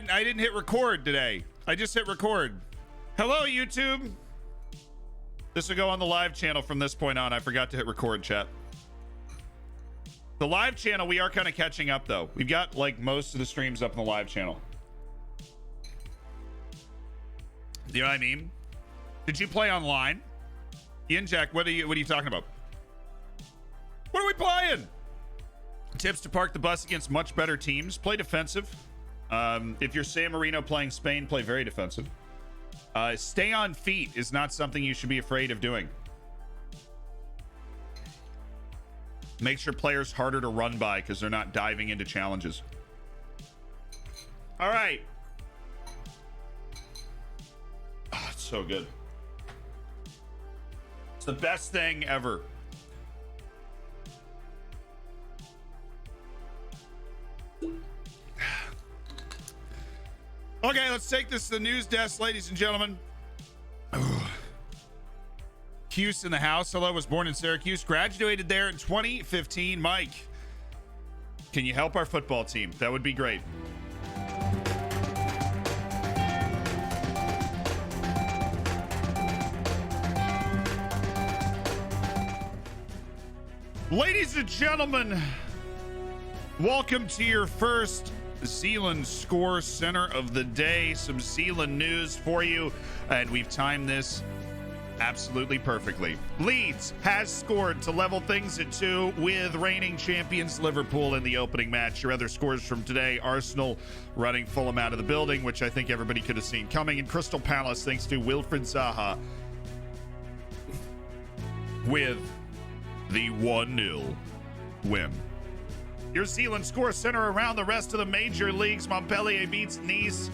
I didn't hit record today. I just hit record. Hello, YouTube. This will go on the live channel from this point on. I forgot to hit record, chat. The live channel, we are kind of catching up, though. We've got, like, most of the streams up in the live channel. You know what I mean? Did you play online? Ian Jack, what are you talking about? What are we playing? Tips to park the bus against much better teams. Play defensive. If you're San Marino playing Spain, play very defensive. Stay on feet is not something you should be afraid of doing. Makes your players harder to run by because they're not diving into challenges. All right. Oh, it's so good. It's the best thing ever. Okay, let's take this to the news desk, ladies and gentlemen. Hughes in the house. Hello, was born in Syracuse. Graduated there in 2015. Mike, can you help our football team? That would be great. Ladies and gentlemen, welcome to your first Zealand Score Center of the day. Some Zealand news for you, and we've timed this absolutely perfectly. Leeds has scored to level things at 2 with reigning champions Liverpool in the opening match. Your other scores from today: Arsenal running Fulham out of the building, which I think everybody could have seen coming, and Crystal Palace, thanks to Wilfried Zaha, with the 1-0 win. Your Zealand Score Center around the rest of the major leagues. Montpellier beats Nice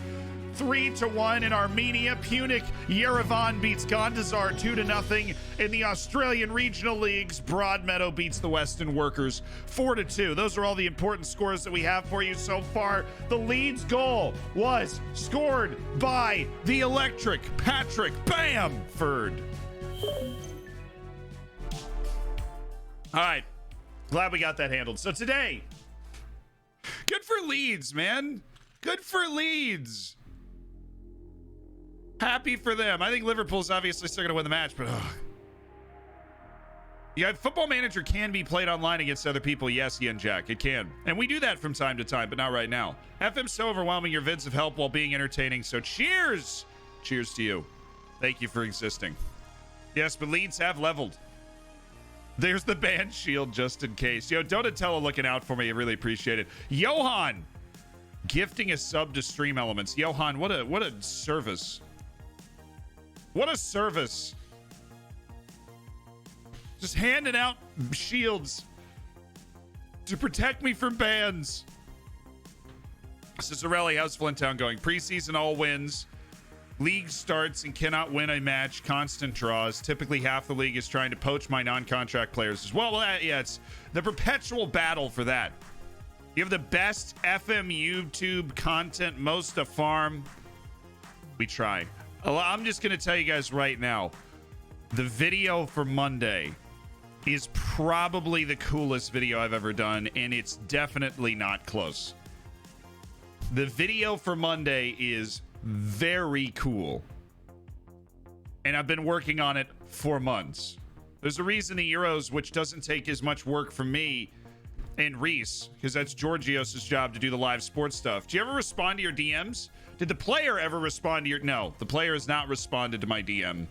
3-1 in Armenia. Punic Yerevan beats Gondazar 2-0 in the Australian regional leagues. Broadmeadow beats the Western Workers 4-2. Those are all the important scores that we have for you so far. The Leeds goal was scored by the electric Patrick Bamford. All right. Glad we got that handled. So today, good for Leeds, man. Good for Leeds. Happy for them. I think Liverpool's obviously still going to win the match, but yeah, Football Manager can be played online against other people. Yes, Ian Jack, it can. And we do that from time to time, but not right now. FM's so overwhelming. Your vids have helped while being entertaining, so cheers. Cheers to you. Thank you for existing. Yes, but Leeds have leveled. There's the band shield just in case. Yo, Donatello looking out for me. I really appreciate it. Johan gifting a sub to Stream Elements. Johan, what a service. What a service. Just handing out shields to protect me from bans. Cicerelli, how's Flinttown going? Preseason all wins. League starts and cannot win a match. Constant draws. Typically half the league is trying to poach my non-contract players as well. Yeah, it's the perpetual battle for that. You have the best FM YouTube content, most to farm. We try. I'm just going to tell you guys right now, the video for Monday is probably the coolest video I've ever done, and it's definitely not close. The video for Monday is very cool, and I've been working on it for months. There's a reason the Euros, which doesn't take as much work from me and Reece, because that's Georgios' job to do the live sports stuff. Do you ever respond to your DMs? Did the player ever respond to your... No, the player has not responded to my DM.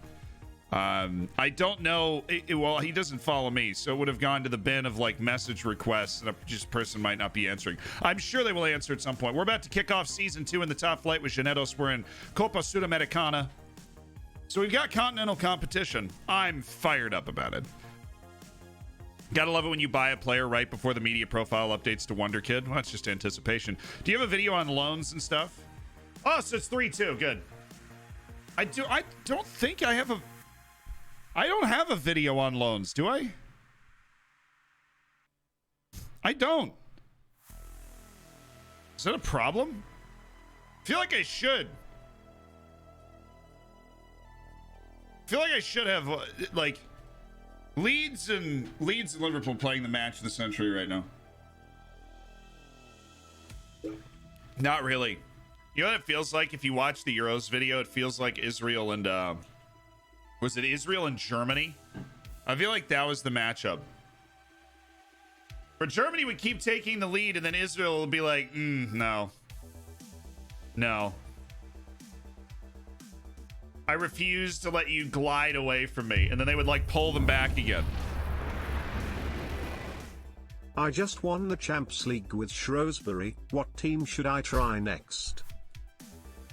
I don't know. Well, he doesn't follow me, so it would have gone to the bin of like message requests, and a person might not be answering. I'm sure they will answer at some point. We're about to kick off season 2 in the top flight with Llaneros. We're in Copa Sudamericana, so we've got continental competition. I'm fired up about it. Gotta love it when you buy a player right before the media profile updates to Wonder Kid. Well, that's just anticipation. Do you have a video on loans and stuff? Oh, so it's 3-2. Good. I don't think I have a... I don't have a video on loans, do I? I don't. Is that a problem? I feel like I should. I feel like I should have, like, Leeds and Liverpool playing the match of the century right now. Not really. You know what it feels like if you watch the Euros video? It feels like Israel and was it Israel and Germany? I feel like that was the matchup. For Germany would keep taking the lead, and then Israel would be like, no. No. I refuse to let you glide away from me. And then they would like pull them back again. I just won the Champs League with Shrewsbury. What team should I try next?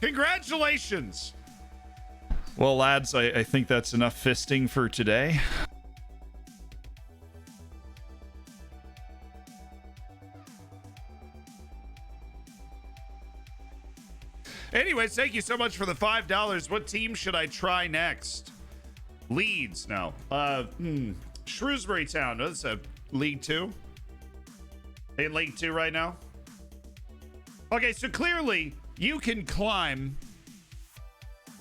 Congratulations! Well, lads, I think that's enough fisting for today. Anyways, thank you so much for the $5. What team should I try next? Leeds. No. Shrewsbury Town. No, that's a League 2. They in League 2 right now? Okay, so clearly you can climb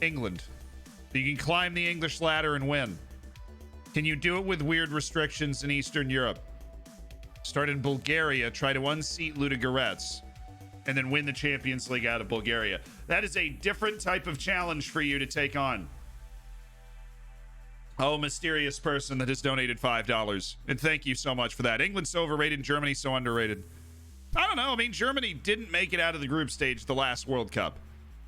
England. You can climb the English ladder and win. Can you do it with weird restrictions in Eastern Europe? Start in Bulgaria, try to unseat Ludogorets, and then win the Champions League out of Bulgaria. That is a different type of challenge for you to take on. Oh, mysterious person that has donated $5. And thank you so much for that. England's so overrated, Germany so underrated. I don't know. I mean, Germany didn't make it out of the group stage the last World Cup.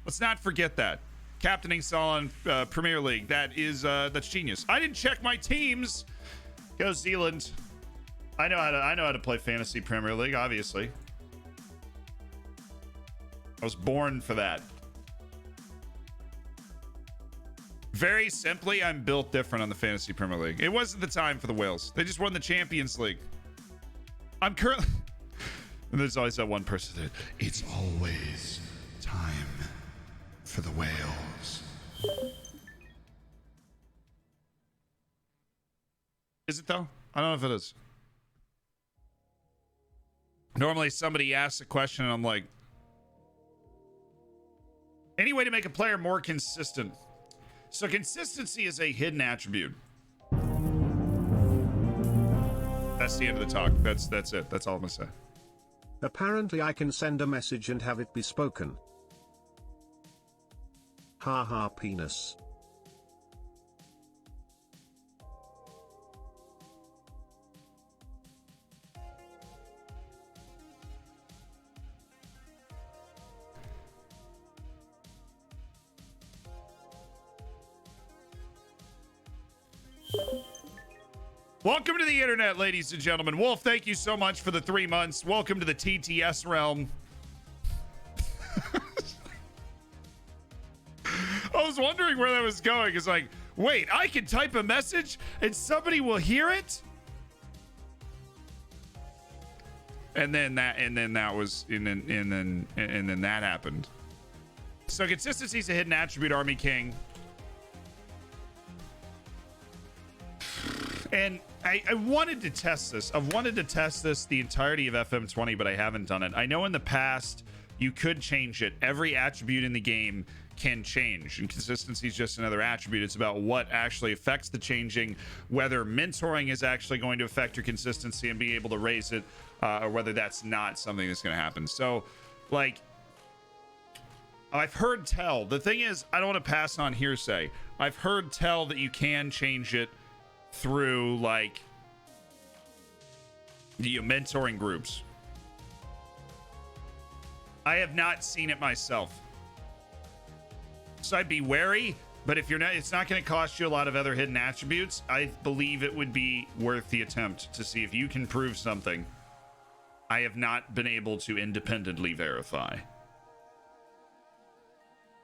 Let's not forget that. Captaining Salah in Premier League. That's genius. I didn't check my teams. Go Zealand. I know how to play Fantasy Premier League, obviously. I was born for that. Very simply, I'm built different on the Fantasy Premier League. It wasn't the time for the Wales. They just won the Champions League. I'm currently... And there's always that one person that... It's always time for the Wales. Is it, though? I don't know if it is. Normally, somebody asks a question, and I'm like... Any way to make a player more consistent? So consistency is a hidden attribute. That's the end of the talk. That's it. That's all I'm gonna say. Apparently I can send a message and have it be spoken. Ha ha penis. Welcome to the internet, ladies and gentlemen. Wolf, thank you so much for the 3 months. Welcome to the TTS realm. I was wondering where that was going. It's like, wait, I can type a message and somebody will hear it? And then that happened. So consistency is a hidden attribute, Army King. And I wanted to test this. I've wanted to test this the entirety of FM20, but I haven't done it. I know in the past you could change it. Every attribute in the game can change, and consistency is just another attribute. It's about what actually affects the changing, whether mentoring is actually going to affect your consistency and be able to raise it, or whether that's not something that's going to happen. So, like, I've heard tell. The thing is, I don't want to pass on hearsay. I've heard tell that you can change it through like the mentoring groups. I have not seen it myself, so I'd be wary. But if you're not, it's not going to cost you a lot of other hidden attributes. I believe it would be worth the attempt to see if you can prove something I have not been able to independently verify.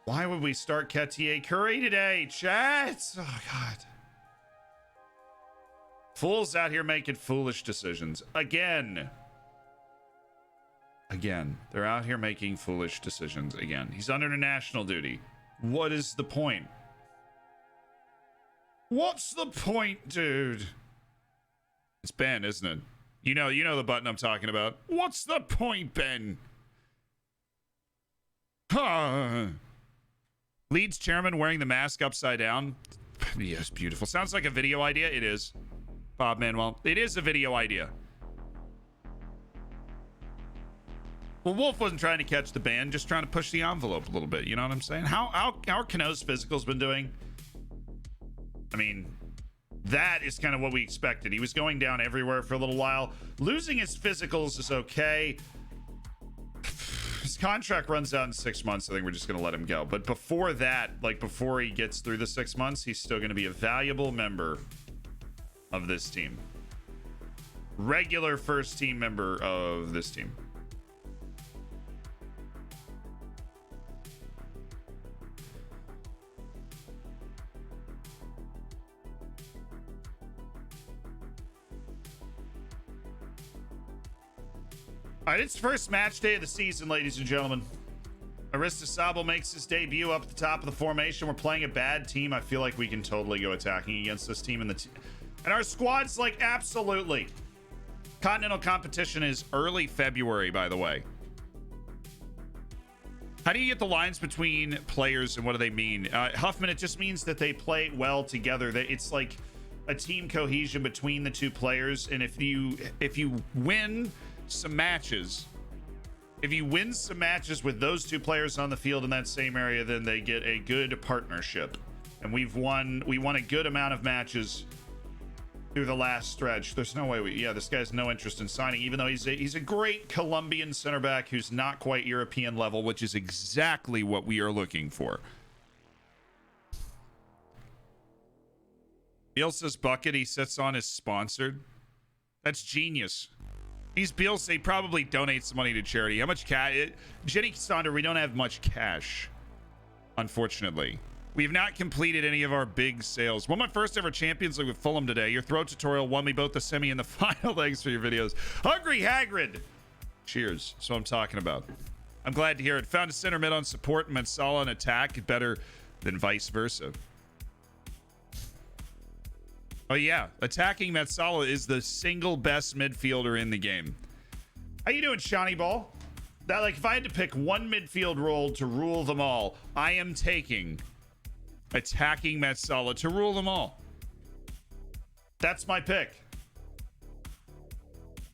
Why would we start Ketier Curry today, chat? Oh god. Fools out here making foolish decisions. Again. They're out here making foolish decisions again. He's under international duty. What is the point? What's the point, dude? It's Ben, isn't it? You know the button I'm talking about. What's the point, Ben? Leeds chairman wearing the mask upside down. Yes, beautiful. Sounds like a video idea. It is. Bob Manuel. It is a video idea. Well, Wolf wasn't trying to catch the ban, just trying to push the envelope a little bit. You know what I'm saying? How Kano's physical's been doing? I mean, that is kind of what we expected. He was going down everywhere for a little while. Losing his physicals is okay. His contract runs out in 6 months. I think we're just going to let him go. But before that, like before he gets through the 6 months, he's still going to be a valuable member of this team. Regular first team member of this team. All right, it's first match day of the season, ladies and gentlemen. Aristasable makes his debut up at the top of the formation. We're playing a bad team. I feel like we can totally go attacking against this team. And our squad's like, absolutely. Continental competition is early February, by the way. How do you get the lines between players and what do they mean? Huffman, it just means that they play well together. It's like a team cohesion between the two players. And if you win some matches, if you win some matches with those two players on the field in that same area, then they get a good partnership. And we won a good amount of matches through the last stretch. There's no way this guy has no interest in signing, even though he's a great Colombian center back who's not quite European level, which is exactly what we are looking for. Bielsa's bucket he sits on is sponsored. That's genius. These bills, they probably donate some money to charity. How much cash? Jenny Sonder, we don't have much cash, unfortunately. We have not completed any of our big sales. Won my first ever Champions League with Fulham today. Your throw tutorial won me both the semi and the final. Thanks for your videos. Hungry Hagrid. Cheers. That's what I'm talking about. I'm glad to hear it. Found a center mid on support and Mensala on attack. Better than vice versa. Oh, yeah. Attacking Metsala is the single best midfielder in the game. How you doing, Shawnee Ball? That, like, if I had to pick one midfield role to rule them all, I am taking attacking Metsala to rule them all. That's my pick.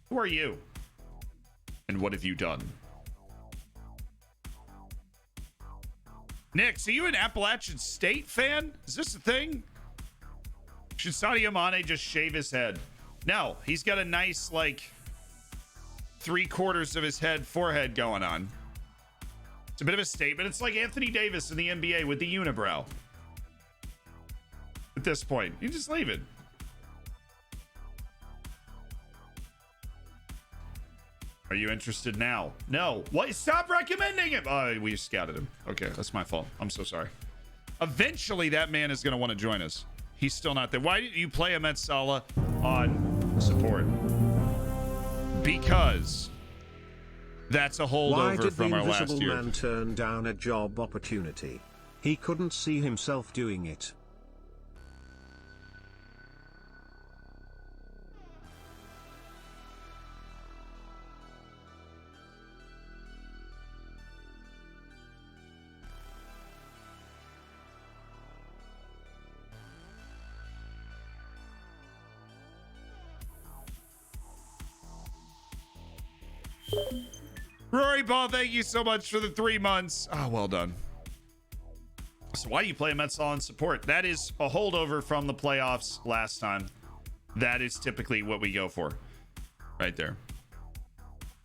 Who are you? And what have you done? Nick, are you an Appalachian State fan? Is this a thing? Should Sadio Mane just shave his head? No, he's got a nice, like, 3/4 of his forehead going on. It's a bit of a statement. It's like Anthony Davis in the NBA with the unibrow. At this point, you just leave it. Are you interested now? No. What? Stop recommending him. Oh, we scouted him. Okay, that's my fault. I'm so sorry. Eventually, that man is going to want to join us. He's still not there. Why didn't you play Ahmed Salah on support? Because that's a holdover from our last year. Why did the invisible man turn down a job opportunity? He couldn't see himself doing it. Rory Ball, thank you so much for the 3 months. Oh, well done. So why do you play Metsal in support? That is a holdover from the playoffs last time. That is typically what we go for. Right there.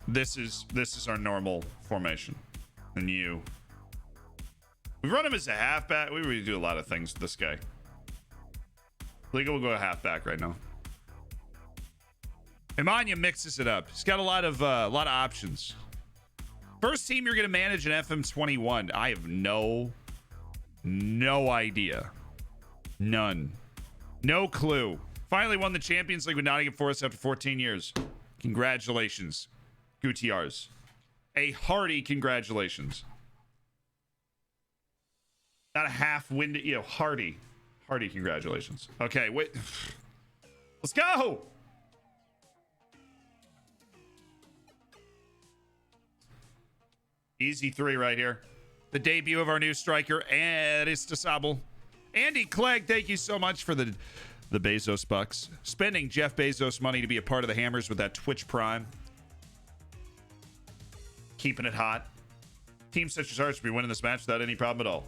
This is our normal formation. And you. We run him as a halfback. We really do a lot of things with this guy. I think we'll go halfback right now. Emanya mixes it up. He's got a lot of options. First team you're going to manage in FM21. I have no idea. None. No clue. Finally won the Champions League with Nottingham Forest after 14 years. Congratulations, Gutierrez. A hearty congratulations. Not a half-winded, hearty congratulations. Okay, wait. Let's go. Easy 3 right here. The debut of our new striker, Aristasable. Andy Clegg, thank you so much for the Bezos bucks. Spending Jeff Bezos money to be a part of the Hammers with that Twitch Prime. keeping it hot. Teams such as ours should be winning this match without any problem at all.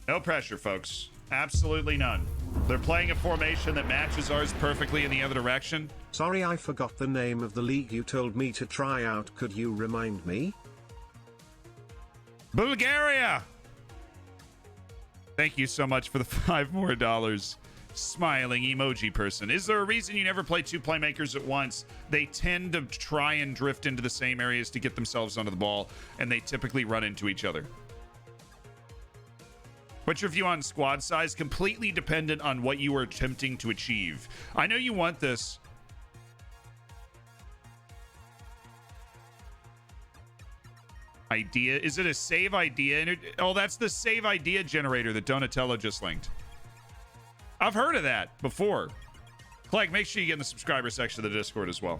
No pressure, folks. Absolutely none. They're playing a formation that matches ours perfectly in the other direction. Sorry, I forgot the name of the league you told me to try out. Could you remind me? Bulgaria! Thank you so much for the $5 more. Smiling emoji person. Is there a reason you never play two playmakers at once? They tend to try and drift into the same areas to get themselves onto the ball, and they typically run into each other. What's your view on squad size? Completely dependent on what you are attempting to achieve. I know you want this. Idea. Is it a save idea? Oh, that's the save idea generator that Donatello just linked. I've heard of that before. Clegg, make sure you get in the subscriber section of the Discord as well.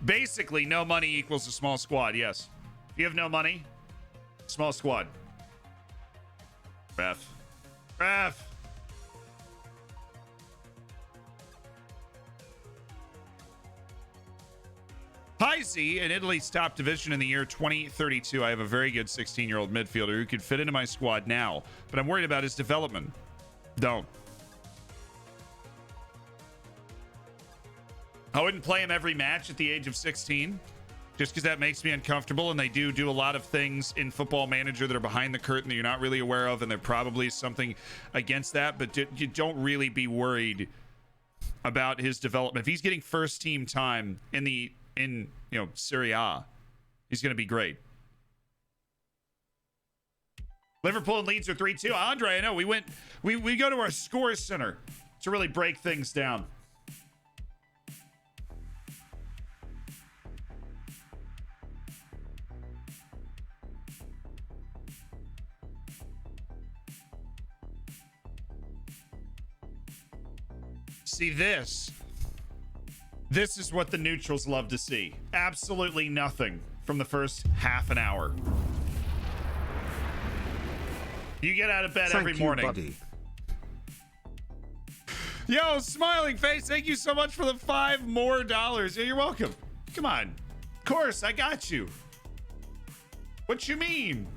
Basically, no money equals a small squad. Yes. If you have no money, small squad. Ref. Hi, Z. In Italy's top division in the year 2032, I have a very good 16-year-old midfielder who could fit into my squad now, but I'm worried about his development. Don't. I wouldn't play him every match at the age of 16, just because that makes me uncomfortable, and they do a lot of things in Football Manager that are behind the curtain that you're not really aware of, and there probably is something against that, but you don't really be worried about his development. If he's getting first team time in Serie A, he's going to be great. Liverpool and Leeds are 3-2. Andre, I know we go to our scores center to really break things down. See, this is what the neutrals love to see. Absolutely nothing from the first half an hour. You get out of bed every morning. Buddy. Yo, smiling face, thank you so much for the $5 more. Yeah, you're welcome. Come on. Of course, I got you. What you mean?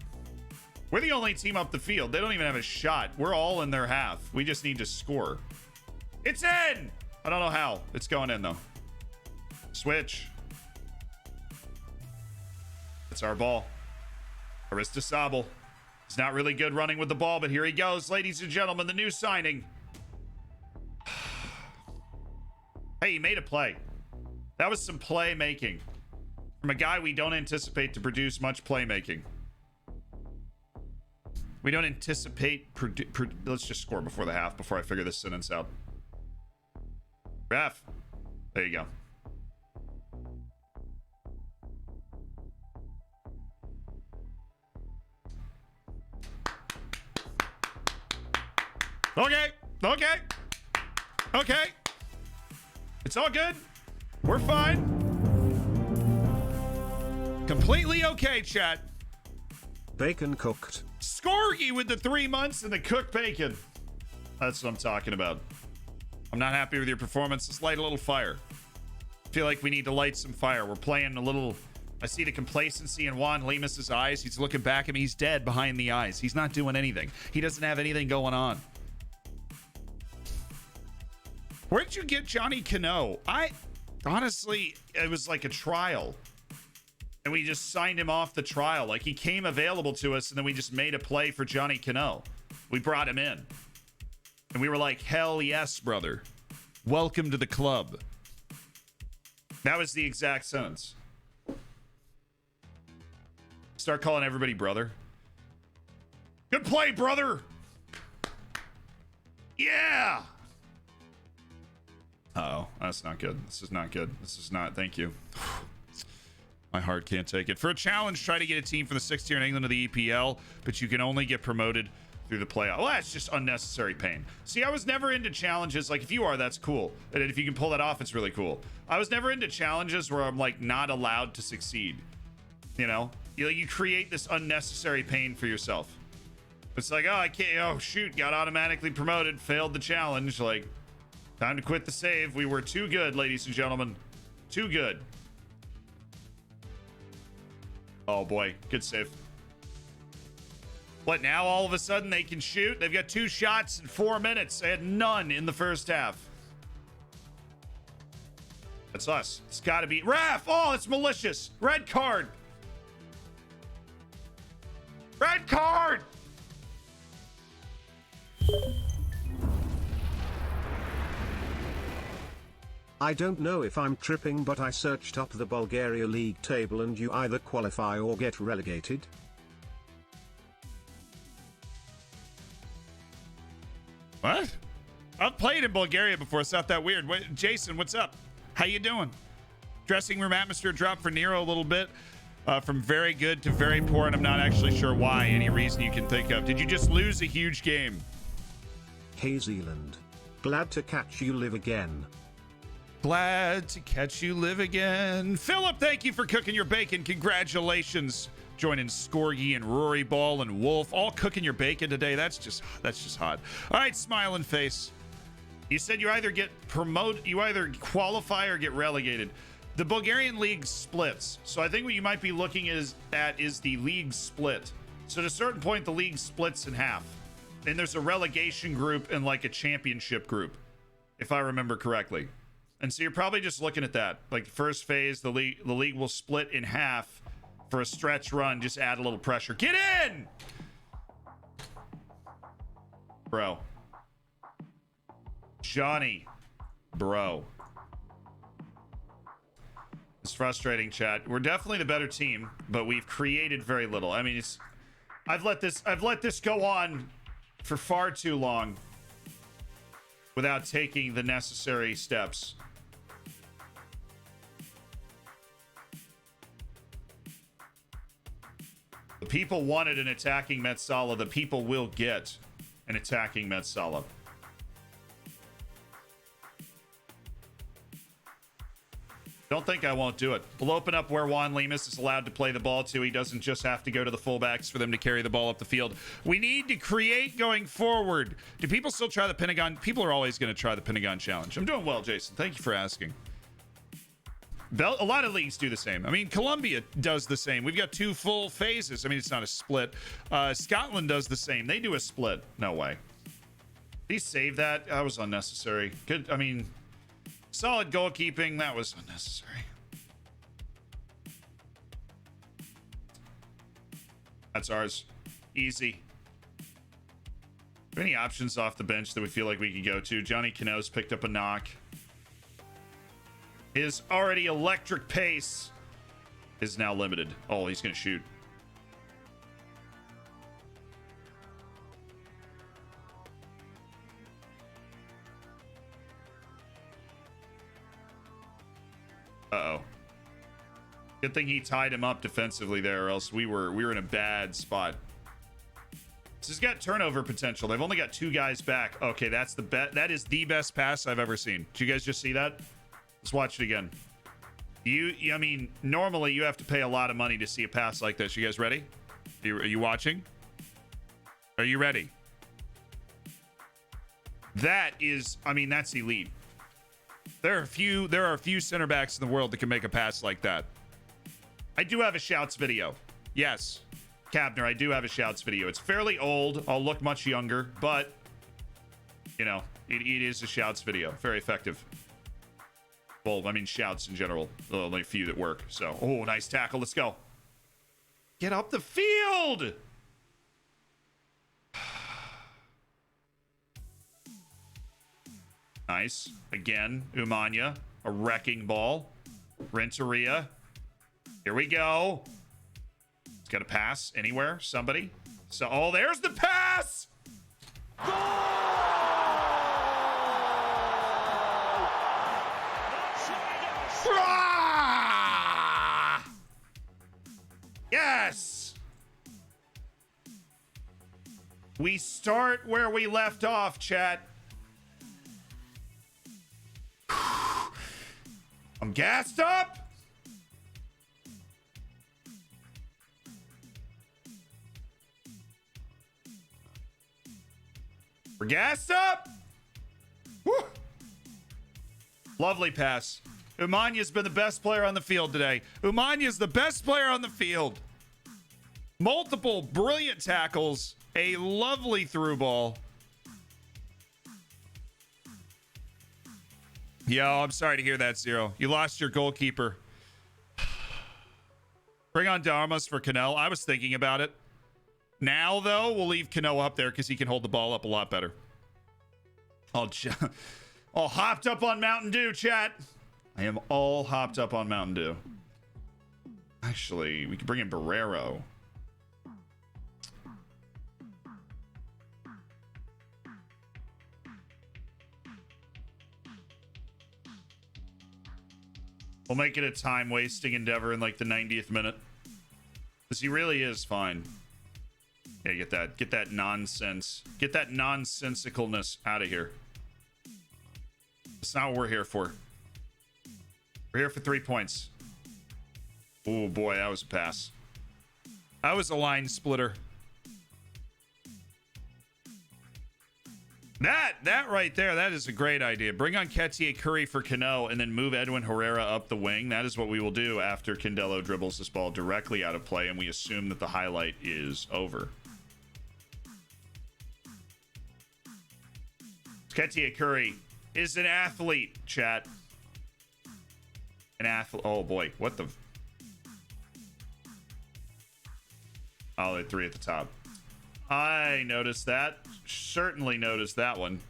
We're the only team up the field. They don't even have a shot. We're all in their half. We just need to score. It's in! I don't know how. It's going in, though. Switch. It's our ball. Aristasabal. He's not really good running with the ball, but here he goes. Ladies and gentlemen, the new signing. Hey, he made a play. That was some playmaking from a guy we don't anticipate to produce much playmaking. We don't anticipate... Let's just score before the half, before I figure this sentence out. Ref. There you go. Okay. It's all good. We're fine. Completely okay, chat. Bacon cooked. Scorgy with the 3 months and the cooked bacon. That's what I'm talking about. I'm not happy with your performance. Let's light a little fire. I feel like we need to light some fire. We're playing a little... I see the complacency in Juan Lemus's eyes. He's looking back at me. He's dead behind the eyes. He's not doing anything. He doesn't have anything going on. Where did you get Johnny Cano? Honestly, it was like a trial. And we just signed him off the trial. Like, he came available to us, and then we just made a play for Johnny Cano. We brought him in. And we were like, hell yes, brother. Welcome to the club. That was the exact sentence. Start calling everybody brother. Good play, brother. Yeah. Uh-oh, that's not good. This is not good. This is not, thank you. My heart can't take it. For a challenge, try to get a team from the 6th tier in England to the EPL, but you can only get promoted through the playoff. Well, that's just unnecessary pain. See, I was never into challenges. Like, if you are, that's cool. And if you can pull that off, it's really cool. I was never into challenges where I'm, like, not allowed to succeed. You know? You create this unnecessary pain for yourself. It's like, oh, I can't, oh, shoot, got automatically promoted, failed the challenge. Like, Time to quit the save. We were too good, ladies and gentlemen. Too good. Oh boy, good save. What, now all of a sudden they can shoot? They've got 2 shots in 4 minutes. They had none in the first half. That's us. It's got to be. Ref! Oh, it's malicious. Red card. Red card! I don't know if I'm tripping, but I searched up the Bulgaria League table and you either qualify or get relegated. What? I've played in Bulgaria before. It's not that weird. Jason, what's up? How you doing? Dressing room atmosphere dropped for Nero a little bit. From very good to very poor, and I'm not actually sure why. Any reason you can think of. Did you just lose a huge game? Hey Zealand. Glad to catch you live again. Glad to catch you live again. Philip, thank you for cooking your bacon. Congratulations. Joining Scorgy and Rory Ball and Wolf. All cooking your bacon today. That's just hot. All right, smiling face. You said you either get promoted, you either qualify or get relegated. The Bulgarian league splits. So I think what you might be looking at is the league split. So at a certain point, the league splits in half. And there's a relegation group and like a championship group, if I remember correctly. And so you're probably just looking at that. Like the first phase, the league will split in half for a stretch run. Just add a little pressure. Get in! Bro. Johnny. Bro. It's frustrating, chat. We're definitely the better team, but we've created very little. I mean, I've let this go on for far too long without taking the necessary steps. The people wanted an attacking Metsala. The people will get an attacking Metsala. Don't think I won't do it. We'll open up where Juan Lemus is allowed to play the ball to. He doesn't just have to go to the fullbacks for them to carry the ball up the field. We need to create going forward. Do people still try the Pentagon? People are always going to try the Pentagon Challenge. I'm doing well, Jason. Thank you for asking. A lot of leagues do the same. I mean, Colombia does the same. We've got 2 full phases. I mean, it's not a split. Scotland does the same. They do a split. No way. Did he save that? That was unnecessary. Good. I mean... Solid goalkeeping. That was unnecessary. That's ours. Easy. Any options off the bench that we feel like we could go to? Johnny Cano's picked up a knock. His already electric pace is now limited. Oh, he's going to shoot. Uh-oh. Good thing he tied him up defensively there, or else we were in a bad spot. This has got turnover potential. They've only got 2 guys back. Okay, that's the that is the best pass I've ever seen. Did you guys just see that? Let's watch it again. I mean, normally you have to pay a lot of money to see a pass like this. You guys ready? Are you watching? Are you ready? That is, I mean, that's elite. There are a few center backs in the world that can make a pass like that. I do have a shouts video. Yes, Kabner, I do have a shouts video. It's fairly old. I'll look much younger, but you know, it is a shouts video. Very effective. Well, I mean, shouts in general. Only a few that work. So, oh, nice tackle. Let's go. Get up the field. Nice. Again, Umanya. A wrecking ball. Renteria. Here we go. It's got a pass anywhere. Somebody. So, oh, there's the pass. Goal! Ah! Yes. We start where we left off, chat. I'm gassed up. We're gassed up. Woo. Lovely pass. Umanya's been the best player on the field today. Umanya's the best player on the field. Multiple brilliant tackles. A lovely through ball. Yo, I'm sorry to hear that, Zero. You lost your goalkeeper. Bring on Darmas for Cano. I was thinking about it. Now, though, we'll leave Cano up there because he can hold the ball up a lot better. All hopped up on Mountain Dew, chat. I am all hopped up on Mountain Dew. Actually, we could bring in Barrero. We'll make it a time-wasting endeavor in like the 90th minute. Because he really is fine. Yeah, get that nonsense. Get that nonsensicalness out of here. That's not what we're here for. We're here for 3 points. Oh boy, that was a pass. That was a line splitter. That right there, that is a great idea. Bring on Ketia Curry for Cano and then move Edwin Herrera up the wing. That is what we will do after Candelo dribbles this ball directly out of play and we assume that the highlight is over. Ketia Curry is an athlete, chat. An athlete. Oh boy, what the? Oh, the 3 at the top. I noticed that. Certainly noticed that one.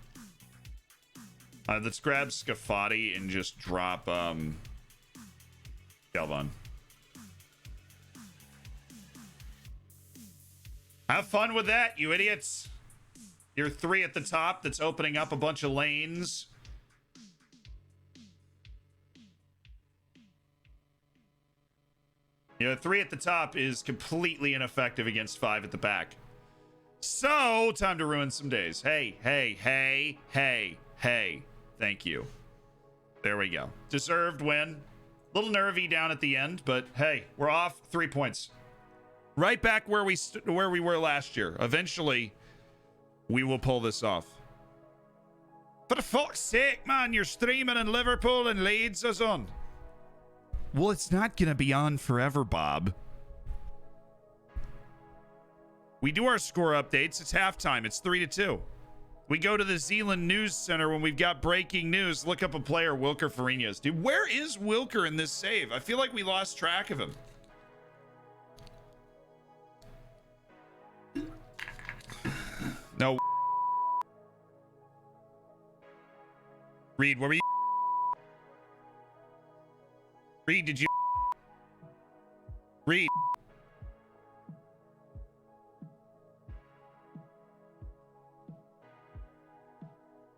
Let's grab Scafati and just drop Galvan. Have fun with that, you idiots. Your 3 at the top that's opening up a bunch of lanes. You know, 3 at the top is completely ineffective against 5 at the back. So, time to ruin some days. Hey. Thank you. There we go. Deserved win. Little nervy down at the end, but hey, we're off 3 points. Right back where we were last year. Eventually, we will pull this off. For fuck's sake, man, you're streaming in Liverpool and Leeds is on. Well, it's not going to be on forever, Bob. We do our score updates. It's halftime. It's 3-2. We go to the Zealand News Center when we've got breaking news. Look up a player, Wilker Fariñas. Dude, where is Wilker in this save? I feel like we lost track of him. No. Reed, where were you? Reed, did you? Reed.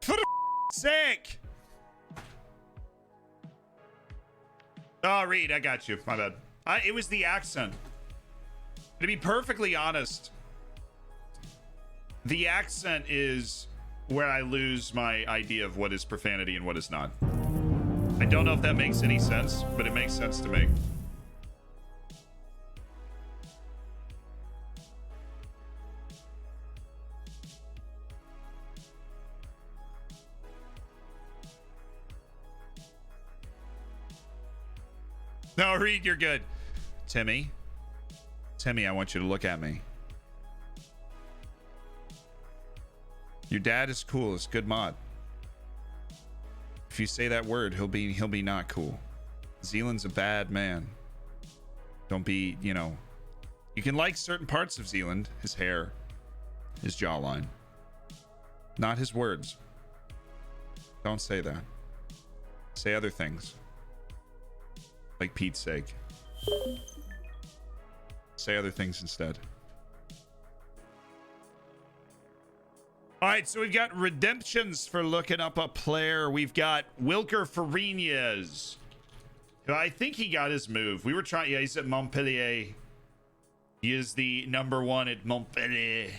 For the sake. Oh, Reed, I got you. My bad. It was the accent. To be perfectly honest, the accent is where I lose my idea of what is profanity and what is not. I don't know if that makes any sense, but it makes sense to me. No, Reed, you're good. Timmy, I want you to look at me. Your dad is cool. It's good mod. If you say that word, he'll be not cool. Zealand's a bad man. Don't be, you know. You can like certain parts of Zealand, his hair, his jawline. Not his words. Don't say that. Say other things. Like Pete's sake. Say other things instead. All right, so we've got redemptions for looking up a player. We've got Wilker Fariñas. I think he got his move. We were trying, yeah, he's at Montpellier. He is the #1 at Montpellier.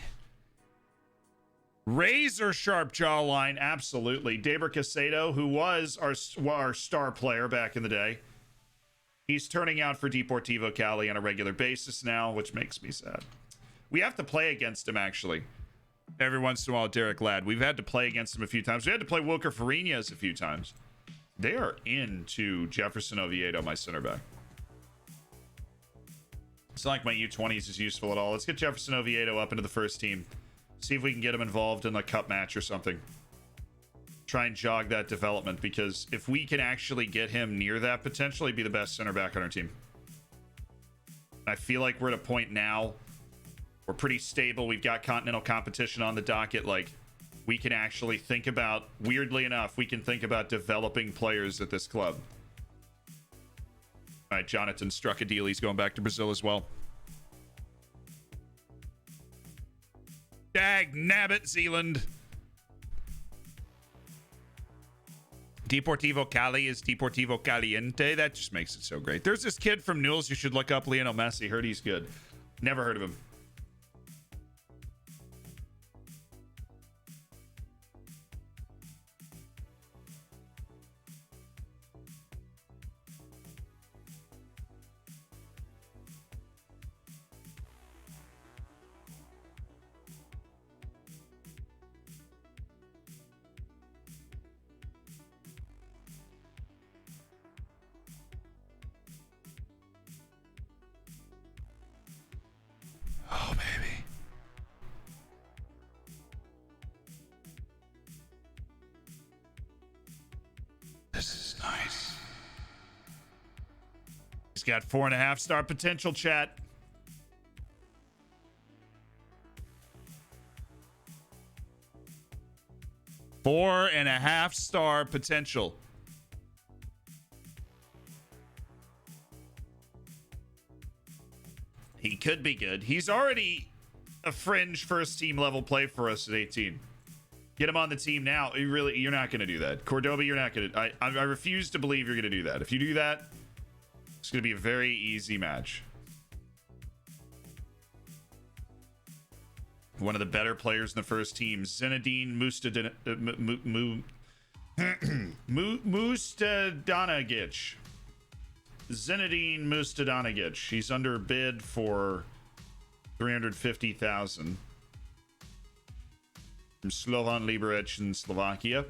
Razor sharp jawline, absolutely. Daber Casado, who was our star player back in the day. He's turning out for Deportivo Cali on a regular basis now, which makes me sad. We have to play against him, actually. Every once in a while, Derek Ladd. We've had to play against him a few times. We had to play Wilker Fariñas a few times. They are into Jefferson Oviedo, my center back. It's not like my U20s is useful at all. Let's get Jefferson Oviedo up into the first team. See if we can get him involved in a cup match or something. Try and jog that development, because if we can actually get him near that potential, he'd be the best center back on our team. I feel like we're at a point now. We're pretty stable. We've got continental competition on the docket. Like, we can actually think about, weirdly enough, we can think about developing players at this club. All right, Jonathan struck a deal. He's going back to Brazil as well. Dag nabbit, Zealand. Deportivo Cali is Deportivo Caliente. That just makes it so great. There's this kid from Newell's you should look up, Lionel Messi. Heard he's good. Never heard of him. Oh, baby. This is nice. He's got 4.5 star potential, chat. Four and a half star potential. He could be good. He's already a fringe first team level play for us at 18. Get him on the team now. You're not going to do that. Cordoba, you're not going to. I refuse to believe you're going to do that. If you do that, it's going to be a very easy match. One of the better players in the first team, Zinedine Mustadanagic. Zinedine Mustadanagic. He's under bid for 350,000 from Slovan Liberec in Slovakia.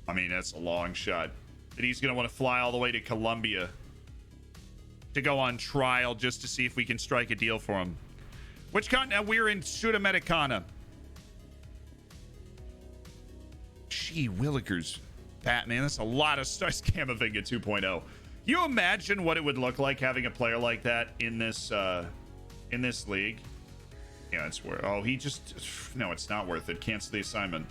I mean, that's a long shot. But he's going to want to fly all the way to Colombia to go on trial just to see if we can strike a deal for him. Which continent? We're in Sudamericana. Gee willikers. Batman, that's a lot of stars. Camavinga 2.0. You imagine what it would look like having a player like that in this league? Yeah, it's worth. Oh, he just. No, it's not worth it. Cancel the assignment.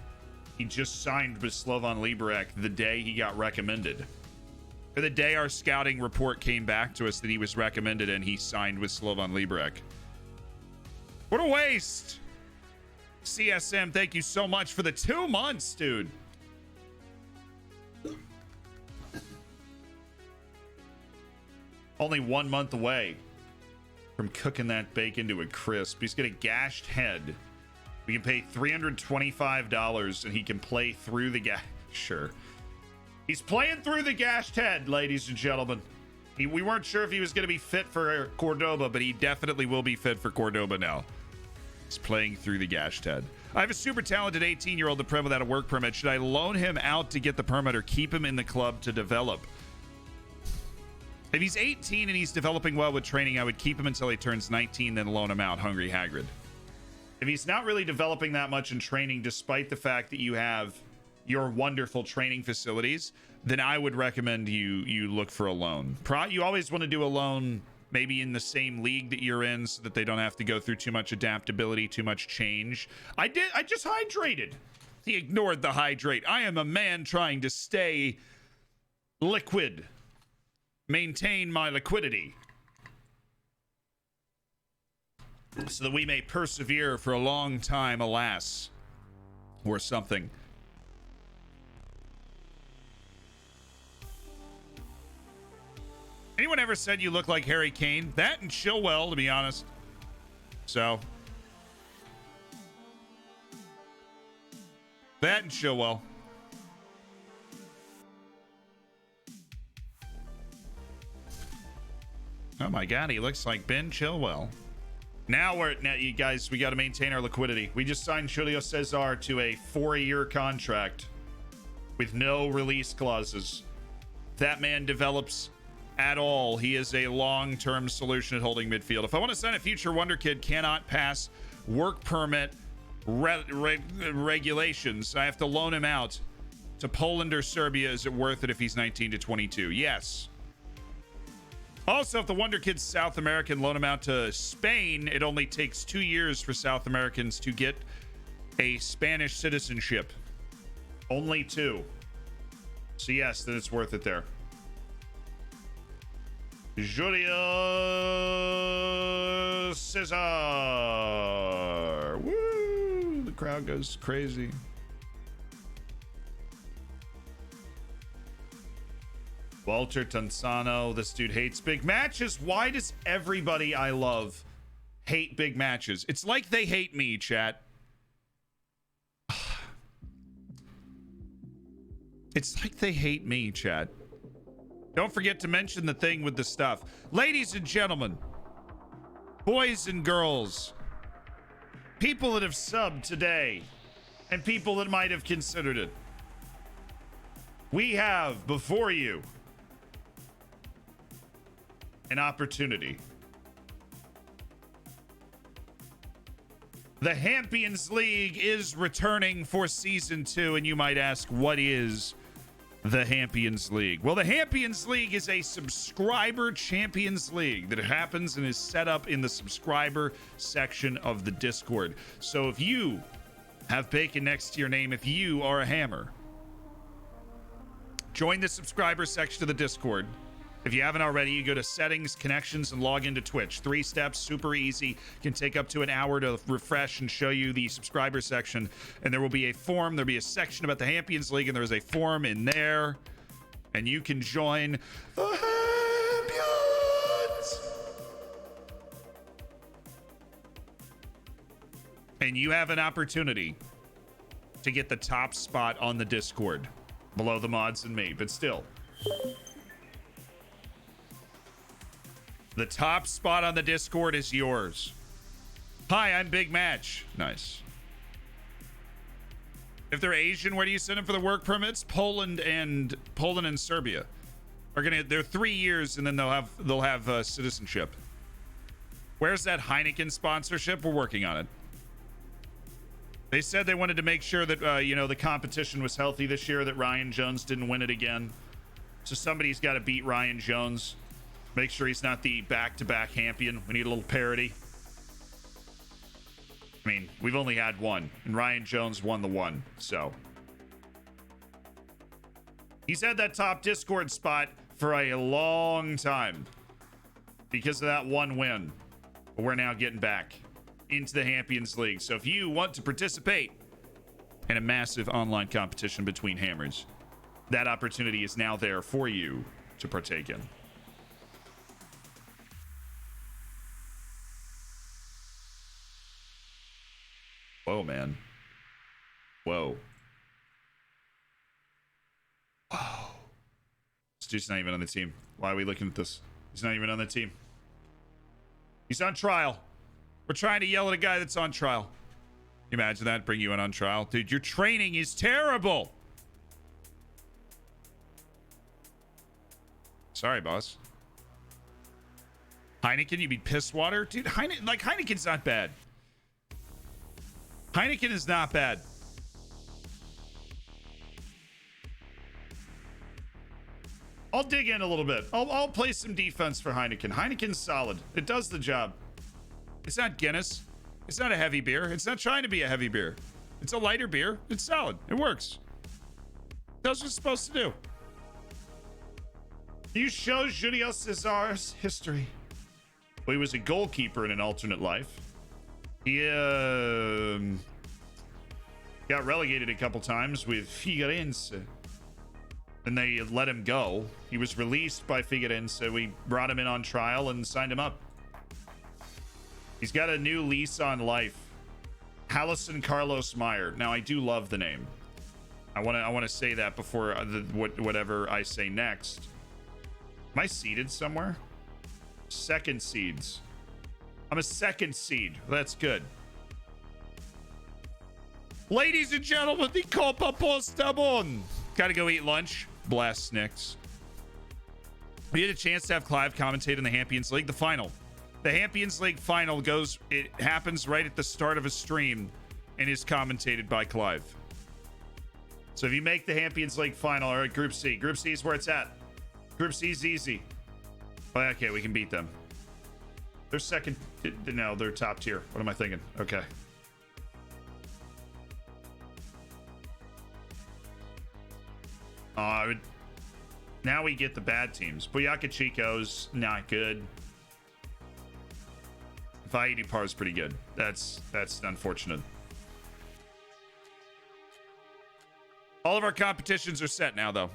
He just signed with Slovan Liberec the day he got recommended. Or the day our scouting report came back to us that he was recommended and he signed with Slovan Liberec. What a waste! CSM, thank you so much for the 2 months, dude. Only 1 month away from cooking that bacon to a crisp. He's got a gashed head. We can pay $325 and he can play through the Sure. He's playing through the gashed head, ladies and gentlemen. We weren't sure if he was going to be fit for Cordoba, but he definitely will be fit for Cordoba now. He's playing through the gashed head. I have a super talented 18-year-old to Prem without a work permit. Should I loan him out to get the permit or keep him in the club to develop? If he's 18 and he's developing well with training, I would keep him until he turns 19, then loan him out, Hungry Hagrid. If he's not really developing that much in training, despite the fact that you have your wonderful training facilities, then I would recommend you look for a loan. You always want to do a loan maybe in the same league that you're in so that they don't have to go through too much adaptability, too much change. I just hydrated. He ignored the hydrate. I am a man trying to stay liquid. Maintain my liquidity. So that we may persevere for a long time, alas. Or something. Anyone ever said you look like Harry Kane? That and Chilwell, to be honest. So. That and Chilwell. Oh my god, he looks like Ben Chilwell. Now you guys, we got to maintain our liquidity. We just signed Julio Cesar to a 4-year contract with no release clauses. If that man develops at all, he is a long-term solution at holding midfield. If I want to sign a future wonder kid, cannot pass work permit regulations, I have to loan him out to Poland or Serbia. Is it worth it if he's 19 to 22? Yes. Also, if the wonder kid's South American, loan him out to Spain. It only takes 2 years for South Americans to get a Spanish citizenship. Only 2. So yes, then it's worth it there. Julio Cesar. Woo! The crowd goes crazy. Walter Tanzano. This dude hates big matches. Why does everybody I love hate big matches? It's like they hate me, chat. It's like they hate me, chat. Don't forget to mention the thing with the stuff. Ladies and gentlemen, boys and girls, people that have subbed today, and people that might have considered it, we have before you an opportunity. The Champions League is returning for season 2, and you might ask, what is the Champions League? Well, the Champions League is a subscriber Champions League that happens and is set up in the subscriber section of the Discord. So if you have bacon next to your name, if you are a hammer, join the subscriber section of the Discord. If you haven't already, you go to settings, connections, and log into Twitch. 3 steps, super easy. Can take up to an hour to refresh and show you the subscriber section. And there will be a form. There'll be a section about the Champions League, and there's a form in there. And you can join the Champions. And you have an opportunity to get the top spot on the Discord, below the mods and me, but still. The top spot on the Discord is yours. Hi, I'm Big Match. Nice. If they're Asian, where do you send them for the work permits? Poland and Serbia are gonna. They're 3 years, and then they'll have citizenship. Where's that Heineken sponsorship? We're working on it. They said they wanted to make sure that the competition was healthy this year. That Ryan Jones didn't win it again. So somebody's got to beat Ryan Jones. Make sure he's not the back-to-back champion. We need a little parity. I mean, we've only had one, and Ryan Jones won the one, so. He's had that top Discord spot for a long time because of that one win. But we're now getting back into the Champions League. So if you want to participate in a massive online competition between hammers, that opportunity is now there for you to partake in. Whoa, man. Whoa. Whoa. This dude's not even on the team. Why are we looking at this? He's not even on the team. He's on trial. We're trying to yell at a guy that's on trial. Can you imagine that? Bring you in on trial? Dude, your training is terrible. Sorry, boss. Heineken, you mean piss water? Dude, Heineken's not bad. Heineken is not bad. I'll dig in a little bit. I'll play some defense for Heineken. Heineken's solid. It does the job. It's not Guinness. It's not a heavy beer. It's not trying to be a heavy beer. It's a lighter beer. It's solid. It works. That's what it's supposed to do. You show Julio Cesar's history. Well, he was a goalkeeper in an alternate life. He got relegated a couple times with Figueirense. And they let him go. He was released by Figueirense. We brought him in on trial and signed him up. He's got a new lease on life. Halison Carlos Meyer. Now, I do love the name. I want to say that before whatever I say next. Am I seated somewhere? Second seeds. I'm a second seed. That's good. Ladies and gentlemen, the Copa Postabon. Gotta go eat lunch. Blast Snicks. We had a chance to have Clive commentate in the Champions League, the final. The Champions League final it happens right at the start of a stream and is commentated by Clive. So if you make the Champions League final, all right, Group C. Group C is where it's at. Group C is easy. Well, okay, we can beat them. They're second. No, they're top tier. What am I thinking? Okay. Now we get the bad teams. Buyaka Chico's not good. Valledupar is pretty good. That's unfortunate. All of our competitions are set now, though.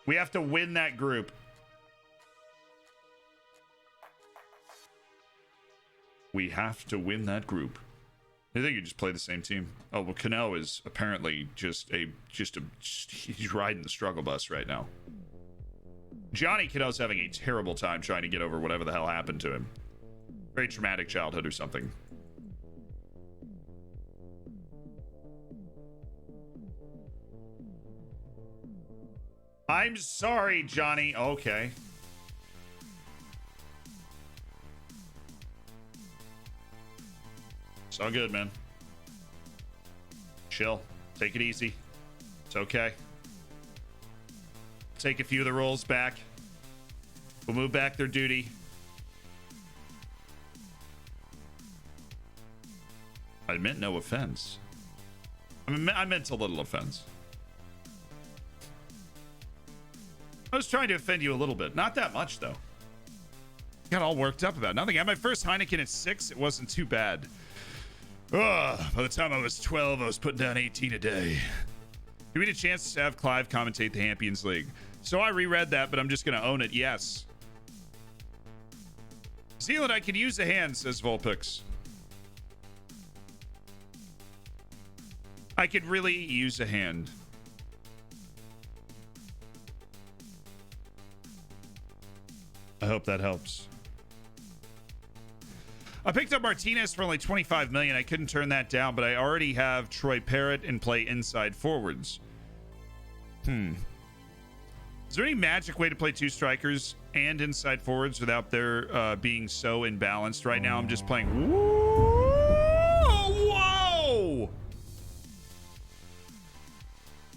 We have to win that group. We have to win that group. I think you just play the same team. Oh, well, Cano is apparently just he's riding the struggle bus right now. Johnny Cano's having a terrible time trying to get over whatever the hell happened to him. Very traumatic childhood or something. I'm sorry, Johnny. Okay. It's all good, man. Chill. Take it easy. It's okay. Take a few of the rolls back. We'll move back their duty. I meant no offense. I meant a little offense. I was trying to offend you a little bit. Not that much, though. Got all worked up about nothing. I had my first Heineken at 6. It wasn't too bad. Ugh, by the time I was 12, I was putting down 18 a day. You had a chance to have Clive commentate the Champions League. So I reread that, but I'm just going to own it. Yes. Zealand, I could use a hand, says Vulpix. I could really use a hand. I hope that helps. I picked up Martinez for only 25 million. I couldn't turn that down, but I already have Troy Parrott and play inside forwards. Is there any magic way to play two strikers and inside forwards without their being so imbalanced? Right now, I'm just playing. Whoa!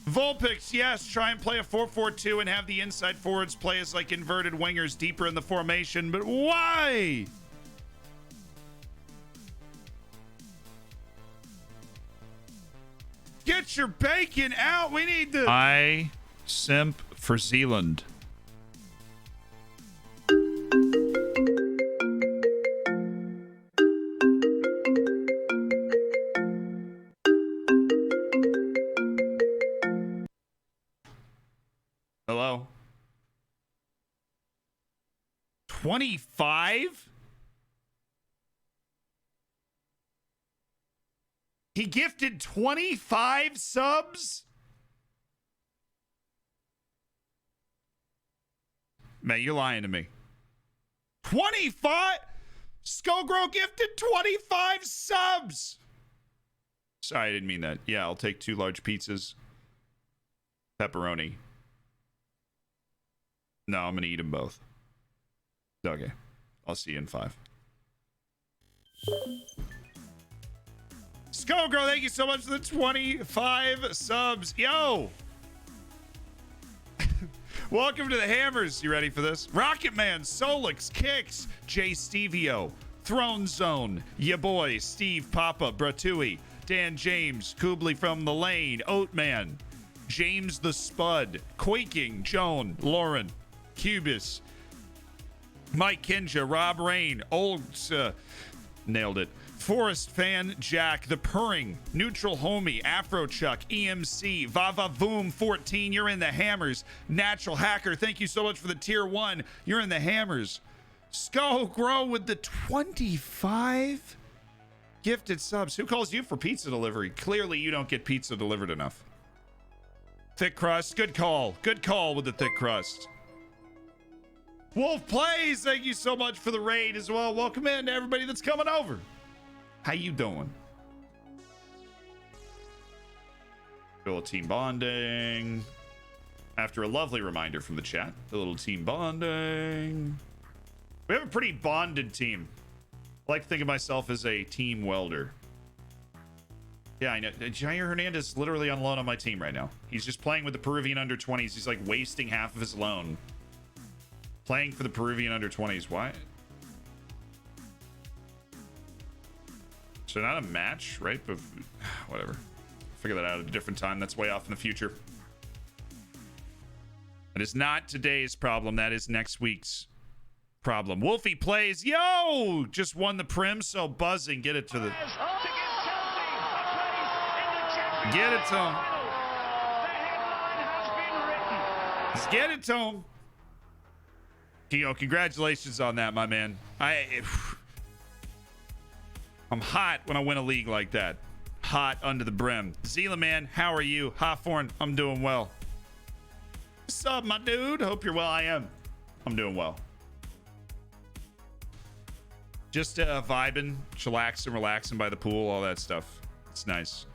Vulpix, yes, try and play a 4-4-2 and have the inside forwards play as like inverted wingers deeper in the formation, but why? Get your bacon out. We need to. I simp for Zealand. Hello? 25? He gifted 25 subs? Man, you're lying to me. 25? Skullgrow gifted 25 subs. Sorry, I didn't mean that. Yeah, I'll take 2 large pizzas. Pepperoni. No, I'm going to eat them both. Okay. I'll see you in 5. Skullgrow, thank you so much for the 25 subs. Yo! Welcome to the Hammers. You ready for this? Rocket Man, Solix, Kicks, Jay Stevio, Throne Zone, ya boy, Steve Papa, Bratui, Dan James, Kubli from the Lane, Oatman, James the Spud, Quaking, Joan, Lauren, Cubis, Mike Kinja, Rob Rain, nailed it. Forest Fan Jack, The Purring, Neutral Homie, Afro Chuck, EMC, Vava Voom 14, you're in the Hammers. Natural Hacker, thank you so much for the tier 1. You're in the Hammers. Skull Grow with the 25 gifted subs. Who calls you for pizza delivery? Clearly you don't get pizza delivered enough. Thick crust, good call. Good call with the thick crust. Wolf Plays, thank you so much for the raid as well. Welcome in to everybody that's coming over. How you doing? A little team bonding. After a lovely reminder from the chat, a little team bonding. We have a pretty bonded team. I like to think of myself as a team welder. Yeah, I know. Jair Hernandez is literally on loan on my team right now. He's just playing with the Peruvian under-20s. He's like wasting half of his loan. Playing for the Peruvian under-20s. Why? So not a match, right? But whatever. Figure that out at a different time. That's way off in the future. That is not today's problem. That is next week's problem. Wolfie Plays. Yo! Just won the Prim, so buzzing. Get it to the... Get it to him. Just get it to him. Yo, congratulations on that, my man. I'm hot when I win a league like that. Hot under the brim. Zila, man, how are you? Hawthorne, I'm doing well. What's up, my dude? Hope you're well. I am. I'm doing well. Just vibing, chillaxing, relaxing by the pool, all that stuff. It's nice.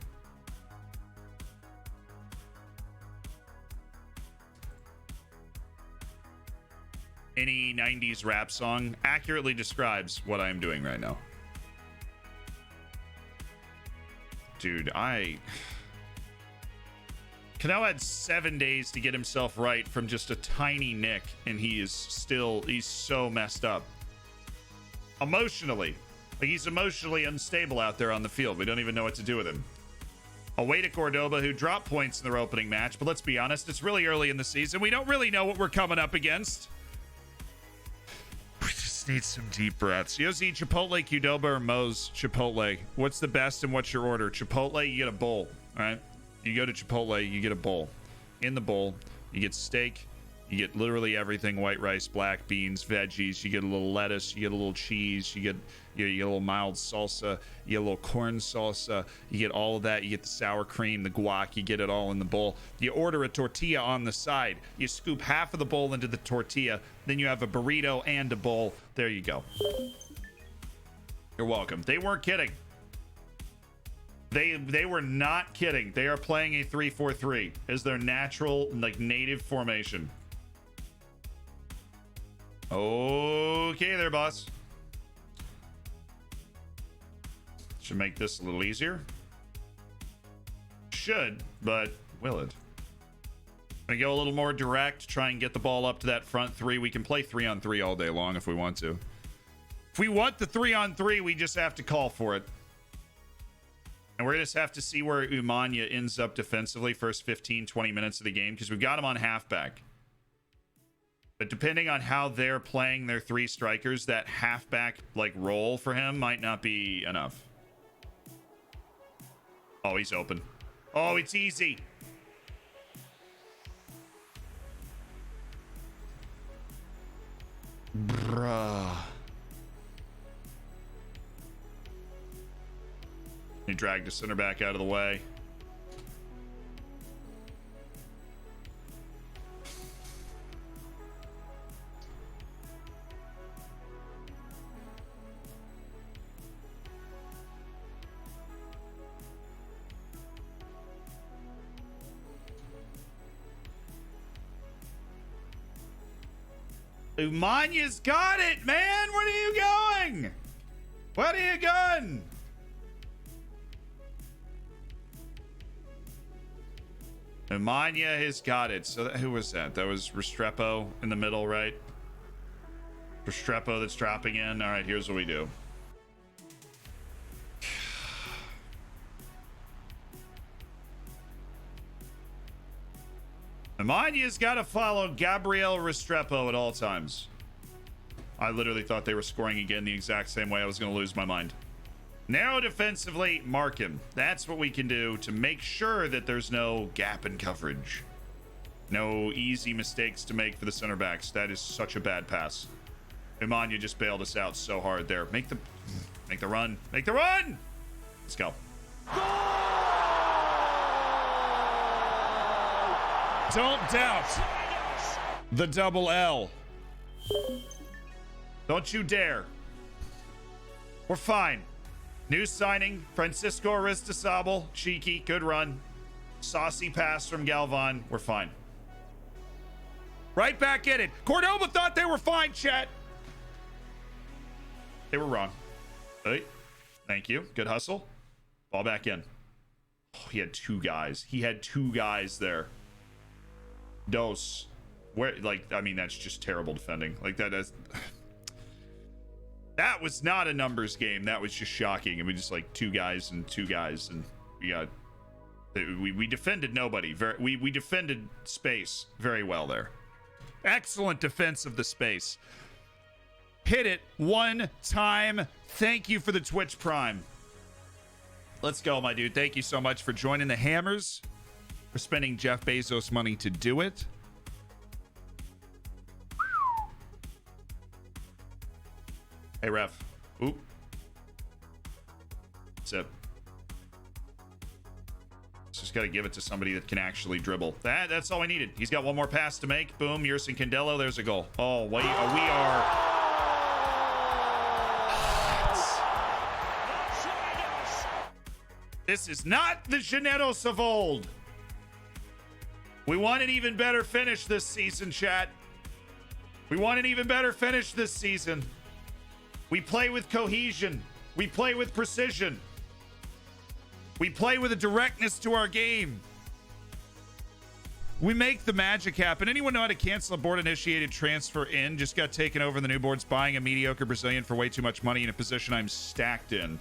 Any 90s rap song accurately describes what I am doing right now. Dude, Cano had 7 days to get himself right from just a tiny nick, and he's so messed up. Emotionally. Like, he's emotionally unstable out there on the field. We don't even know what to do with him. Away to Cordoba, who dropped points in their opening match, but let's be honest, it's really early in the season. We don't really know what we're coming up against. We just need some deep breaths. Yosi, Chipotle, Qdoba, or Moe's Chipotle? What's the best and what's your order? Chipotle, you get a bowl, all right? You go to Chipotle, you get a bowl. In the bowl, you get steak, you get literally everything: white rice, black beans, veggies. You get a little lettuce, you get a little cheese, you get a little mild salsa, you get a little corn salsa, you get all of that. You get the sour cream, the guac, you get it all in the bowl. You order a tortilla on the side. You scoop half of the bowl into the tortilla, then you have a burrito and a bowl. There you go. You're welcome. They weren't kidding. They were not kidding. They are playing a 3-4-3 as their natural, like, native formation. Okay there, boss. Should make this a little easier. Should, but will it? Gonna go a little more direct, try and get the ball up to that front three. We can play 3-on-3 all day long if we want to. If we want the 3-on-3, we just have to call for it. And we're going to just have to see where Umanya ends up defensively first 15, 20 minutes of the game, because we've got him on halfback. But depending on how they're playing their three strikers, that halfback like role for him might not be enough. Oh, he's open. Oh, it's easy. Bruh. He dragged his center back out of the way. Umanya's got it, man. Where are you going? Where are you going? Umanya has got it. So who was that? That was Restrepo in the middle, right? Restrepo that's dropping in. All right, here's what we do. Umanya's got to follow Gabriel Restrepo at all times. I literally thought they were scoring again the exact same way. I was going to lose my mind. Narrow defensively, mark him. That's what we can do to make sure that there's no gap in coverage. No easy mistakes to make for the center backs. That is such a bad pass. Umanya just bailed us out so hard there. Make the run. Make the run! Let's go. Don't doubt the double L. Don't you dare. We're fine. New signing, Francisco Aristizabal. Cheeky, good run. Saucy pass from Galvan. We're fine. Right back in it. Cordoba thought they were fine, chat. They were wrong. Hey, thank you. Good hustle. Ball back in. Oh, he had two guys. He had two guys there. Dos. Where, like, I mean, that's just terrible defending. Like, that was not a numbers game. That was just shocking. I mean, just like two guys, and we got, we defended nobody. We defended space very well there. Excellent defense of the space. Hit it one time. Thank you for the Twitch Prime. Let's go, my dude. Thank you so much for joining the Hammers, for spending Jeff Bezos money to do it. Hey, ref. Oop. Sip. Just got to give it to somebody that can actually dribble. That's all I needed. He's got one more pass to make. Boom. Yerson Candelo. There's a goal. Oh, wait. We are... This is not the Llaneros of old. We want an even better finish this season, chat. We want an even better finish this season. We play with cohesion. We play with precision. We play with a directness to our game. We make the magic happen. Anyone know how to cancel a board-initiated transfer in? Just got taken over in the new boards, buying a mediocre Brazilian for way too much money in a position I'm stacked in.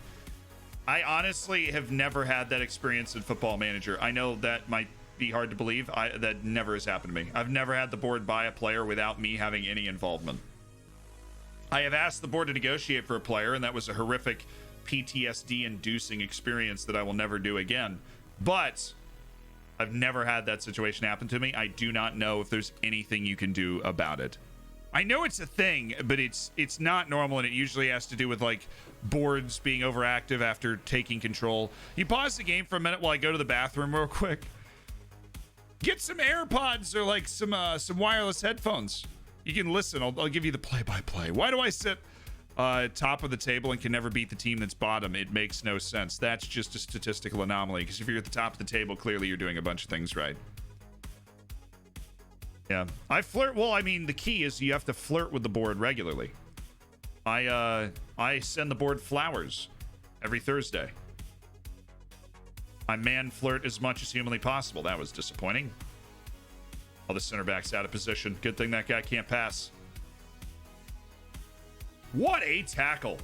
I honestly have never had that experience in Football Manager. I know that might be hard to believe. That never has happened to me. I've never had the board buy a player without me having any involvement. I have asked the board to negotiate for a player, and that was a horrific PTSD-inducing experience that I will never do again. But I've never had that situation happen to me. I do not know if there's anything you can do about it. I know it's a thing, but it's not normal, and it usually has to do with, like, boards being overactive after taking control. You pause the game for a minute while I go to the bathroom real quick. Get some AirPods or, like, some wireless headphones. You can listen. I'll give you the play-by-play. Why do I sit top of the table and can never beat the team that's bottom? It makes no sense. That's just a statistical anomaly, because if you're at the top of the table, clearly you're doing a bunch of things right. Yeah. I flirt. Well, I mean, the key is you have to flirt with the board regularly. I send the board flowers every Thursday. I man flirt as much as humanly possible. That was disappointing. All the center backs out of position. Good thing that guy can't pass. What a tackle.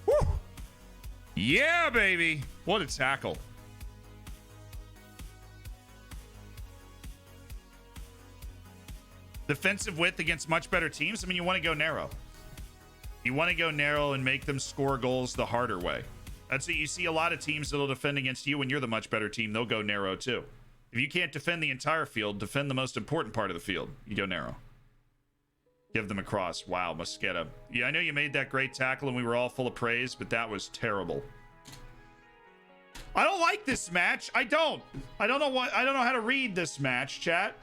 Woo! Yeah, baby. What a tackle. Defensive width against much better teams. I mean, you want to go narrow. You want to go narrow and make them score goals the harder way. That's what you see a lot of teams that'll defend against you when you're the much better team. They'll go narrow too. If you can't defend the entire field, defend the most important part of the field. You go narrow. Give them a cross. Wow, Mosqueda. Yeah, I know you made that great tackle and we were all full of praise, but that was terrible. I don't like this match. I don't know how to read this match, chat.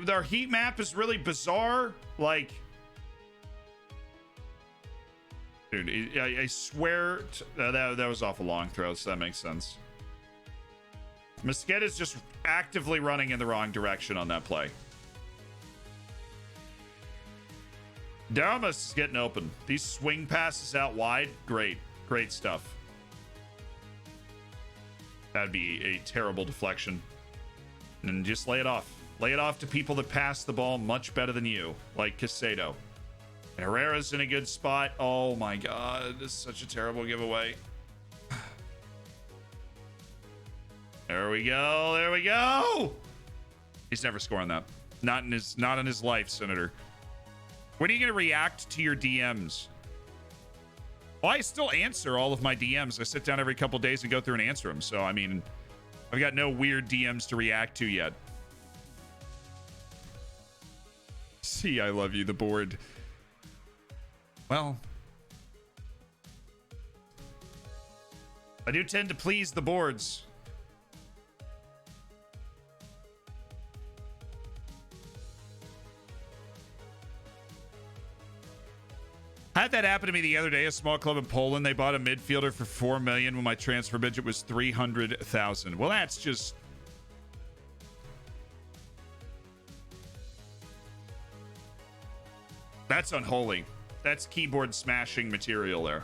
Our heat map is really bizarre. Like, dude, I swear that was off a long throw, so that makes sense. Mosqueda's just actively running in the wrong direction on that play. Daramus is getting open. These swing passes out wide, great stuff. That'd be a terrible deflection. And just lay it off. Lay it off to people that pass the ball much better than you, like Casado. Herrera's in a good spot. Oh my god, this is such a terrible giveaway. There we go. He's never scoring that. Not in his life, Senator. When are you gonna react to your DMs? Well, I still answer all of my DMs. I sit down every couple days and go through and answer them. So I mean, I've got no weird DMs to react to yet. See, I love you, the board. Well, I do tend to please the boards. Had that happen to me the other day. A small club in Poland, they bought a midfielder for $4 million when my transfer budget was $300,000. Well, that's just... that's unholy. That's keyboard smashing material there.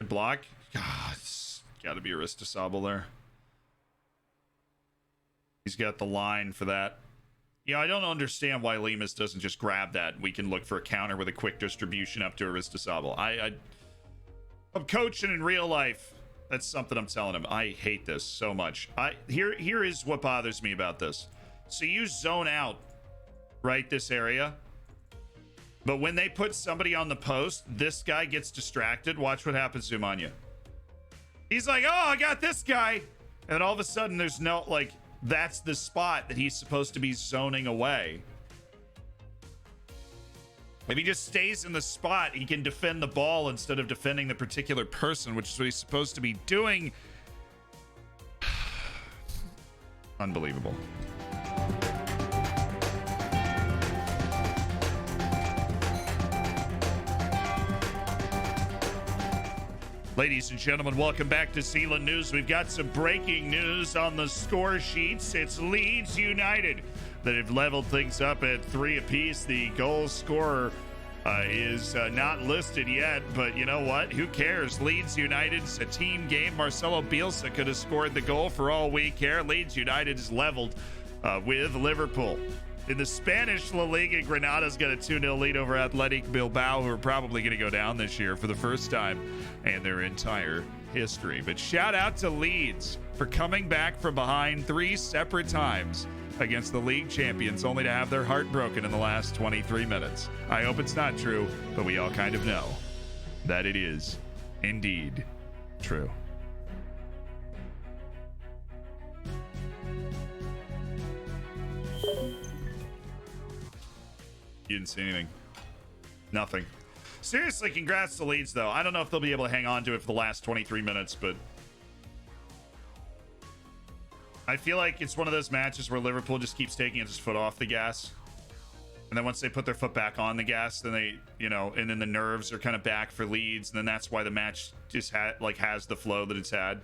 Block. God, it's got to be Aristasable there. He's got the line for that. Yeah, I don't understand why Lemus doesn't just grab that. We can look for a counter with a quick distribution up to Aristasable. I'm coaching in real life. That's something I'm telling him. I hate this so much. Here is what bothers me about this. So you zone out, right, this area. But when they put somebody on the post, this guy gets distracted. Watch what happens to Umanya. He's like, oh, I got this guy. And all of a sudden, there's no, like, that's the spot that he's supposed to be zoning away. If he just stays in the spot, he can defend the ball instead of defending the particular person, which is what he's supposed to be doing. Unbelievable. Ladies and gentlemen, welcome back to Zealand News. We've got some breaking news on the score sheets. It's Leeds United that have leveled things up at 3 apiece. The goal scorer is not listed yet, but you know what? Who cares? Leeds United's a team game. Marcelo Bielsa could have scored the goal for all we care. Leeds United is leveled with Liverpool. In the Spanish La Liga, Granada's got a 2-0 lead over Athletic Bilbao, who are probably going to go down this year for the first time in their entire history. But shout out to Leeds for coming back from behind 3 separate times against the league champions, only to have their heart broken in the last 23 minutes. I hope it's not true, but we all kind of know that it is indeed true. You didn't see anything. Nothing. Seriously, congrats to Leeds, though. I don't know if they'll be able to hang on to it for the last 23 minutes, but I feel like it's one of those matches where Liverpool just keeps taking its foot off the gas. And then once they put their foot back on the gas, then they, you know, and then the nerves are kind of back for Leeds. And then that's why the match just has the flow that it's had.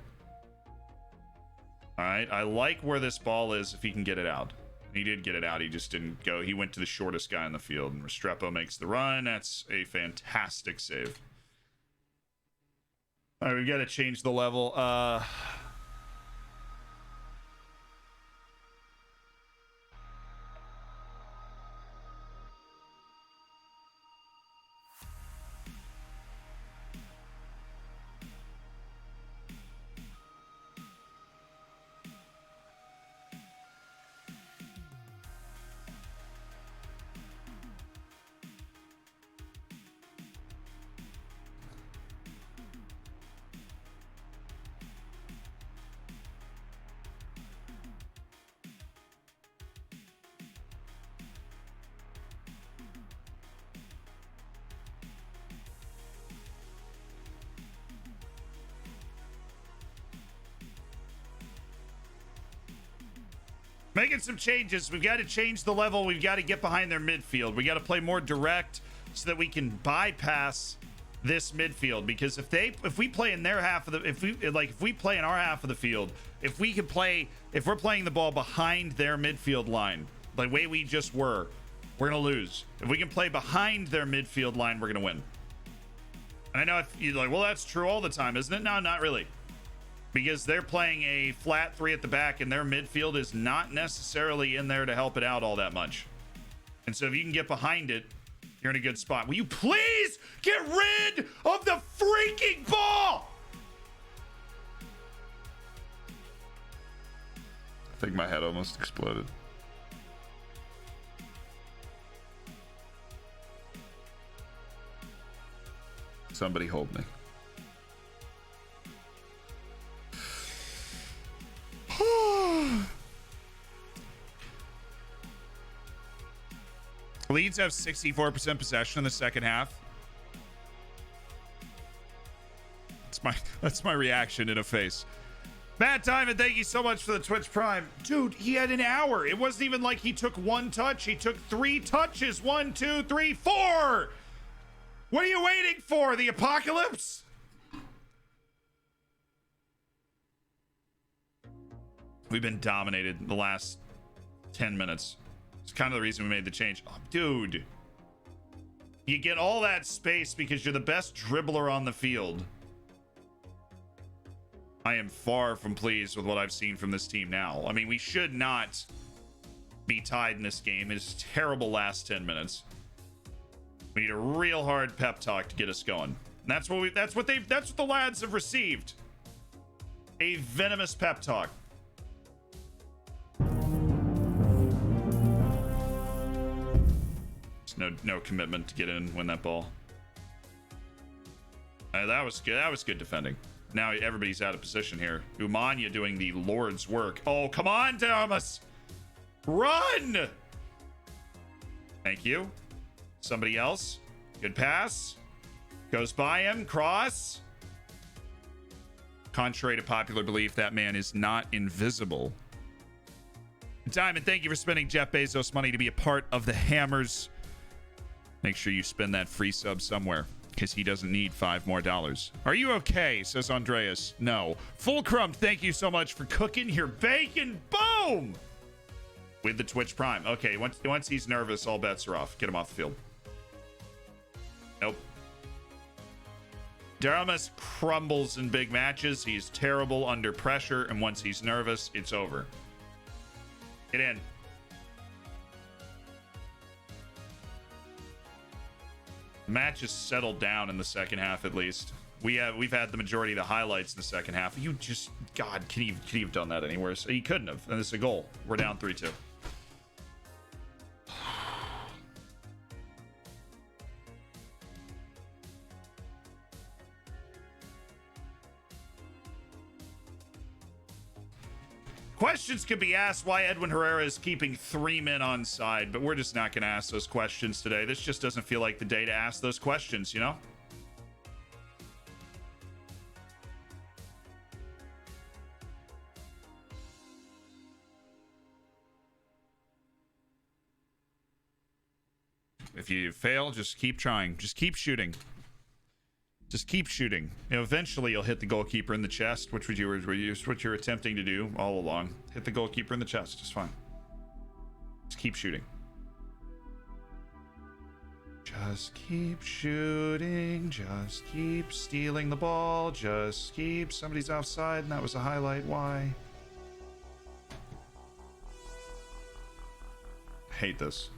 All right. I like where this ball is if he can get it out. He did get it out. He just didn't go. He went to the shortest guy in the field, and Restrepo makes the run. That's a fantastic save. All right, we've got to change the level. Making some changes. We've got to change the level. We've got to get behind their midfield. We got to play more direct so that we can bypass this midfield. Because if we play in their half of the, if we play in our half of the field, if we're playing the ball behind their midfield line, the way we just were, we're gonna lose. If we can play behind their midfield line, we're gonna win. And I know if you're like, well, that's true all the time, isn't it? No, not really. Because they're playing a flat 3 at the back, and their midfield is not necessarily in there to help it out all that much. And so if you can get behind it, you're in a good spot. Will you please get rid of the freaking ball? I think my head almost exploded. Somebody hold me. Leeds have 64% possession in the second half. That's my reaction in a face. Matt Diamond, thank you so much for the Twitch Prime. Dude, he had an hour. It wasn't even like he took one touch. He took 3 touches. 1, 2, 3, 4. What are you waiting for? The apocalypse? We've been dominated the last 10 minutes. It's kind of the reason we made the change. Oh, dude. You get all that space because you're the best dribbler on the field. I am far from pleased with what I've seen from this team now. I mean, we should not be tied in this game. It's terrible last 10 minutes. We need a real hard pep talk to get us going. And that's what the lads have received. A venomous pep talk. No commitment to get in, win that ball. That was good. That was good defending. Now everybody's out of position here. Umanya doing the Lord's work. Oh, come on, Thomas. Run! Thank you. Somebody else. Good pass. Goes by him. Cross. Contrary to popular belief, that man is not invisible. Diamond, thank you for spending Jeff Bezos money to be a part of the Hammers. Make sure you spend that free sub somewhere, because he doesn't need $5 more. Are you okay? Says Andreas. No. Fulcrum, thank you so much for cooking your bacon. Boom! With the Twitch Prime. Okay, once he's nervous, all bets are off. Get him off the field. Nope. Daramus crumbles in big matches. He's terrible under pressure, and once he's nervous, it's over. Get in. Match is settled down in the second half, at least. We've had the majority of the highlights in the second half. You just, God, can he have done that anywhere? So he couldn't have. And it's a goal. We're down 3-2. Questions could be asked why Edwin Herrera is keeping 3 men on side, but we're just not going to ask those questions today. This just doesn't feel like the day to ask those questions, you know? If you fail, just keep trying. Just keep shooting. Just keep shooting. You know, eventually you'll hit the goalkeeper in the chest, which what you're attempting to do all along. Hit the goalkeeper in the chest. Just fine. Just keep shooting. Just keep shooting. Just keep stealing the ball. Just keep. Somebody's offside, and that was a highlight. Why? Hate this.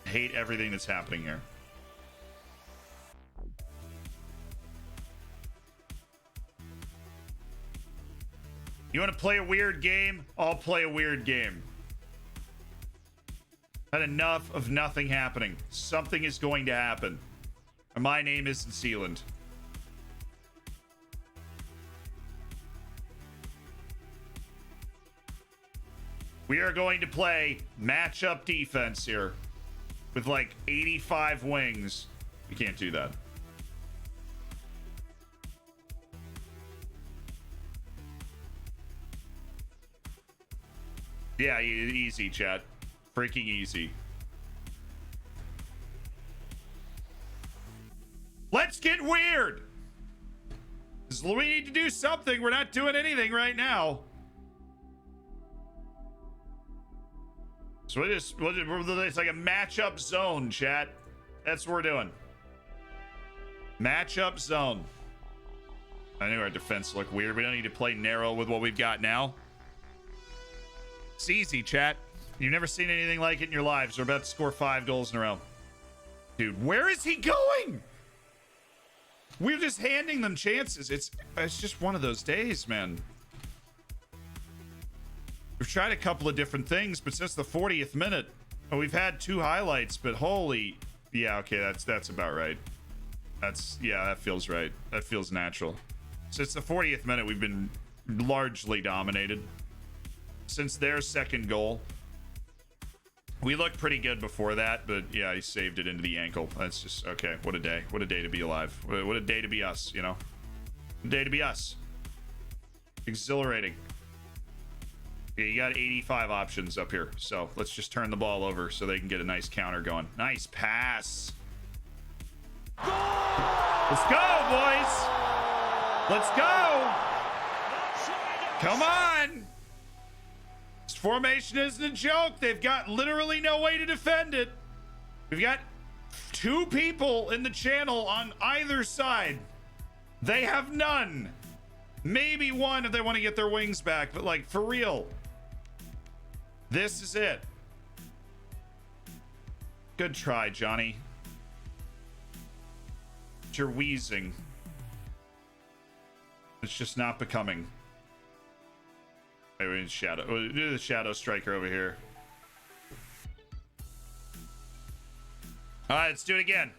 Hate everything that's happening here. You want to play a weird game? I'll play a weird game. Had enough of nothing happening. Something is going to happen. And my name isn't Sealand. We are going to play matchup defense here. With like 85 wings. We can't do that. Yeah, easy, chat. Freaking easy. Let's get weird! We need to do something. We're not doing anything right now. So it's like a matchup zone, chat. That's what we're doing. Matchup zone. I knew our defense looked weird. We don't need to play narrow with what we've got now. It's easy, chat. You've never seen anything like it in your lives. We're about to score 5 goals in a row. Dude, where is he going? We're just handing them chances. It's just one of those days, man. We've tried a couple of different things, but since the 40th minute, we've had 2 highlights, but holy... Yeah, okay, that's about right. Yeah, that feels right. That feels natural. Since the 40th minute, we've been largely dominated. Since their second goal. We looked pretty good before that, but yeah, he saved it into the ankle. That's just, okay, what a day. What a day to be alive. What a day to be us, you know? What a day to be us. Exhilarating. Yeah, you got 85 options up here, so let's just turn the ball over so they can get a nice counter going. Nice pass. Let's go, boys. Let's go. Come on. This formation isn't a joke. They've got literally no way to defend it. We've got 2 people in the channel on either side. They have none. Maybe 1 if they want to get their wings back, but like for real. This is it. Good try, Johnny. But you're wheezing. It's just not becoming. Maybe shadow. Do the shadow striker over here. All right, let's do it again.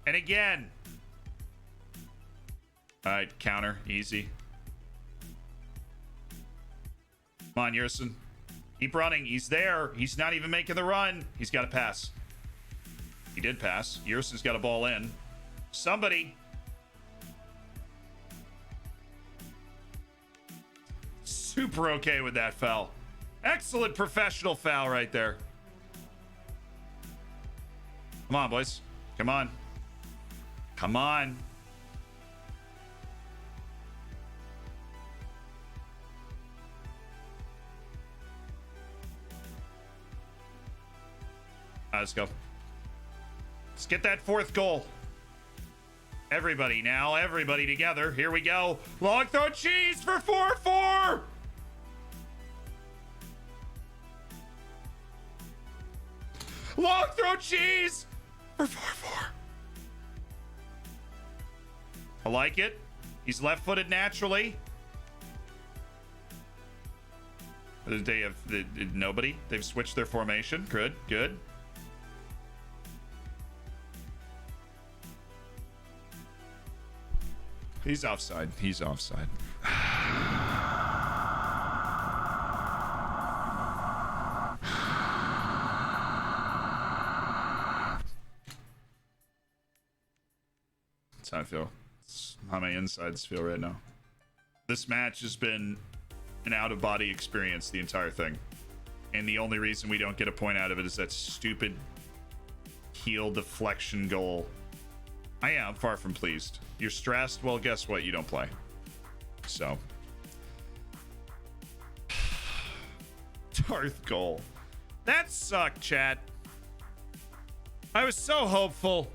And again. All right, counter, easy. Come on, Yerson. Keep running. He's there. He's not even making the run. He's got to pass. He did pass. Yerson's got a ball in. Somebody. Super okay with that foul. Excellent professional foul right there. Come on, boys. Come on. Come on. Let's go. Let's get that 4th goal. Everybody now, everybody together. Here we go. Long throw cheese for 4-4. Long throw cheese for 4-4. I like it. He's left-footed naturally. They have nobody. They've switched their formation. Good, good. He's offside. He's offside. That's how I feel. That's how my insides feel right now. This match has been an out-of-body experience, the entire thing. And the only reason we don't get a point out of it is that stupid heel deflection goal. I am far from pleased. You're stressed? Well, guess what? You don't play. So. Darth goal. That sucked, chat. I was so hopeful.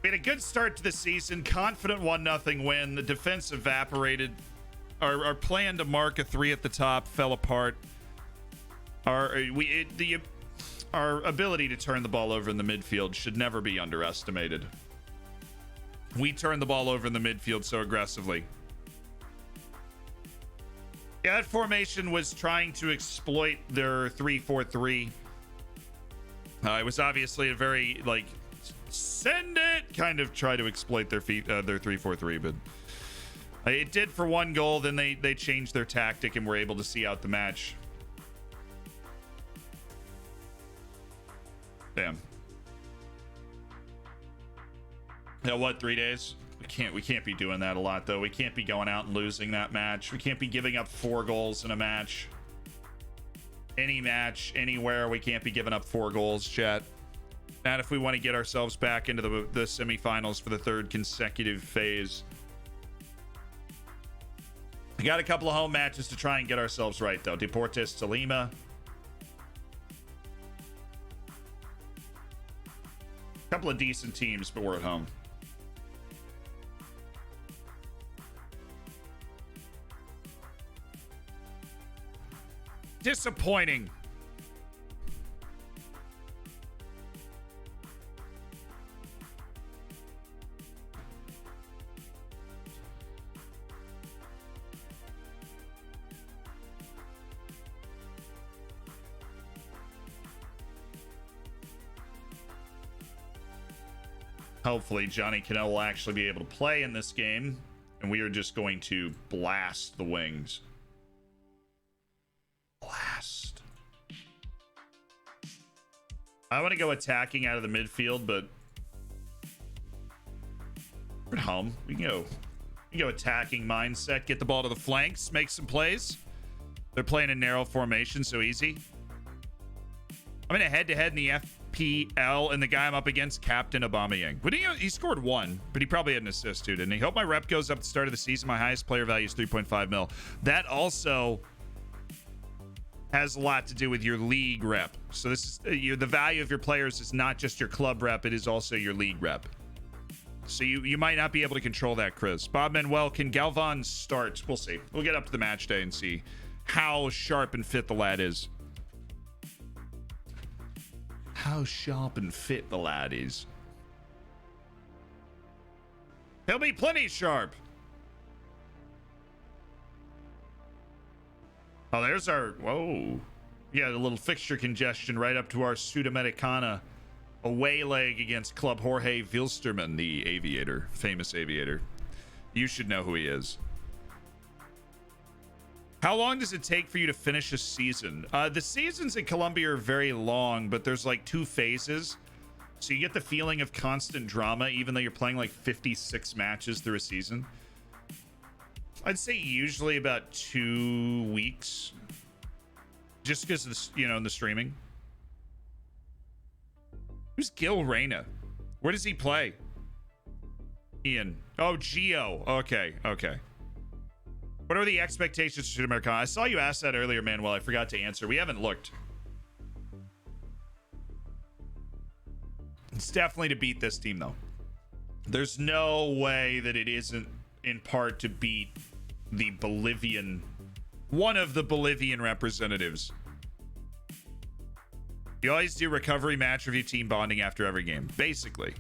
We had a good start to the season. Confident 1-0 win. The defense evaporated. Our plan to mark a 3 at the top fell apart. Our ability to turn the ball over in the midfield should never be underestimated. We turned the ball over in the midfield so aggressively. Yeah, that formation was trying to exploit their 3-4-3. It was obviously a very, like, send it kind of try to exploit their 3-4-3, but it did for 1 goal. Then they changed their tactic and were able to see out the match. Damn. You know what? 3 days. We can't be doing that a lot, though. We can't be going out and losing that match. We can't be giving up 4 goals in a match. Any match, anywhere, we can't be giving up 4 goals, chat. Not if we want to get ourselves back into the semifinals for the 3rd consecutive phase. We got a couple of home matches to try and get ourselves right, though. Deportes Tolima. Couple of decent teams, but we're at home. Disappointing. Hopefully Johnny Cannell will actually be able to play in this game, and we are just going to blast the wings. Blast. I want to go attacking out of the midfield, but we're at home. We can go You go attacking mindset, get the ball to the flanks, make some plays. They're playing in narrow formation, so easy. I'm in a head-to-head in the FPL, and the guy I'm up against, Captain Aubameyang. But he scored 1, but he probably had an assist too, didn't he? Hope my rep goes up at the start of the season. My highest player value is 3.5 mil. That also has a lot to do with your league rep. So this is the value of your players is not just your club rep, it is also your league rep. So you might not be able to control that, Chris. Bob Manuel, can Galvan start? We'll see. We'll get up to the match day and see how sharp and fit the lad is. How sharp and fit the lad is. He'll be plenty sharp. Oh, there's our... Whoa. Yeah, the little fixture congestion right up to our Sudamericana away leg against Club Jorge Wilstermann, the aviator. Famous aviator. You should know who he is. How long does it take for you to finish a season? The seasons in Colombia are very long, but there's like 2 phases. So you get the feeling of constant drama, even though you're playing like 56 matches through a season. I'd say usually about 2 weeks. Just because of the, in the streaming. Who's Gil Reyna? Where does he play? Ian. Oh, Gio. Okay. What are the expectations for Sudamericana? I saw you ask that earlier, Manuel. I forgot to answer. We haven't looked. It's definitely to beat this team, though. There's no way that it isn't in part to beat the Bolivian, one of the Bolivian representatives. You always do recovery, match review, team bonding after every game, basically.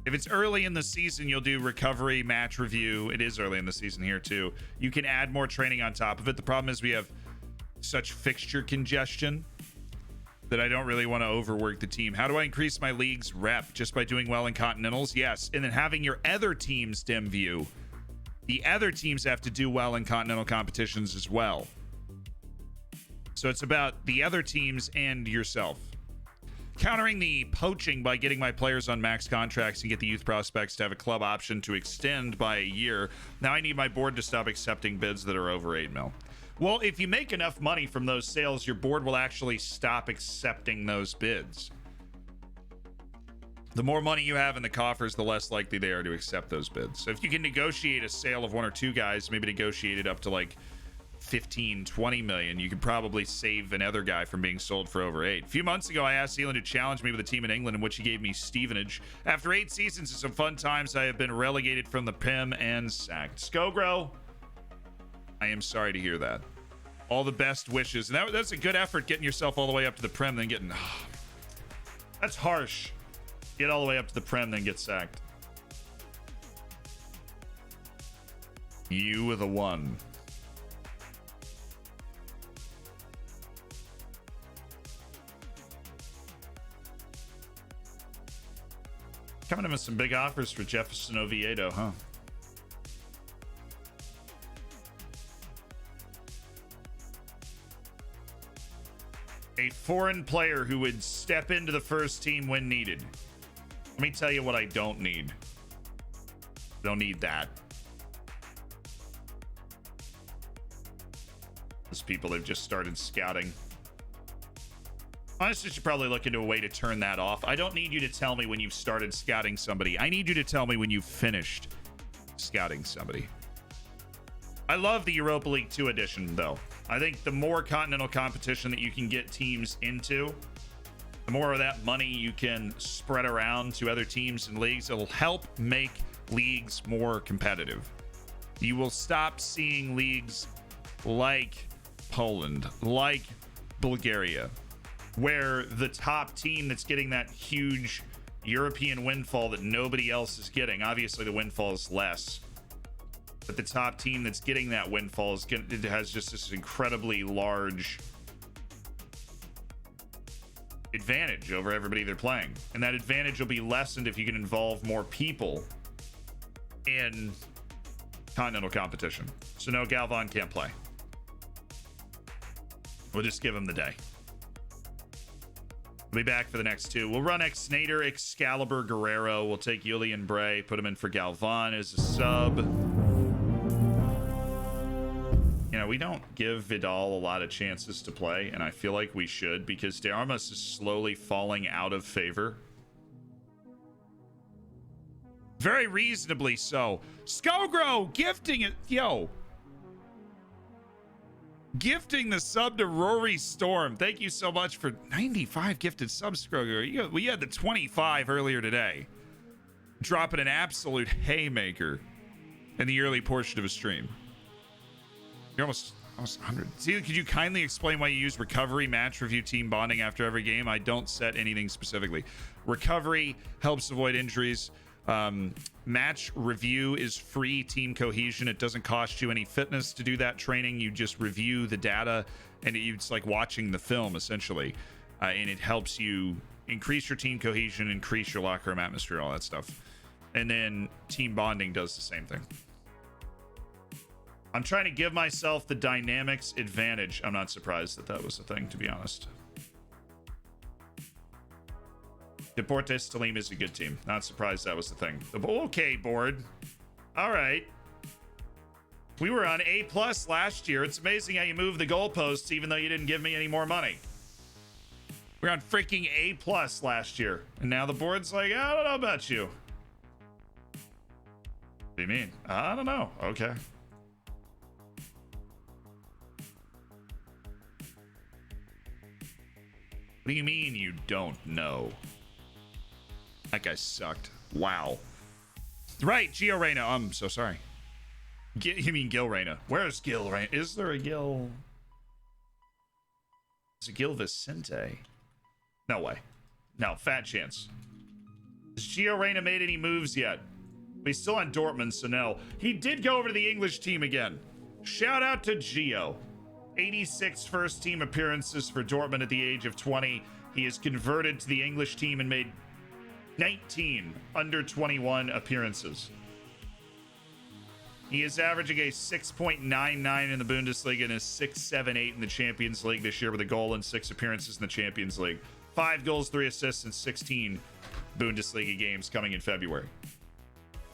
If it's early in the season, you'll do recovery, match review. It is early in the season here, too. You can add more training on top of it. The problem is we have such fixture congestion that I don't really want to overwork the team. How do I increase my league's rep? Just by doing well in Continentals? Yes. And then having your other team's dim view. The other teams have to do well in Continental competitions as well. So it's about the other teams and yourself. Countering the poaching by getting my players on max contracts and get the youth prospects to have a club option to extend by a year. Now I need my board to stop accepting bids that are over 8 mil. Well, if you make enough money from those sales, your board will actually stop accepting those bids. The more money you have in the coffers, the less likely they are to accept those bids. So if you can negotiate a sale of 1 or 2 guys, maybe negotiate it up to like 15, 20 million, you could probably save another guy from being sold for over 8. A few months ago, I asked Elon to challenge me with a team in England, in which he gave me Stevenage. After 8 seasons and some fun times, I have been relegated from the Prem and sacked. Skogro, I am sorry to hear that. All the best wishes. And that's a good effort, getting yourself all the way up to the Prem, then getting... that's harsh. Get all the way up to the Prem, then get sacked. You with a 1. Coming in with some big offers for Jefferson Oviedo, huh? A foreign player who would step into the first team when needed. Let me tell you what I don't need. Don't need that. Those people have just started scouting. Honestly, should probably look into a way to turn that off. I don't need you to tell me when you've started scouting somebody. I need you to tell me when you've finished scouting somebody. I love the Europa League 2 edition, though. I think the more continental competition that you can get teams into, the more of that money you can spread around to other teams and leagues. It'll help make leagues more competitive. You will stop seeing leagues like Poland, like Bulgaria, where the top team that's getting that huge European windfall that nobody else is getting, obviously the windfall is less, but the top team that's getting that windfall it has just this incredibly large advantage over everybody they're playing. And that advantage will be lessened if you can involve more people in continental competition. So no, Galvan can't play. We'll just give him the day. We'll be back for the next two. We'll run Exnator, Excalibur, Guerrero. We'll take Julian Bray, put him in for Galvan as a sub. You know, we don't give Vidal a lot of chances to play, and I feel like we should, because De Armas is slowly falling out of favor. Very reasonably so. Skogro gifting it. Yo. Gifting the sub to Rory Storm. Thank you so much for 95 gifted subs, Skogro. We had the 25 earlier today. Dropping an absolute haymaker in the early portion of a stream. You're almost 100. See, could you kindly explain why you use recovery, match review, team bonding after every game? I don't set anything specifically. Recovery helps avoid injuries. Match review is free team cohesion. It doesn't cost you any fitness to do that training. You just review the data, and it's like watching the film essentially, and it helps you increase your team cohesion, increase your locker room atmosphere, all that stuff. And then team bonding does the same thing. I'm trying to give myself the dynamics advantage. I'm not surprised that was a thing, to be honest. Deportes Tolima is a good team. Not surprised that was the thing. Okay, board. All right. We were on A+ last year. It's amazing how you move the goalposts even though you didn't give me any more money. We were on freaking A+ last year. And now the board's like, I don't know about you. What do you mean? I don't know. Okay. What do you mean you don't know? That guy sucked. Wow. Right, Gio Reyna. I'm so sorry. You mean Gil Reyna. Where's Gil Reyna? Is there a Gil? Is it Gil Vicente? No way. No, fat chance. Has Gio Reyna made any moves yet? He's still on Dortmund, so no. He did go over to the English team again. Shout out to Gio. 86 first team appearances for Dortmund at the age of 20. He has converted to the English team and made 19 under 21 appearances. He is averaging a 6.99 in the Bundesliga and a 6.78 in the Champions League this year with a goal and 6 appearances in the Champions League. 5 goals, 3 assists, and 16 Bundesliga games coming in February.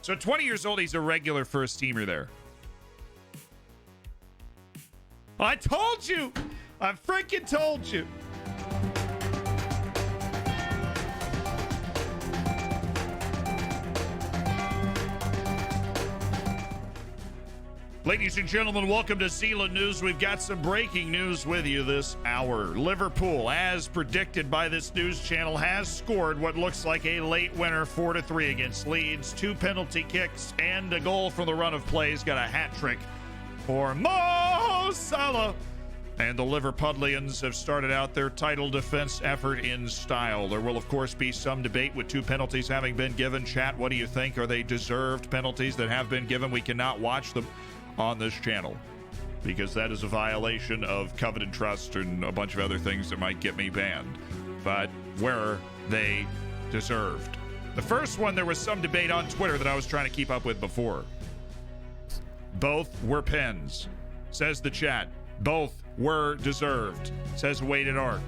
So at 20 years old, he's a regular first teamer there. I told you! I freaking told you! Ladies and gentlemen, welcome to Zealand News. We've got some breaking news with you this hour. Liverpool, as predicted by this news channel, has scored what looks like a late winner 4-3 against Leeds. 2 penalty kicks and a goal from the run of plays. Got a hat trick for Mo Salah. And the Liverpudlians have started out their title defense effort in style. There will, of course, be some debate with 2 penalties having been given. Chat, what do you think? Are they deserved penalties that have been given? We cannot watch them on this channel because that is a violation of covenant trust and a bunch of other things that might get me banned. But were they deserved? The first one, there was some debate on Twitter that I was trying to keep up with before. Both were pens, says the chat. Both were deserved, says Weighted Arc.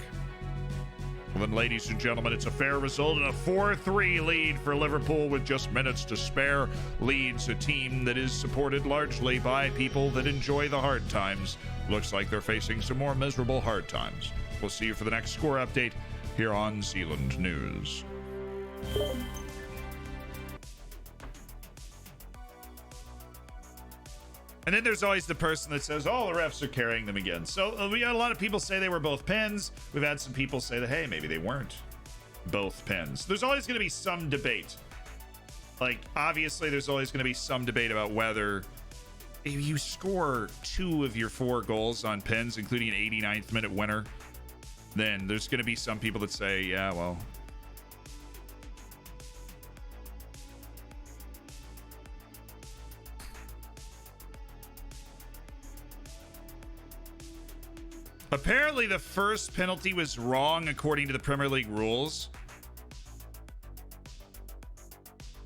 Well, then, ladies and gentlemen, it's a fair result and a 4-3 lead for Liverpool with just minutes to spare. Leeds, a team that is supported largely by people that enjoy the hard times. Looks like they're facing some more miserable hard times. We'll see you for the next score update here on Zealand News. And then there's always the person that says, oh, the refs are carrying them again. So we had a lot of people say they were both pens. We've had some people say that, hey, maybe they weren't both pens. There's always going to be some debate. Like, obviously, there's always going to be some debate about whether if you score 2 of your 4 goals on pens, including an 89th minute winner, then there's going to be some people that say, yeah, well, apparently the first penalty was wrong according to the Premier League rules.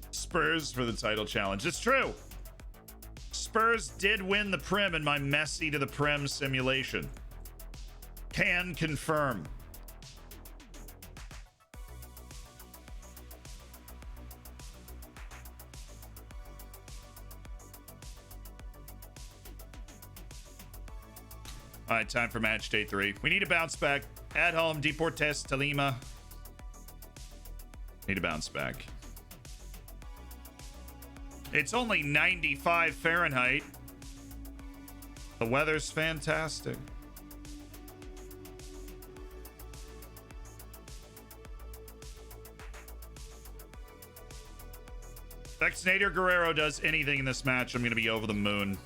Spurs for the title challenge. It's true. Spurs did win the Prem in my Messi to the Prem simulation. Can confirm. All right, time for match day 3. We need a bounce back. At home, Deportes Tolima. Need a bounce back. It's only 95 Fahrenheit. The weather's fantastic. Vaccinator Guerrero does anything in this match, I'm going to be over the moon.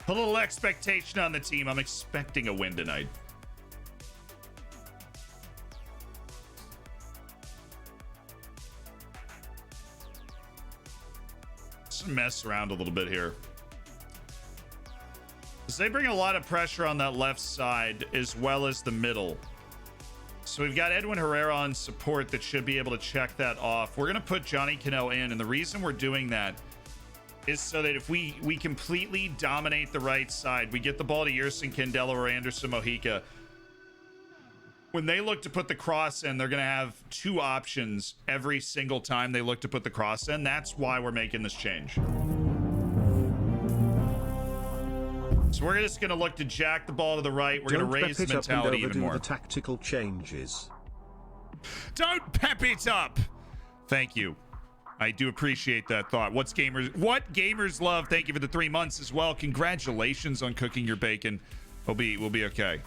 A little expectation on the team. I'm expecting a win tonight. Just mess around a little bit here. Because they bring a lot of pressure on that left side as well as the middle. So we've got Edwin Herrera on support that should be able to check that off. We're going to put Johnny Cano in, and the reason we're doing that is so that if we completely dominate the right side, we get the ball to Yerson Candelo or Anderson Mojica. When they look to put the cross in, they're going to have 2 options every single time they look to put the cross in. That's why we're making this change. So we're just going to look to jack the ball to the right. We're going to raise the mentality even more. The tactical changes. Don't pep it up. Thank you. I do appreciate that thought. What gamers love. Thank you for the 3 months as well. Congratulations on cooking your bacon. We'll be okay.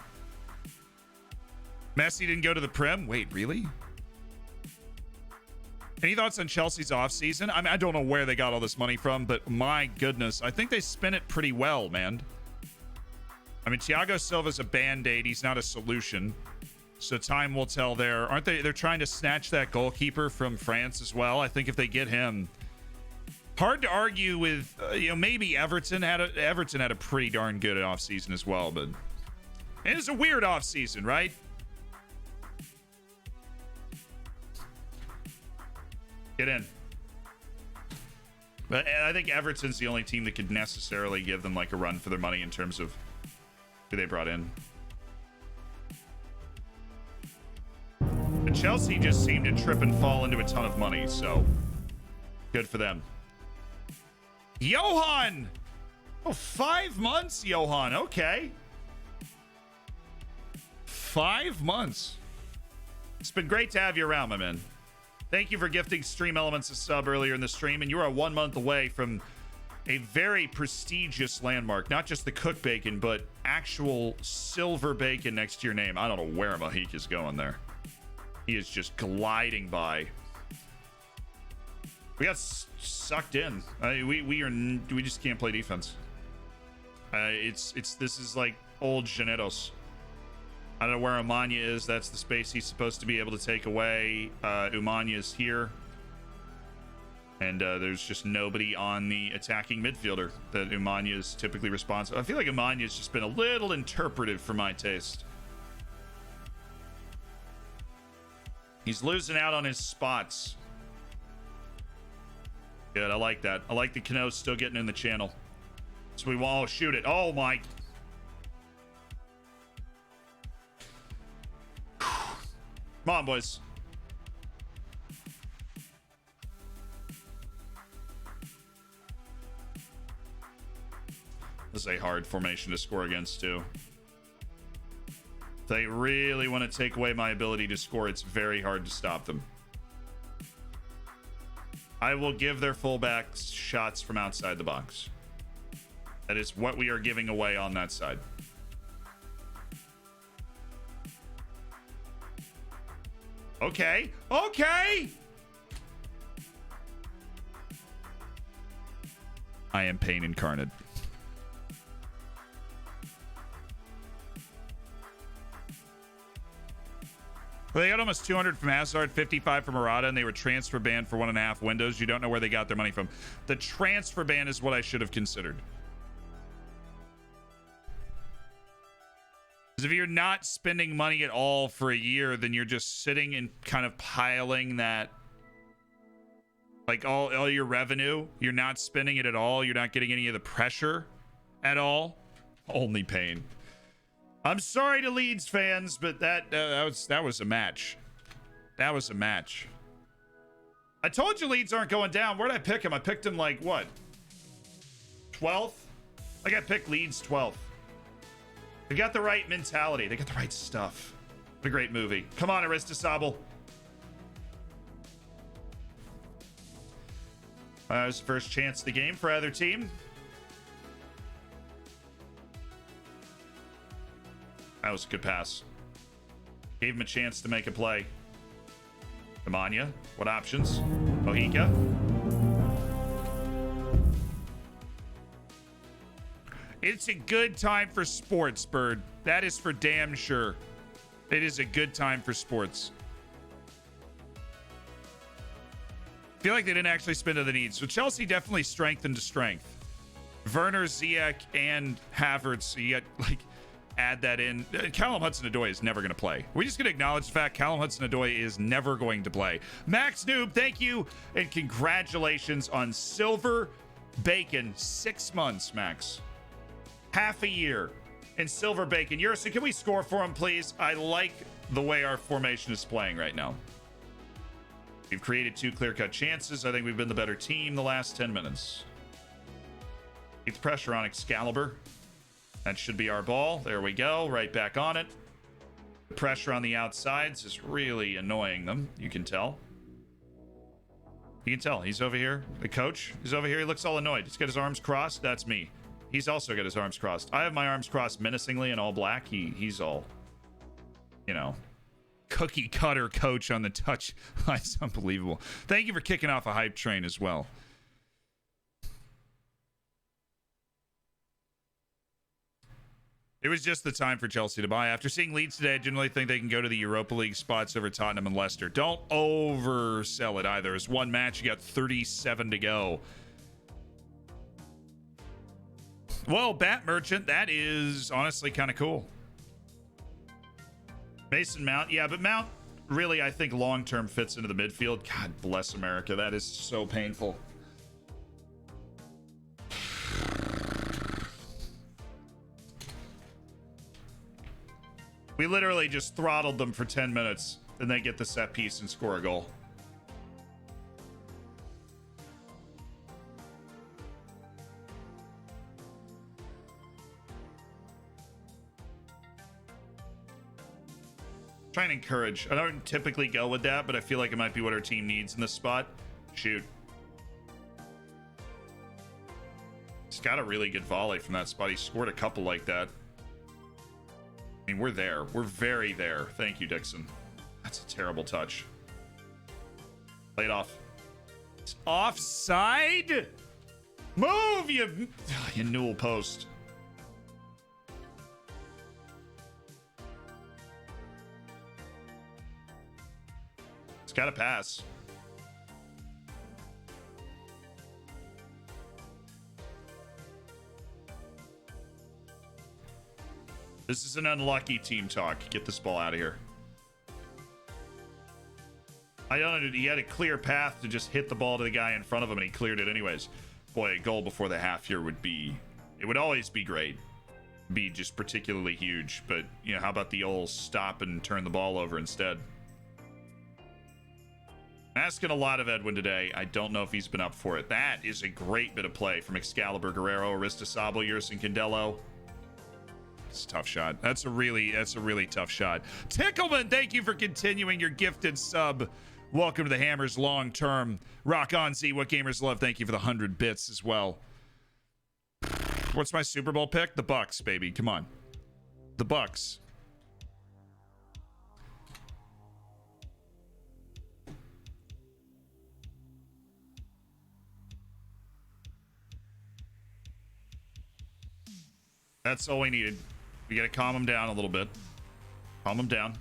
Messi didn't go to the Prem. Wait, really? Any thoughts on Chelsea's offseason? I mean, I don't know where they got all this money from, but my goodness, I think they spent it pretty well, man. I mean, Thiago Silva's a band-aid. He's not a solution. So time will tell there. Aren't they? They're trying to snatch that goalkeeper from France as well. I think if they get him, hard to argue with. Maybe Everton had a pretty darn good offseason as well. But it is a weird offseason, right? Get in. But I think Everton's the only team that could necessarily give them like a run for their money in terms of who they brought in. But Chelsea just seemed to trip and fall into a ton of money, so good for them. Johan! Oh, 5 months, Johan. Okay. 5 months. It's been great to have you around, my man. Thank you for gifting Stream Elements a sub earlier in the stream, and you are 1 month away from a very prestigious landmark. Not just the cooked bacon, but actual silver bacon next to your name. I don't know where Mahik is going there. He is just gliding by. We got sucked in. We just can't play defense. This is like old Llaneros. I don't know where Umanya is. That's the space he's supposed to be able to take away. Umanya is here. And there's just nobody on the attacking midfielder that Umanya is typically responsible. I feel like Umanya has just been a little interpretive for my taste. He's losing out on his spots. Good, I like that. I like the Canoes still getting in the channel. So we won't shoot it. Oh my. Come on, boys. This is a hard formation to score against, too. If they really want to take away my ability to score, it's very hard to stop them. I will give their fullbacks shots from outside the box. That is what we are giving away on that side. Okay. Okay. I am pain incarnate. Well, they got almost 200 from Hazard, 55 from Murata, and they were transfer banned for 1.5 windows. You don't know where they got their money from. The transfer ban is what I should have considered. Because if you're not spending money at all for a year, then you're just sitting and kind of piling that Like all your revenue, you're not spending it at all. You're not getting any of the pressure at all. Only pain. I'm sorry to Leeds fans, but that was a match. That was a match. I told you Leeds aren't going down. Where'd I pick him? I picked him like what? 12th? Like I picked Leeds 12th. They got the right mentality. They got the right stuff. What a great movie. Come on, Aristasable. That was the first chance of the game for either team. That was a good pass. Gave him a chance to make a play. Amanya, what options? Mohika. It's a good time for sports, Bird. That is for damn sure. It is a good time for sports. I feel like they didn't actually spend to the needs. So Chelsea definitely strengthened to strength. Werner, Ziyech, and Havertz. So you got, like, add that in. Callum Hudson-Odoi is never going to play. We're just going to acknowledge the fact Callum Hudson-Odoi is never going to play. Max Noob, thank you, and congratulations on Silver Bacon. 6 months, Max. Half a year in Silver Bacon. Yursa, can we score for him, please? I like the way our formation is playing right now. We've created 2 clear-cut chances. I think we've been the better team the last 10 minutes. Keep the pressure on Excalibur. That should be our ball. There we go. Right back on it. The pressure on the outsides is really annoying them. You can tell. You can tell. He's over here. The coach is over here. He looks all annoyed. He's got his arms crossed. That's me. He's also got his arms crossed. I have my arms crossed menacingly in all black. He's all, you know, cookie cutter coach on the touch. It's unbelievable. Thank you for kicking off a hype train as well. It was just the time for Chelsea to buy. After seeing Leeds today, I generally think they can go to the Europa League spots over Tottenham and Leicester. Don't oversell it either. It's one match. You got 37 to go. Well, Bat Merchant, that is honestly kind of cool. Mason Mount. Yeah, but Mount really, I think, long-term fits into the midfield. God bless America. That is so painful. We literally just throttled them for 10 minutes, and they get the set piece and score a goal. Trying to encourage. I don't typically go with that, but I feel like it might be what our team needs in this spot. Shoot. He's got a really good volley from that spot. He scored a couple like that. I mean, we're there. We're very there. Thank you, Dixon. That's a terrible touch. Play it off. It's offside? Move, you newel post. It's got to pass. This is an unlucky team talk. Get this ball out of here. I don't know. He had a clear path to just hit the ball to the guy in front of him, and he cleared it anyways. Boy, a goal before the half here would be... It would always be great. Be just particularly huge. But, you know, how about the old stop and turn the ball over instead? Asking a lot of Edwin today. I don't know if he's been up for it. That is a great bit of play from Excalibur, Guerrero, Aristasable, Yerson, Candello. It's a tough shot. That's a really tough shot. Tickleman, thank you for continuing your gifted sub. Welcome to the Hammers long term. Rock on, Z. What gamers love? Thank you for the 100 bits as well. What's my Super Bowl pick? The Bucks, baby. Come on. The Bucks. That's all we needed. We got to calm him down a little bit. Calm him down.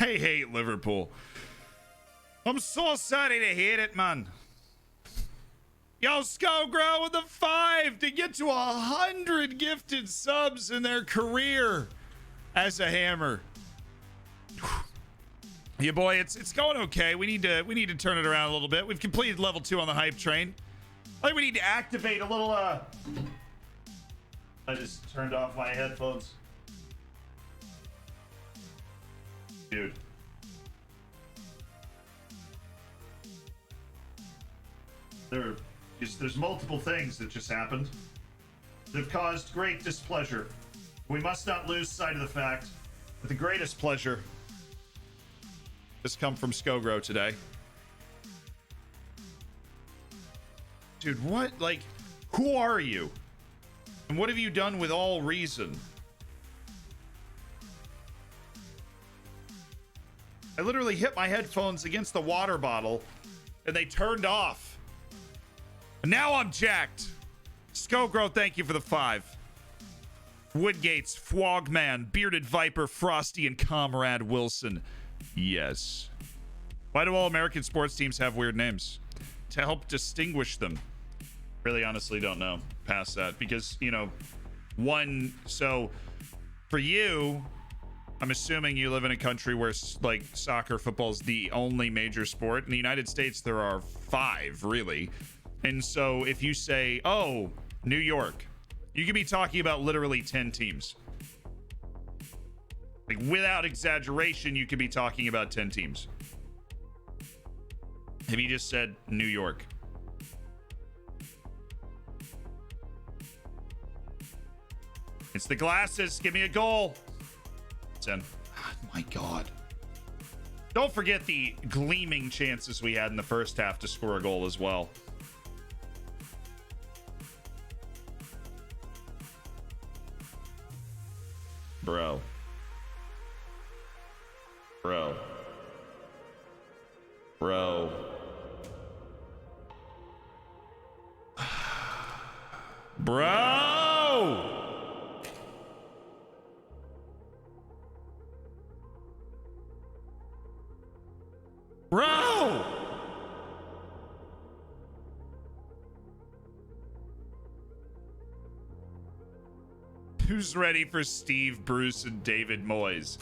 I hate Liverpool. I'm so sorry to hear it, man. Yo, Skullgrow with the 5 to get to 100 gifted subs in their career as a hammer. Yeah, boy, it's going okay. We need to turn it around a little bit. We've completed level 2 on the hype train. I think we need to activate a little. I just turned off my headphones, dude. There's multiple things that just happened that have caused great displeasure. We must not lose sight of the fact that the greatest pleasure has come from Skogro today. Dude, what? Like, who are you? And what have you done with all reason? I literally hit my headphones against the water bottle and they turned off. And now I'm jacked. Skogro, thank you for the 5. Woodgates, Fwogman, Bearded Viper, Frosty, and Comrade Wilson. Yes. Why do all American sports teams have weird names? To help distinguish them. Really honestly don't know past that. Because, you know, so for you, I'm assuming you live in a country where like soccer, football is the only major sport. In the United States, there are 5, really. And so if you say, oh, New York, you could be talking about literally 10 teams. Like, without exaggeration, you could be talking about 10 teams. If you just said New York. It's the glasses. Give me a goal. 10. Oh, my God. Don't forget the gleaming chances we had in the first half to score a goal as well. Bro. Bro. Bro! Who's ready for Steve Bruce and David Moyes?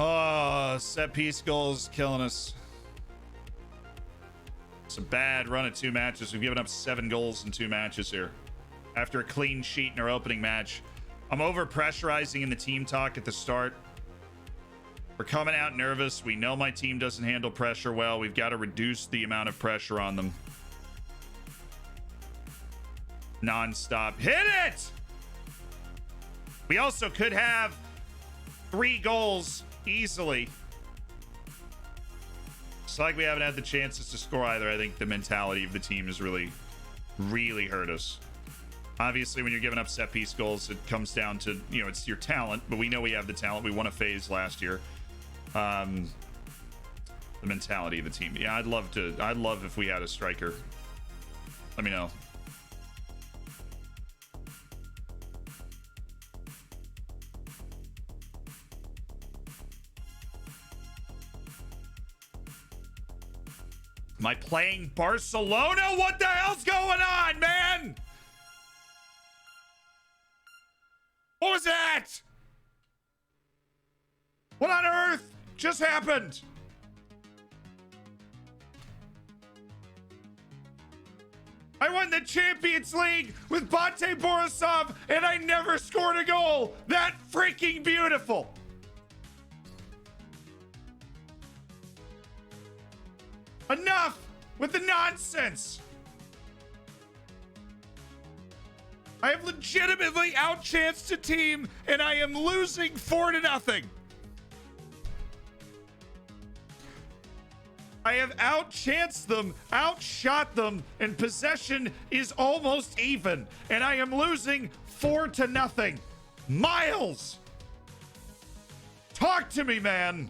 Oh, set piece goals killing us. It's a bad run of 2 matches. We've given up 7 goals in 2 matches here. After a clean sheet in our opening match. I'm over pressurizing in the team talk at the start. We're coming out nervous. We know my team doesn't handle pressure well. We've got to reduce the amount of pressure on them. Non-stop. Hit it! We also could have 3 goals easily. It's like we haven't had the chances to score either. I think the mentality of the team has really hurt us. Obviously, when you're giving up set piece goals, it comes down to, you know, it's your talent, but we know we have the talent. We won a phase last year. The mentality of the team. Yeah, I'd love if we had a striker. Let me know. Am I playing Barcelona? What the hell's going on, man? What was that? What on earth just happened? I won the Champions League with Bate Borisov and I never scored a goal. That freaking beautiful. Enough with the nonsense. I have legitimately outchanced a team and I am losing 4-0. I have outchanced them, outshot them, and possession is almost even. And I am losing 4-0. Miles! Talk to me, man!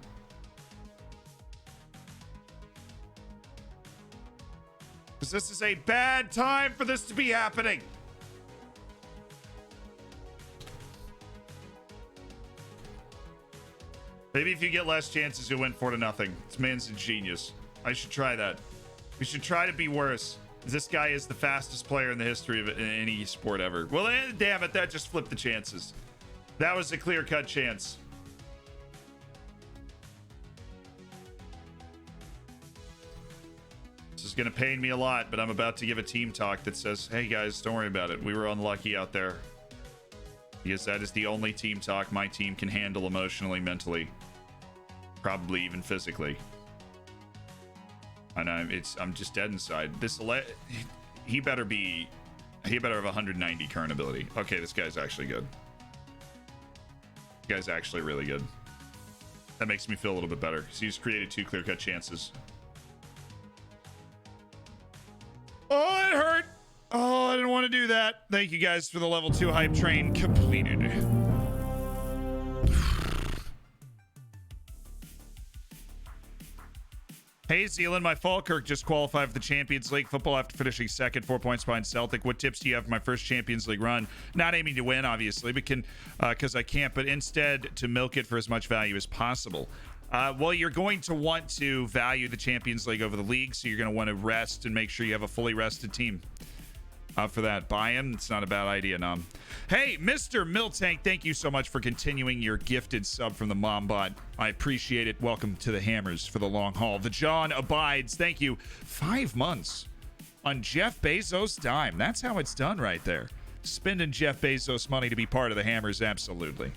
Because this is a bad time for this to be happening. Maybe if you get less chances, you'll win 4-0. This man's a genius. I should try that. We should try to be worse. This guy is the fastest player in the history of any sport ever. Well, damn it, that just flipped the chances. That was a clear-cut chance. This is going to pain me a lot, but I'm about to give a team talk that says, hey guys, don't worry about it. We were unlucky out there. Because that is the only team talk my team can handle emotionally, mentally. Probably even physically. And I'm just dead inside. He better have 190 current ability. Okay, this guy's actually good. This guy's actually really good. That makes me feel a little bit better. So he's created 2 clear-cut chances. Oh, it hurt. Oh, I didn't want to do that. Thank you guys for the level 2 hype train completed. Hey, Zealand, my Falkirk just qualified for the Champions League football after finishing second, 4 points behind Celtic. What tips do you have for my first Champions League run? Not aiming to win, obviously, but because I can't, but instead to milk it for as much value as possible. Well, you're going to want to value the Champions League over the league, so you're going to want to rest and make sure you have a fully rested team. For that, buy him. It's not a bad idea, Nom. Hey, Mr. Miltank, thank you so much for continuing your gifted sub from the Mombot. I appreciate it. Welcome to the Hammers for the long haul. The John abides. Thank you. 5 months on Jeff Bezos' dime. That's how it's done right there. Spending Jeff Bezos' money to be part of the Hammers, absolutely.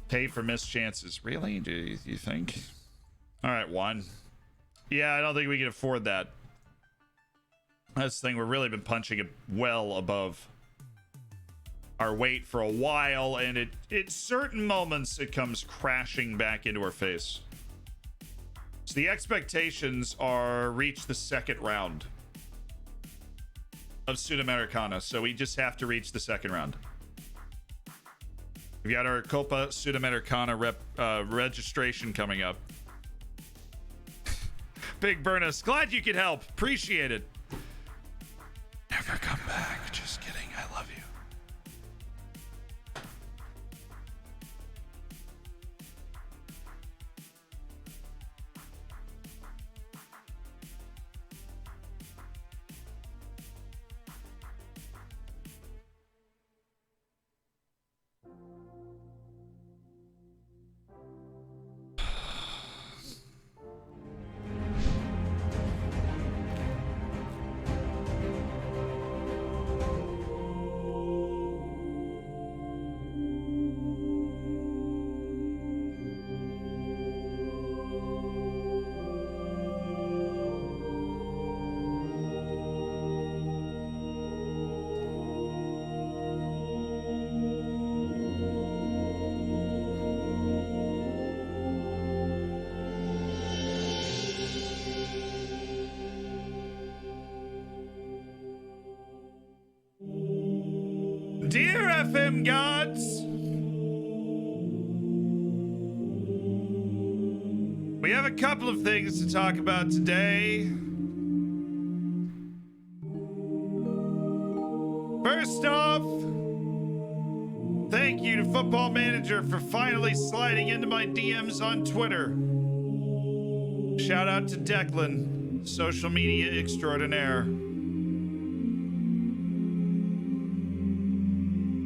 Pay for missed chances. Really? Do you think? All right, 1. Yeah, I don't think we can afford that. That's the thing. We've really been punching it well above our weight for a while, and at certain moments it comes crashing back into our face. So the expectations are reach the second round of Sudamericana, so we just have to reach the second round. We got our Copa Sudamericana registration coming up. Big Burnus, glad you could help. Appreciate it. Never come back. Just kidding. I love you. Dear FM gods, we have a couple of things to talk about today. First off, thank you to Football Manager for finally sliding into my DMs on Twitter. Shout out to Declan, social media extraordinaire.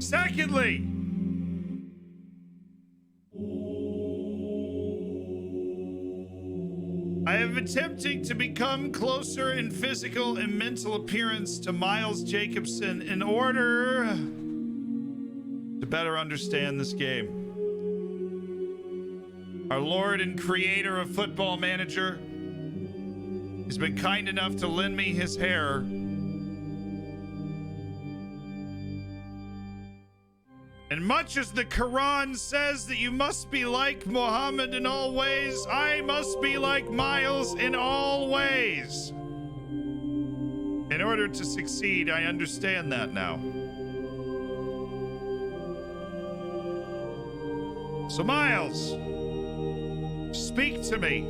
Secondly, I am attempting to become closer in physical and mental appearance to Miles Jacobson in order to better understand this game. Our Lord and Creator of Football Manager has been kind enough to lend me his hair. And much as the Quran says that you must be like Muhammad in all ways, I must be like Miles in all ways. In order to succeed, I understand that now. So Miles, speak to me.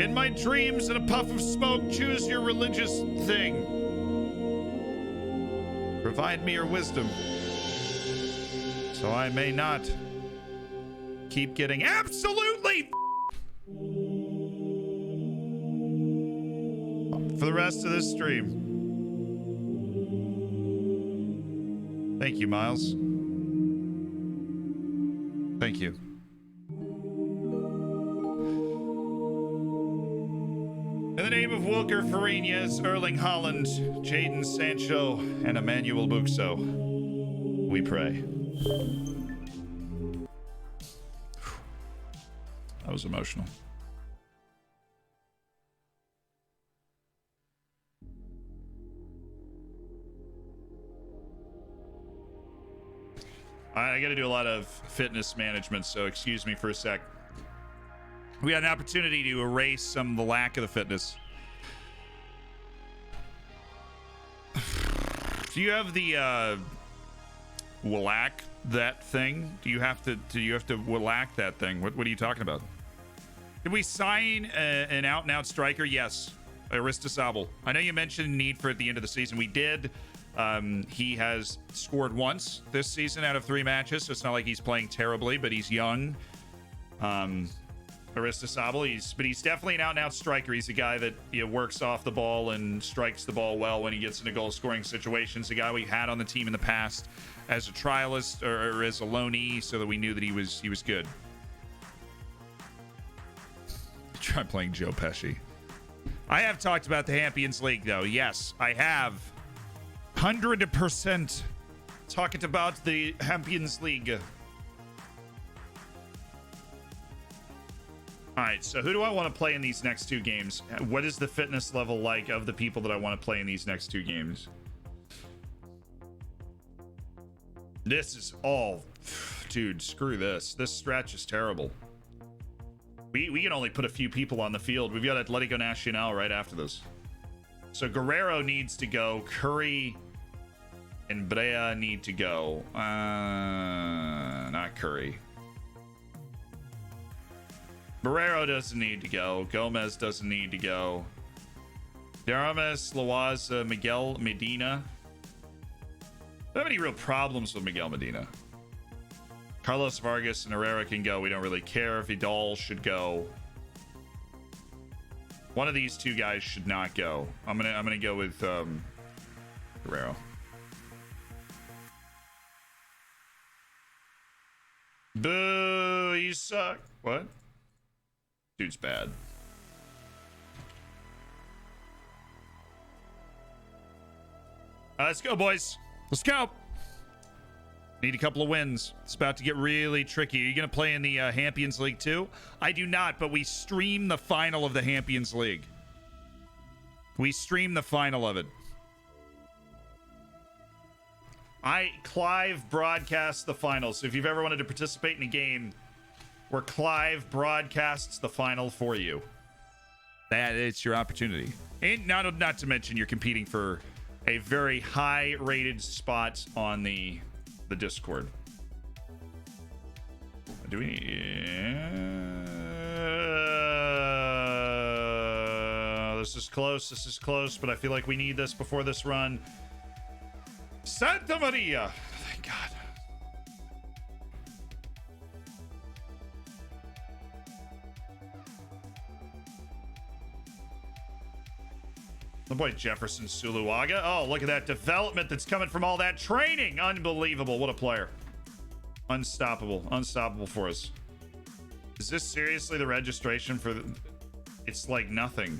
In my dreams, in a puff of smoke, choose your religious thing. Provide me your wisdom, so I may not keep getting absolutely for the rest of this stream. Thank you, Miles. Thank you. In the name of Wilker Farinas, Erling Haaland, Jadon Sancho, and Emmanuel Buxo, we pray. That was emotional. I got to do a lot of fitness management, so excuse me for a sec. We had an opportunity to erase some of the lack of the fitness. Do you have the Wallack that thing? Do you have to Wallack that thing? What are you talking about? Did we sign an out-and-out striker? Yes, Aristasabal. I know you mentioned need for at the end of the season. We did. He has scored once this season out of 3 matches, so it's not like he's playing terribly, but he's young. Aristasabal, he's definitely an out-and-out striker. He's a guy that works off the ball and strikes the ball well when he gets into goal-scoring situations. A guy we had on the team in the past as a trialist or as a loanee, so that we knew that he was good. Try playing Joe Pesci. I have talked about the Champions League, though. Yes, I have. 100% talking about the Champions League. All right, so who do I want to play in these next 2 games? What is the fitness level like of the people that I want to play in these next 2 games? This is all... Dude, screw this. This stretch is terrible. We can only put a few people on the field. We've got Atletico Nacional right after this. So Guerrero needs to go. Curry and Brea need to go. Not Curry. Barrero doesn't need to go. Gomez doesn't need to go. Darames, Loaza, Miguel Medina. Don't have any real problems with Miguel Medina. Carlos Vargas and Herrera can go. We don't really care. Vidal should go. One of these 2 guys should not go. I'm gonna go with Guerrero. Boo! You suck. What? Dude's bad. Let's go, boys. Let's go. Need a couple of wins. It's about to get really tricky. Are you going to play in the Champions League too? I do not, but we stream the final of the Champions League. We stream the final of it. Clive broadcasts the final. So if you've ever wanted to participate in a game where Clive broadcasts the final for you, it's your opportunity. And not to mention you're competing for a very high rated spot on the Discord. Do we this is close, but I feel like we need this before this run. Santa Maria. Thank God. The boy Jefferson Suluaga. Oh, look at that development that's coming from all that training. Unbelievable. What a player. Unstoppable for us. Is this seriously the registration for it's like nothing.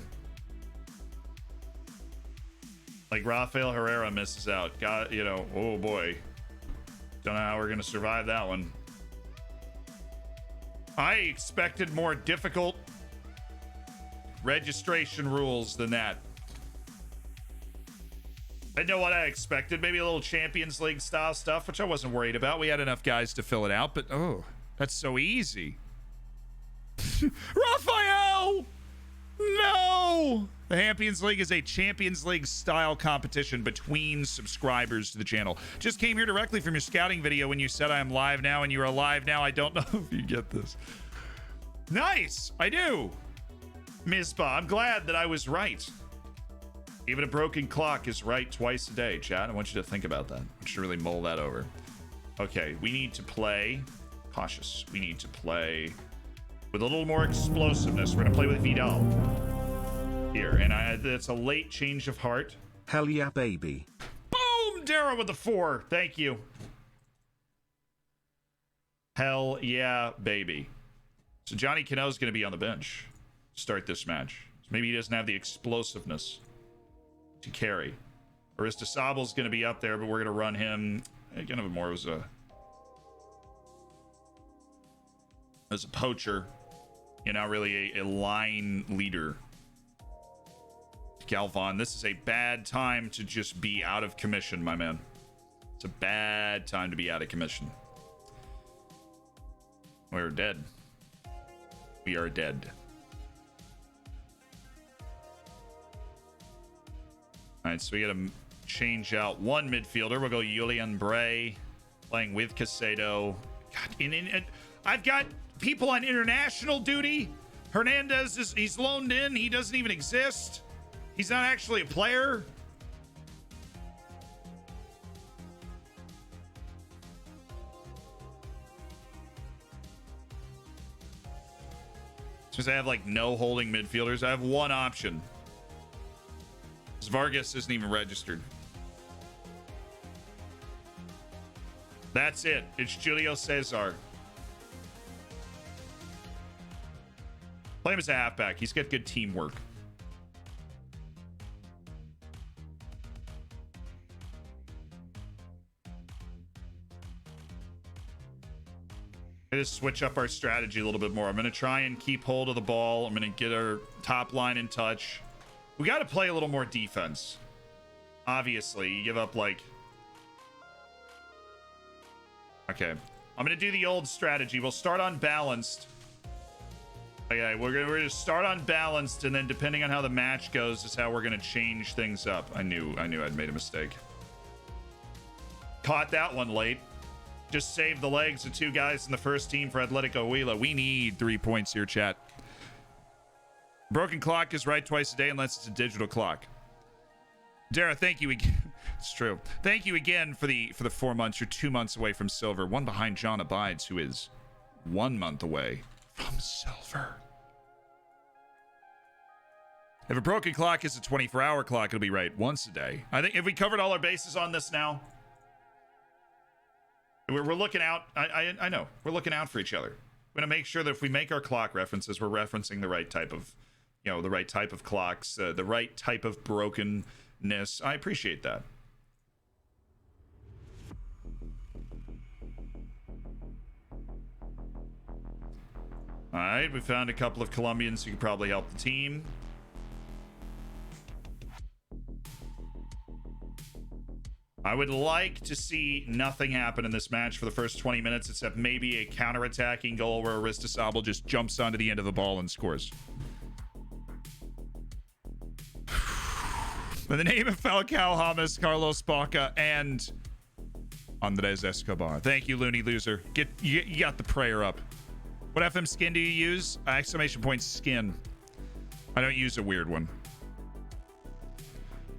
Like Rafael Herrera misses out. God, oh boy. Don't know how we're going to survive that one. I expected more difficult registration rules than that. I know what I expected. Maybe a little Champions League style stuff, which I wasn't worried about. We had enough guys to fill it out, but oh, that's so easy. Raphael! No! The Champions League is a Champions League style competition between subscribers to the channel. Just came here directly from your scouting video when you said I am live now and you're alive now. I don't know if you get this. Nice! I do. Mizpah, I'm glad that I was right. Even a broken clock is right twice a day, chat. I want you to think about that. I want you to really mull that over. Okay, we need to play cautious. We need to play with a little more explosiveness. We're going to play with Vidal here. And that's a late change of heart. Hell yeah, baby. Boom! Dara with the 4. Thank you. Hell yeah, baby. So Johnny Cano's going to be on the bench to start this match. So maybe he doesn't have the explosiveness to carry. Aristasable's going to be up there, but we're going to run him kind of more as a poacher. You're not really a line leader. Galvan, this is a bad time to just be out of commission, my man. It's a bad time to be out of commission. We're dead. We are dead. All right, so we got to change out one midfielder. We'll go Julian Bray playing with Casado. God, I've got people on international duty. Hernandez he's loaned in. He doesn't even exist. He's not actually a player. Since I have like no holding midfielders, I have one option. Vargas isn't even registered. That's it. It's Julio Cesar. Play him as a halfback. He's got good teamwork. I just switch up our strategy a little bit more. I'm going to try and keep hold of the ball. I'm going to get our top line in touch. We got to play a little more defense. Obviously, you give up like... Okay. I'm going to do the old strategy. We'll start on balanced. Okay, we're going to start on balanced, and then depending on how the match goes is how we're going to change things up. I knew I'd made a mistake. Caught that one late. Just saved the legs of 2 guys in the first team for Atletico Huila. We need 3 points here, chat. Broken clock is right twice a day unless it's a digital clock. Dara, thank you again. It's true. Thank you again for the 4 months. You're 2 months away from silver. One behind John Abides, who is 1 month away from silver. If a broken clock is a 24-hour clock, it'll be right once a day. I think if we covered all our bases on this now, we're looking out. I know. We're looking out for each other. We're going to make sure that if we make our clock references, we're referencing the right type of, the right type of clocks, the right type of brokenness. I appreciate that. All right, we found a couple of Colombians who could probably help the team. I would like to see nothing happen in this match for the first 20 minutes, except maybe a counter-attacking goal where Aristasabal just jumps onto the end of the ball and scores. In the name of Falcao, James, Carlos Baca, and Andres Escobar. Thank you, Looney Loser. You got the prayer up. What FM skin do you use? Exclamation point skin. I don't use a weird one.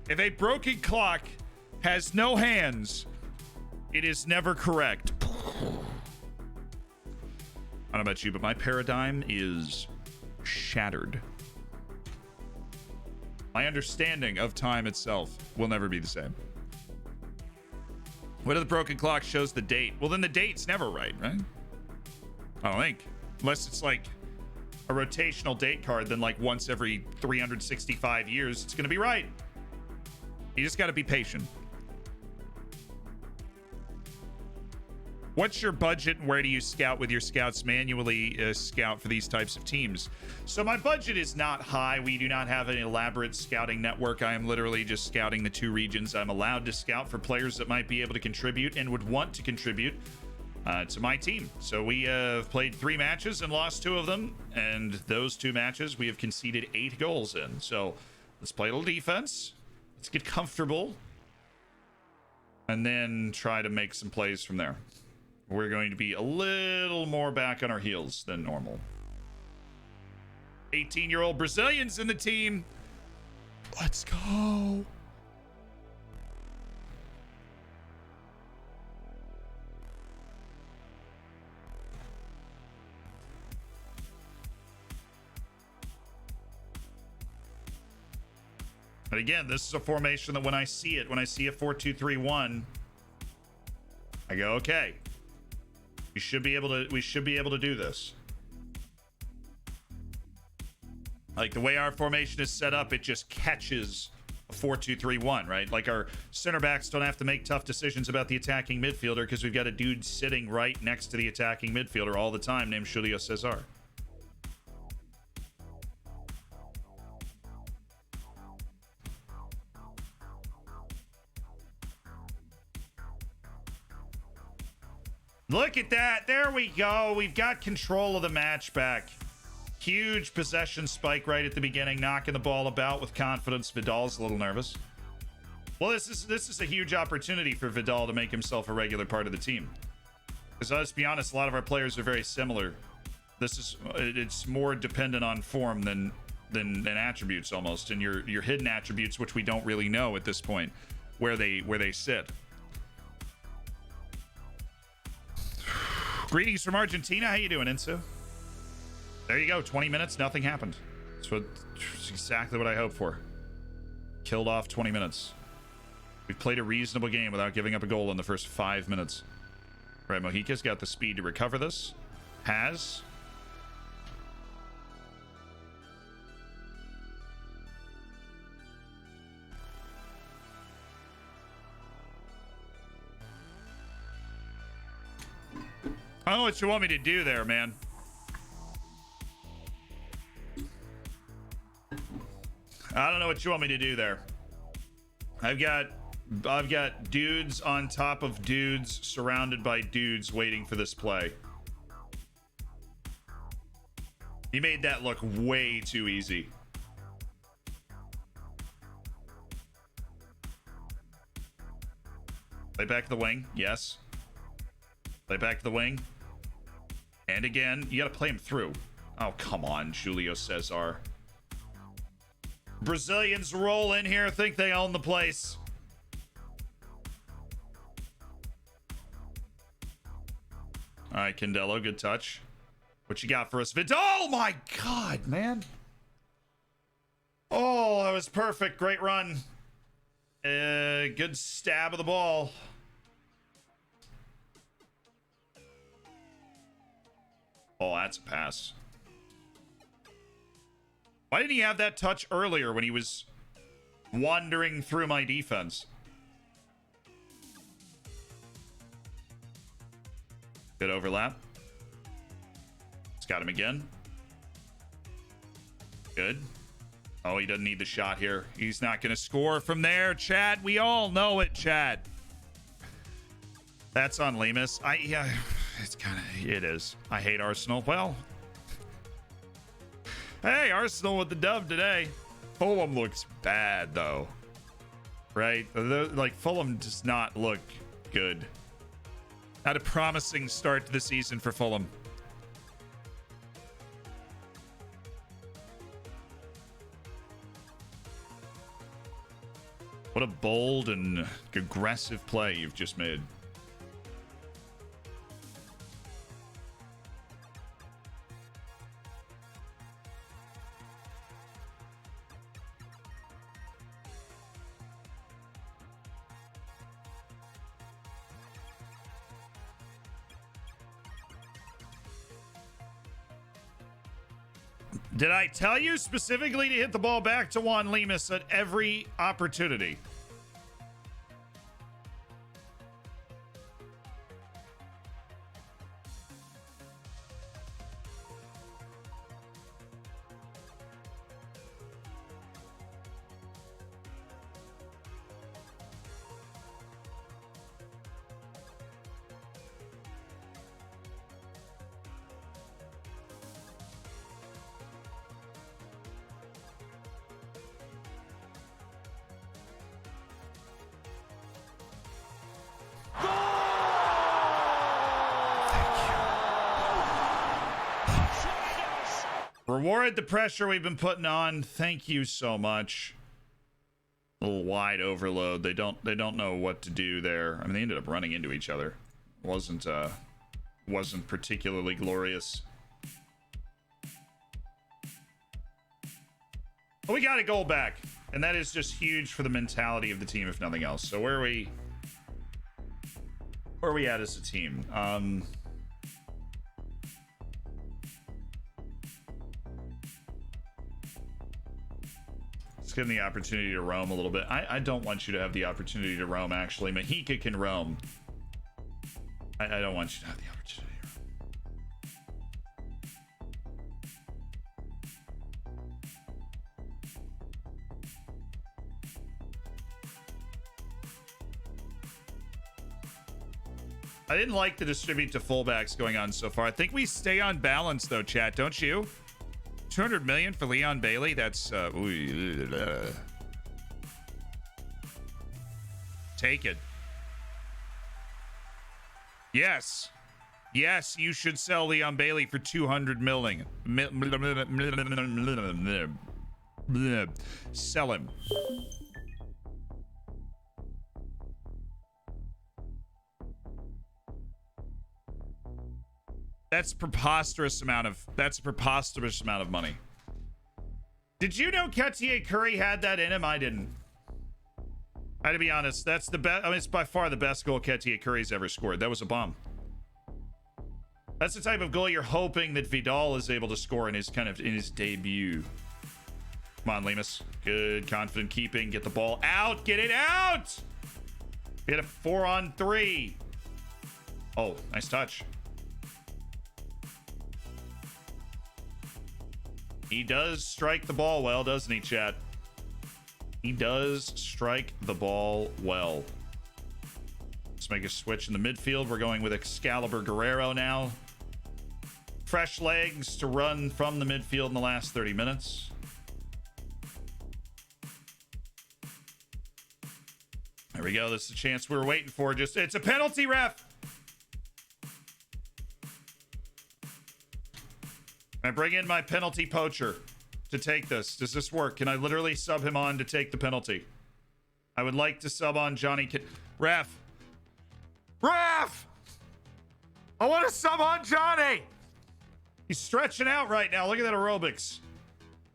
If a broken clock has no hands, it is never correct. I don't know about you, but my paradigm is shattered. My understanding of time itself will never be the same. What if the broken clock shows the date? Well, then the date's never right? I don't think. Unless it's like a rotational date card, then like once every 365 years, it's going to be right. You just got to be patient. What's your budget and where do you scout with your scouts manually scout for these types of teams? So my budget is not high. We do not have an elaborate scouting network. I am literally just scouting the 2 regions I'm allowed to scout for players that might be able to contribute and would want to contribute to my team. So we have played 3 matches and lost 2 of them. And those 2 matches we have conceded 8 goals in. So let's play a little defense. Let's get comfortable. And then try to make some plays from there. We're going to be a little more back on our heels than normal. 18-year-old Brazilians in the team. Let's go. But again, this is a formation that when I see a 4-2-3-1, I go, okay. We should be able to do this. Like the way our formation is set up, it just catches a 4-2-3-1, right? Like our center backs don't have to make tough decisions about the attacking midfielder because we've got a dude sitting right next to the attacking midfielder all the time named Julio Cesar. Look at that. There we go. We've got control of the match back. Huge possession spike right at the beginning, knocking the ball about with confidence. Vidal's a little nervous. Well, this is a huge opportunity for Vidal to make himself a regular part of the team. Because let's be honest, a lot of our players are very similar. It's more dependent on form than attributes almost, and your hidden attributes, which we don't really know at this point, where they sit. Greetings from Argentina. How you doing, Insu? There you go. 20 minutes. Nothing happened. That's exactly what I hoped for. Killed off 20 minutes. We've played a reasonable game without giving up a goal in the first 5 minutes. Right, Mojica's got the speed to recover this. Has. I don't know what you want me to do there, man. I don't know what you want me to do there. I've got dudes on top of dudes surrounded by dudes waiting for this play. You made that look way too easy. Play back to the wing. Yes. Play back to the wing. And again, you got to play him through. Oh, come on, Julio Cesar. Brazilians roll in here, think they own the place. All right, Candelo, good touch. What you got for us, Vidal? Oh my God, man. Oh, that was perfect. Great run. Good stab of the ball. Oh, that's a pass. Why didn't he have that touch earlier when he was wandering through my defense? Good overlap. It's got him again. Good. Oh, he doesn't need the shot here. He's not going to score from there, Chad. We all know it, Chad. That's on Lemus. Yeah, it is. I hate Arsenal. Well, hey, Arsenal with the dub today. Fulham looks bad, though. Right? Like, Fulham does not look good. Had a promising start to the season for Fulham. What a bold and aggressive play you've just made. Did I tell you specifically to hit the ball back to Juan Lemus at every opportunity? Reward the pressure we've been putting on. Thank you so much. A little wide overload. They don't know what to do there. I mean, they ended up running into each other. Wasn't particularly glorious. But we got a goal back, and that is just huge for the mentality of the team, if nothing else. So where are we at as a team? Let's give them the opportunity to roam a little bit. I don't want you to have the opportunity to roam, actually. Mahika can roam. I don't want you to have the opportunity to roam. I didn't like the distribute to fullbacks going on so far. I think we stay on balance, though, chat. Don't you? 200 million for Leon Bailey? That's... Take it. Yes. Yes, you should sell Leon Bailey for 200 million. Sell him. That's a preposterous amount of money. Did you know Ketier Curry had that in him? I didn't. I had to be honest, that's the best. I mean, it's by far the best goal Ketier Curry's ever scored. That was a bomb. That's the type of goal you're hoping that Vidal is able to score in his debut. Come on, Lemus. Good, confident keeping. Get the ball out. Get it out. We had a 4-on-3. Oh, nice touch. He does strike the ball well, doesn't he, chat? He does strike the ball well. Let's make a switch in the midfield. We're going with Excalibur Guerrero now. Fresh legs to run from the midfield in the last 30 minutes. There we go. This is the chance we were waiting for. It's a penalty, ref. I bring in my penalty poacher to take this. Does this work? Can I literally sub him on to take the penalty? I would like to sub on Johnny. Ref! Ref! I want to sub on Johnny! He's stretching out right now. Look at that aerobics.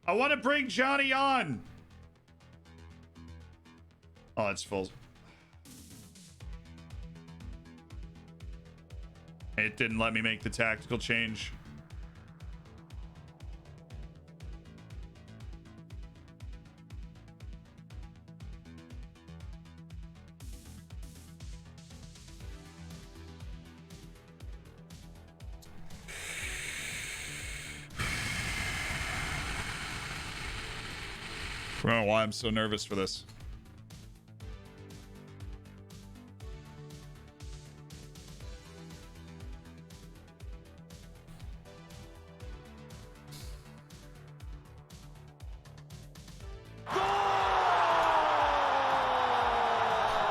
I want to bring Johnny on. Oh, it's full. It didn't let me make the tactical change. I don't know why I'm so nervous for this.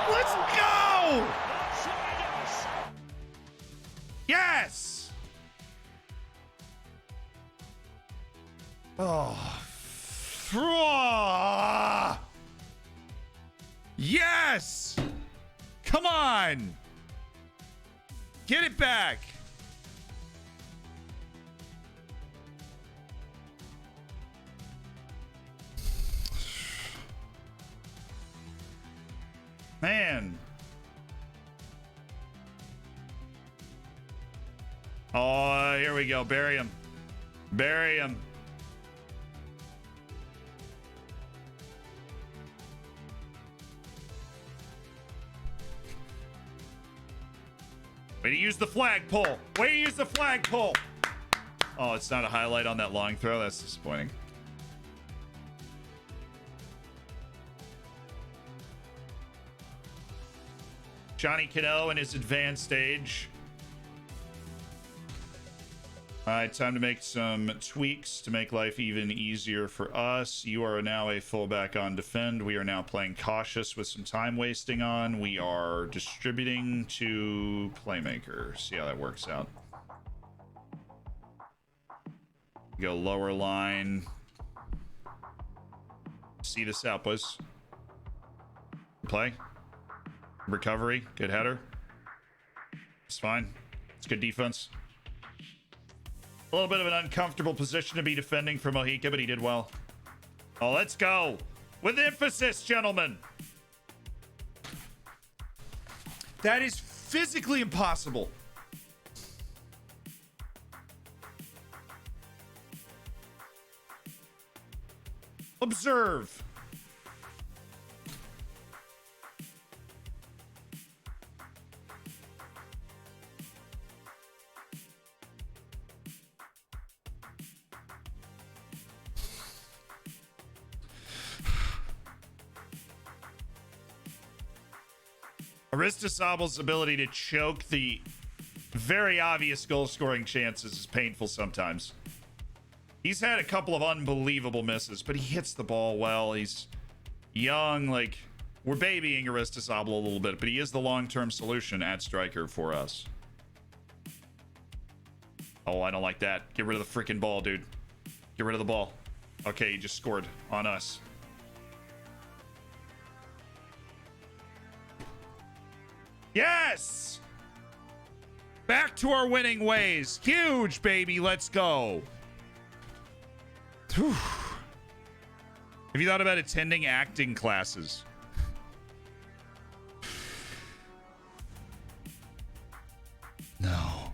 Let's go! Yes! Oh. Yes! Come on! Get it back! Man. Oh, here we go. Bury him. Bury him. Way to use the flagpole. Way to use the flagpole. Oh, it's not a highlight on that long throw. That's disappointing. Johnny Cano in his advanced stage. All right, time to make some tweaks to make life even easier for us. You are now a fullback on defend. We are now playing cautious with some time wasting on. We are distributing to playmaker. See how that works out. Go lower line. See this out, boys. Play. Recovery. Good header. It's fine. It's good defense. A little bit of an uncomfortable position to be defending for Mojica, but he did well. Oh, let's go. With emphasis, gentlemen. That is physically impossible. Observe. Aristosabal's ability to choke the very obvious goal-scoring chances is painful sometimes. He's had a couple of unbelievable misses, but he hits the ball well. He's young. Like, we're babying Aristosabal a little bit, but he is the long-term solution at striker for us. Oh, I don't like that. Get rid of the freaking ball, dude. Get rid of the ball. Okay, he just scored on us. Yes! Back to our winning ways. Huge, baby. Let's go. Whew. Have you thought about attending acting classes? No.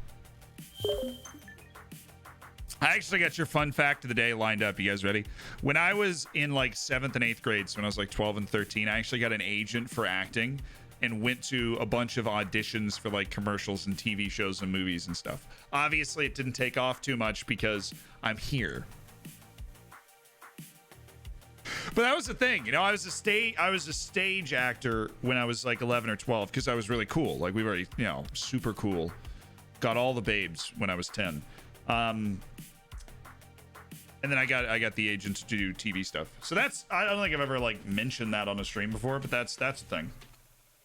I actually got your fun fact of the day lined up. You guys ready? When I was in like 7th and 8th grades, when I was like 12 and 13, I actually got an agent for acting and went to a bunch of auditions for like commercials and TV shows and movies and stuff. Obviously, it didn't take off too much because I'm here. But that was the thing, you know. I was a stage actor when I was like 11 or 12 because I was really cool. Like we were, you know, super cool. Got all the babes when I was 10. And then I got the agent to do TV stuff. So that's, I don't think I've ever like mentioned that on a stream before, but that's the thing.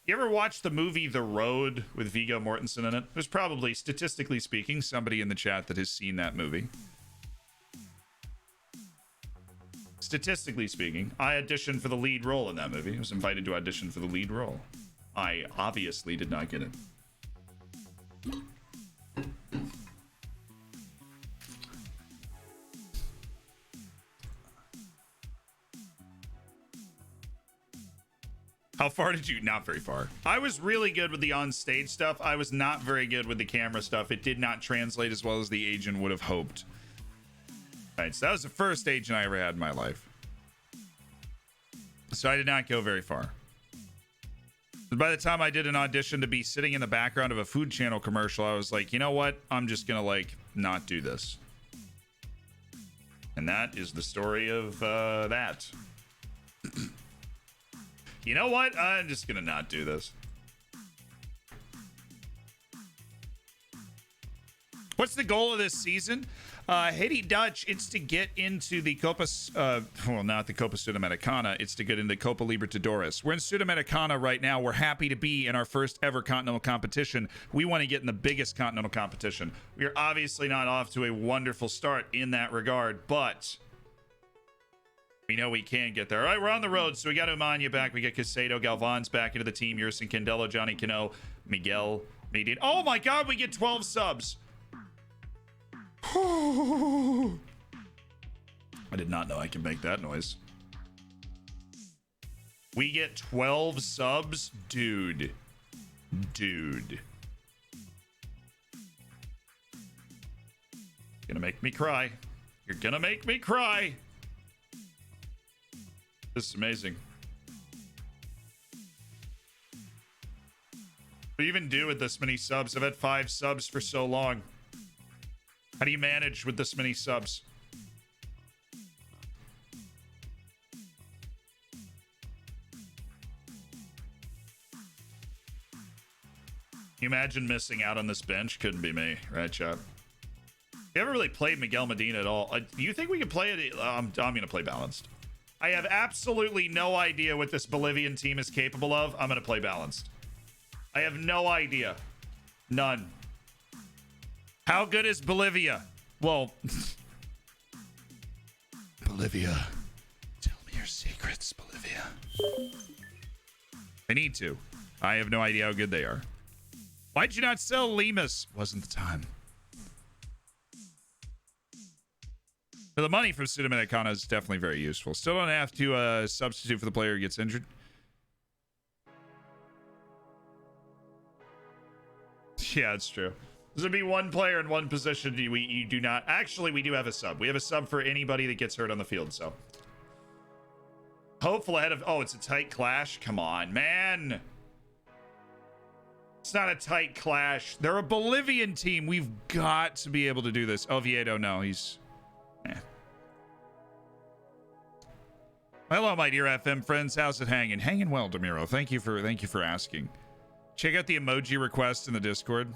You ever watch the movie The Road with Viggo Mortensen in it? There's probably, statistically speaking, somebody in the chat that has seen that movie. Statistically speaking, I auditioned for the lead role in that movie. I was invited to audition for the lead role. I obviously did not get it. How far did you? Not very far. I was really good with the on-stage stuff. I was not very good with the camera stuff. It did not translate as well as the agent would have hoped. All right, so that was the first agent I ever had in my life. So I did not go very far. But by the time I did an audition to be sitting in the background of a Food Channel commercial, I was like, you know what? I'm just gonna like not do this. And that is the story of that. You know what? I'm just gonna not do this. What's the goal of this season? Haiti Dutch, it's to get into the Copa, well, not the Copa Sudamericana, it's to get into the Copa Libertadores. We're in Sudamericana right now. We're happy to be in our first ever continental competition. We want to get in the biggest continental competition. We are obviously not off to a wonderful start in that regard, but we know we can get there. All right, we're on the road, so we got Umanya back. We get Casado, Galvan's back into the team. Yerson Candelo, Johnny Cano, Miguel, Medin. Oh my God, we get 12 subs. I did not know I can make that noise. We get 12 subs? Dude. Gonna make me cry. You're gonna make me cry. This is amazing. What do you even do with this many subs? I've had 5 subs for so long. How do you manage with this many subs? You imagine missing out on this bench? Couldn't be me, right, chat? You ever really played Miguel Medina at all? Do you think we could play it? I'm going to play balanced. I have absolutely no idea what this Bolivian team is capable of. I'm going to play balanced. I have no idea. None. How good is Bolivia? Well, Bolivia. Tell me your secrets, Bolivia. I need to. I have no idea how good they are. Why'd you not sell Lemus? Wasn't the time. But the money from Sudamericana is definitely very useful. Still don't have to substitute for the player who gets injured. Yeah, it's true. There's gonna be one player in one position. You do not. Actually, we do have a sub. We have a sub for anybody that gets hurt on the field. So hopeful ahead of. Oh, it's a tight clash. Come on, man. It's not a tight clash. They're a Bolivian team. We've got to be able to do this. Oviedo, no, he's. Eh. Hello, my dear FM friends. How's it hanging? Hanging well, Demiro. Thank you for asking. Check out the emoji request in the Discord.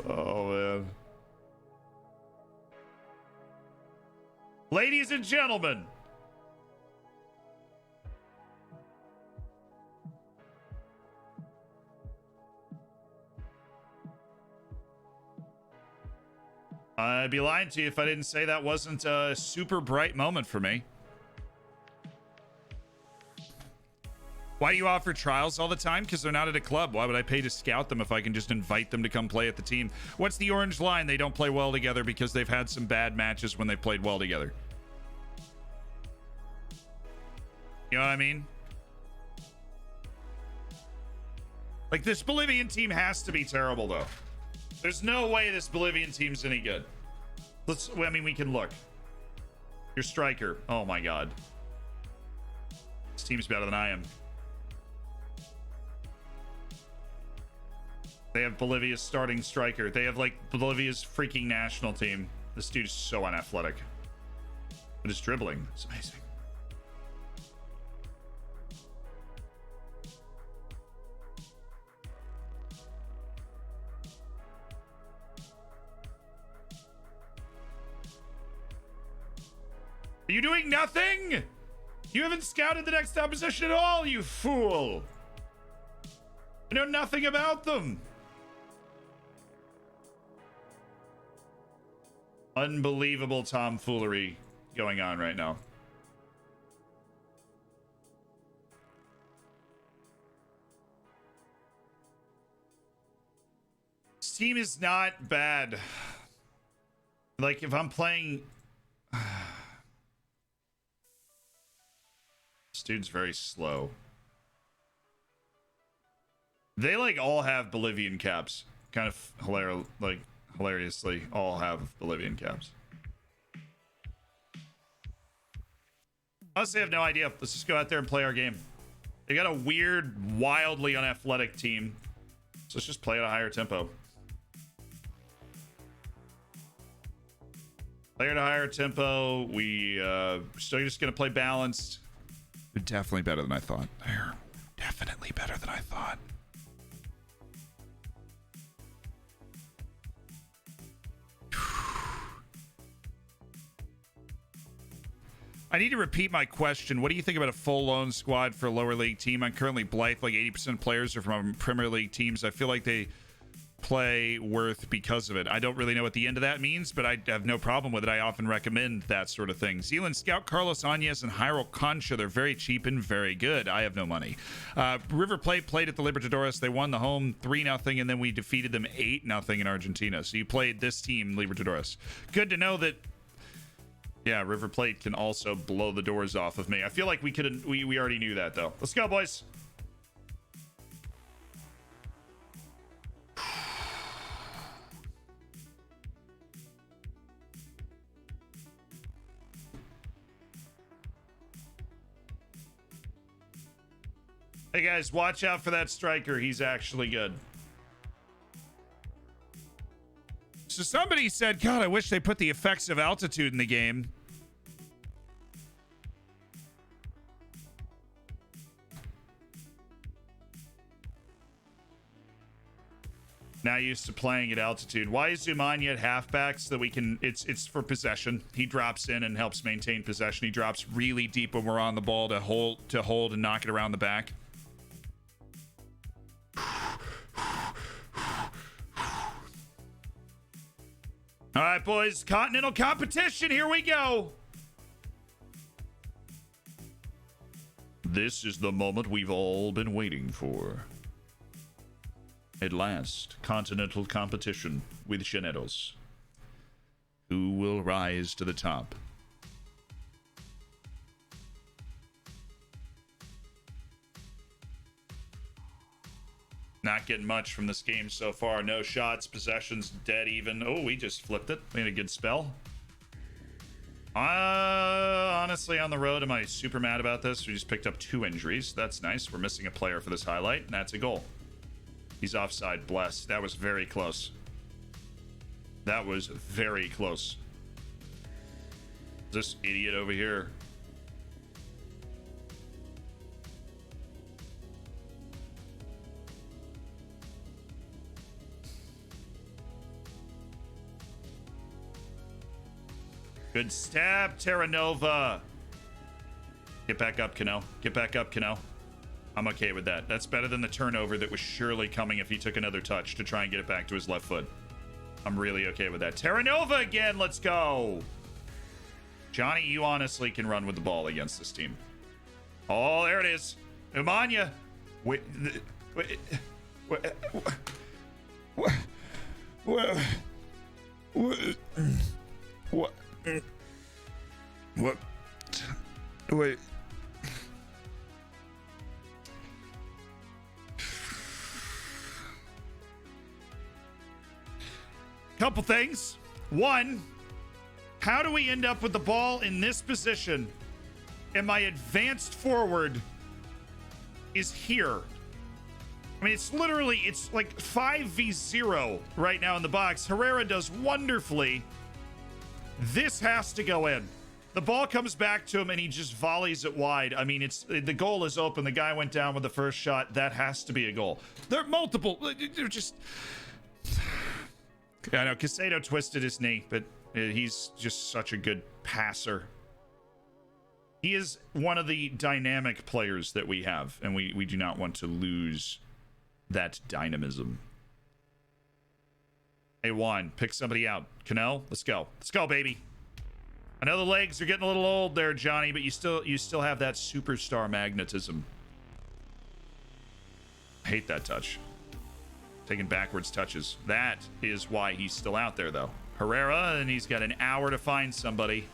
Oh, man. Ladies and gentlemen. I'd be lying to you if I didn't say that wasn't a super bright moment for me. Why do you offer trials all the time? Because they're not at a club. Why would I pay to scout them if I can just invite them to come play at the team? What's the orange line? They don't play well together because they've had some bad matches when they played well together. You know what I mean? Like, this Bolivian team has to be terrible, though. There's no way this Bolivian team's any good. I mean, we can look. Your striker. Oh, my God. This team's better than I am. They have Bolivia's starting striker. They have, like, Bolivia's freaking national team. This dude is so unathletic. But his dribbling is amazing. Are you doing nothing? You haven't scouted the next opposition at all, you fool. I know nothing about them. Unbelievable tomfoolery going on right now. This team is not bad. Like, if I'm playing... This dude's very slow. They, like, all have Bolivian caps. Kind of hilariously all have Bolivian caps. Honestly, I have no idea. Let's just go out there and play our game. They got a weird, wildly unathletic team. So let's just play at a higher tempo. Play at a higher tempo. We're still just going to play balanced. They're definitely better than I thought. They're definitely better than I thought. I need to repeat my question. What do you think about a full loan squad for a lower league team? I'm currently Blythe. Like 80% of players are from Premier League teams. I feel like they play worth because of it. I don't really know what the end of that means, but I have no problem with it. I often recommend that sort of thing. Zealand Scout, Carlos Áñez, and Jairo Concha. They're very cheap and very good. I have no money. River Plate played at the Libertadores. They won the home 3-0, and then we defeated them 8-0 in Argentina. So you played this team, Libertadores. Good to know that. Yeah, River Plate can also blow the doors off of me. I feel like we already knew that, though. Let's go, boys. Hey, guys, watch out for that striker. He's actually good. So somebody said, God, I wish they put the effects of altitude in the game. Now used to playing at altitude. Why is Zumanya at halfback so that we can... It's for possession. He drops in and helps maintain possession. He drops really deep when we're on the ball to hold and knock it around the back. All right, boys. Continental competition. Here we go. This is the moment we've all been waiting for. At last, continental competition with Llaneros. Who will rise to the top? Not getting much from this game so far. No shots, possessions, dead even. Oh, we just flipped it. We had a good spell. Honestly, on the road, am I super mad about this? We just picked up 2 injuries. That's nice. We're missing a player for this highlight, and that's a goal. He's offside. Bless. That was very close. That was very close. This idiot over here. Good stab, Terra Nova. Get back up, Kano. Get back up, Kano. I'm okay with that. That's better than the turnover that was surely coming if he took another touch to try and get it back to his left foot. I'm really okay with that. Terra Nova again. Let's go. Johnny, you honestly can run with the ball against this team. Oh, there it is. Umanya. Wait. What? Wait. Couple things. One, how do we end up with the ball in this position? And my advanced forward is here. I mean, it's literally, it's like 5v0 right now in the box. Herrera does wonderfully. This has to go in. The ball comes back to him and he just volleys it wide. I mean, the goal is open. The guy went down with the first shot. That has to be a goal. There are multiple. They're just... I know Casado twisted his knee, but he's just such a good passer. He is one of the dynamic players that we have, and we do not want to lose that dynamism. Hey, Juan, pick somebody out. Canel, let's go. Let's go, baby. I know the legs are getting a little old there, Johnny, but you still have that superstar magnetism. I hate that touch. Taking backwards touches. That is why he's still out there, though. Herrera, and he's got an hour to find somebody.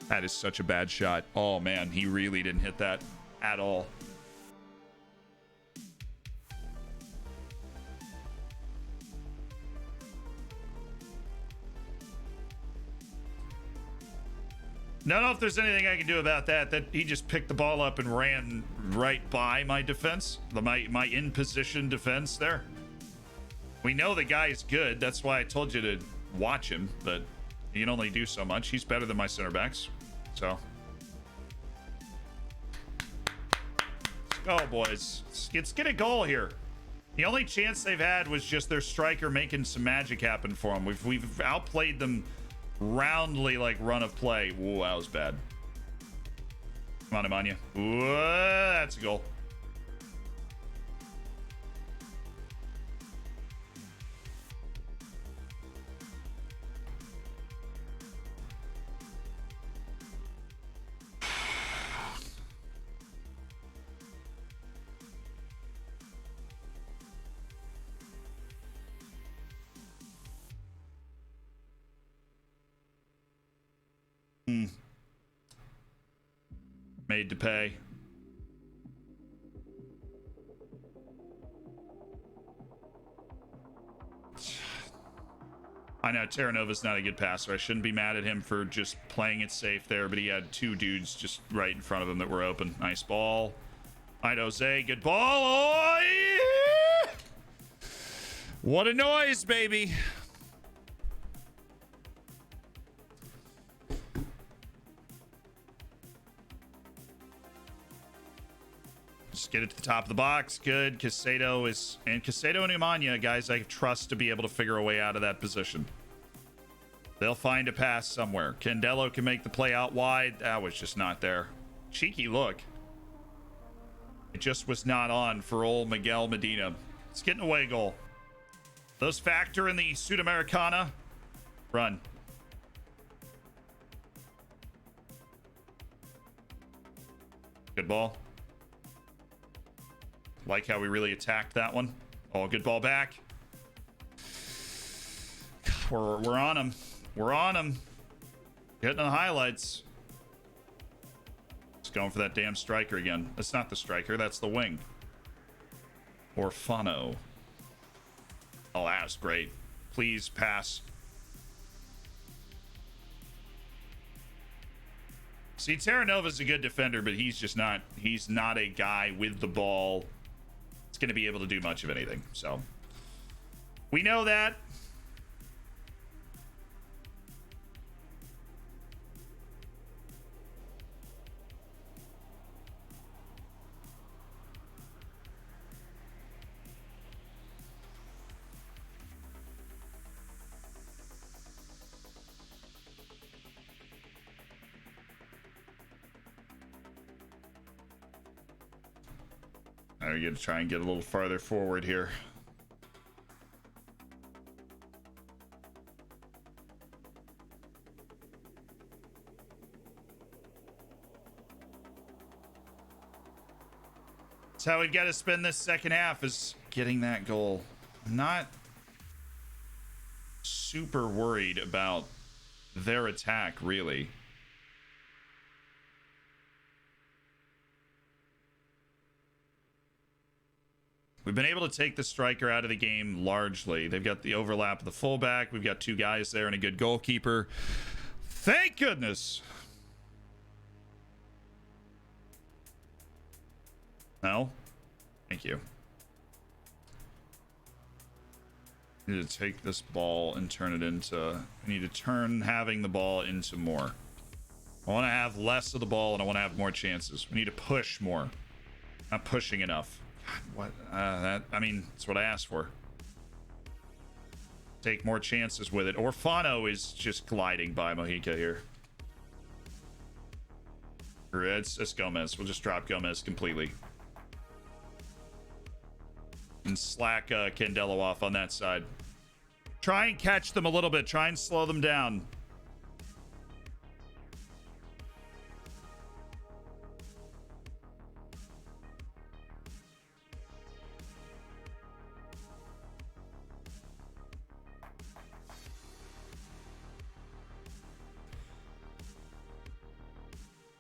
That is such a bad shot. Oh, man, he really didn't hit that at all. I don't know if there's anything I can do about that. That he just picked the ball up and ran right by my defense, my in position defense there. We know the guy is good. That's why I told you to watch him, but he can only do so much. He's better than my center backs. So let's go, boys. Let's get a goal here. The only chance they've had was just their striker making some magic happen for them. We've outplayed them roundly, like run of play. Whoa, that was bad. Come on, Amanya. Whoa, that's a goal. Made to pay. I know Terra Nova's not a good passer. I shouldn't be mad at him for just playing it safe there, but he had 2 dudes just right in front of him that were open. Nice ball. All right, Jose, good ball. Oh, yeah! What a noise, baby. Just get it to the top of the box. Good. Casado and Umanya, guys, I trust to be able to figure a way out of that position. They'll find a pass somewhere. Candelo can make the play out wide. That was just not there. Cheeky look. It just was not on for old Miguel Medina. It's getting away goal. Those factor in the Sudamericana. Run. Good ball. Like how we really attacked that one. Oh, good ball back. We're on him. We're on him. Getting the highlights. Just going for that damn striker again. That's not the striker. That's the wing. Orfano. Oh, that was great. Please pass. See, Terranova's a good defender, but he's just not. He's not a guy with the ball that's going to be able to do much of anything. So we know that. I got to try and get a little farther forward here. That's how we've got to spend this second half, is getting that goal. I'm not super worried about their attack, really. We've been able to take the striker out of the game largely. They've got the overlap of the fullback. We've got two guys there and a good goalkeeper. Thank goodness. No? Thank you. I need to take this ball and turn it into... I need to turn having the ball into more. I want to have less of the ball and I want to have more chances. We need to push more. Not pushing enough. God, what? I mean, that's what I asked for. Take more chances with it. Orfano is just gliding by Mojica here. It's Gomez. We'll just drop Gomez completely. And slack Candelo off on that side. Try and catch them a little bit. Try and slow them down.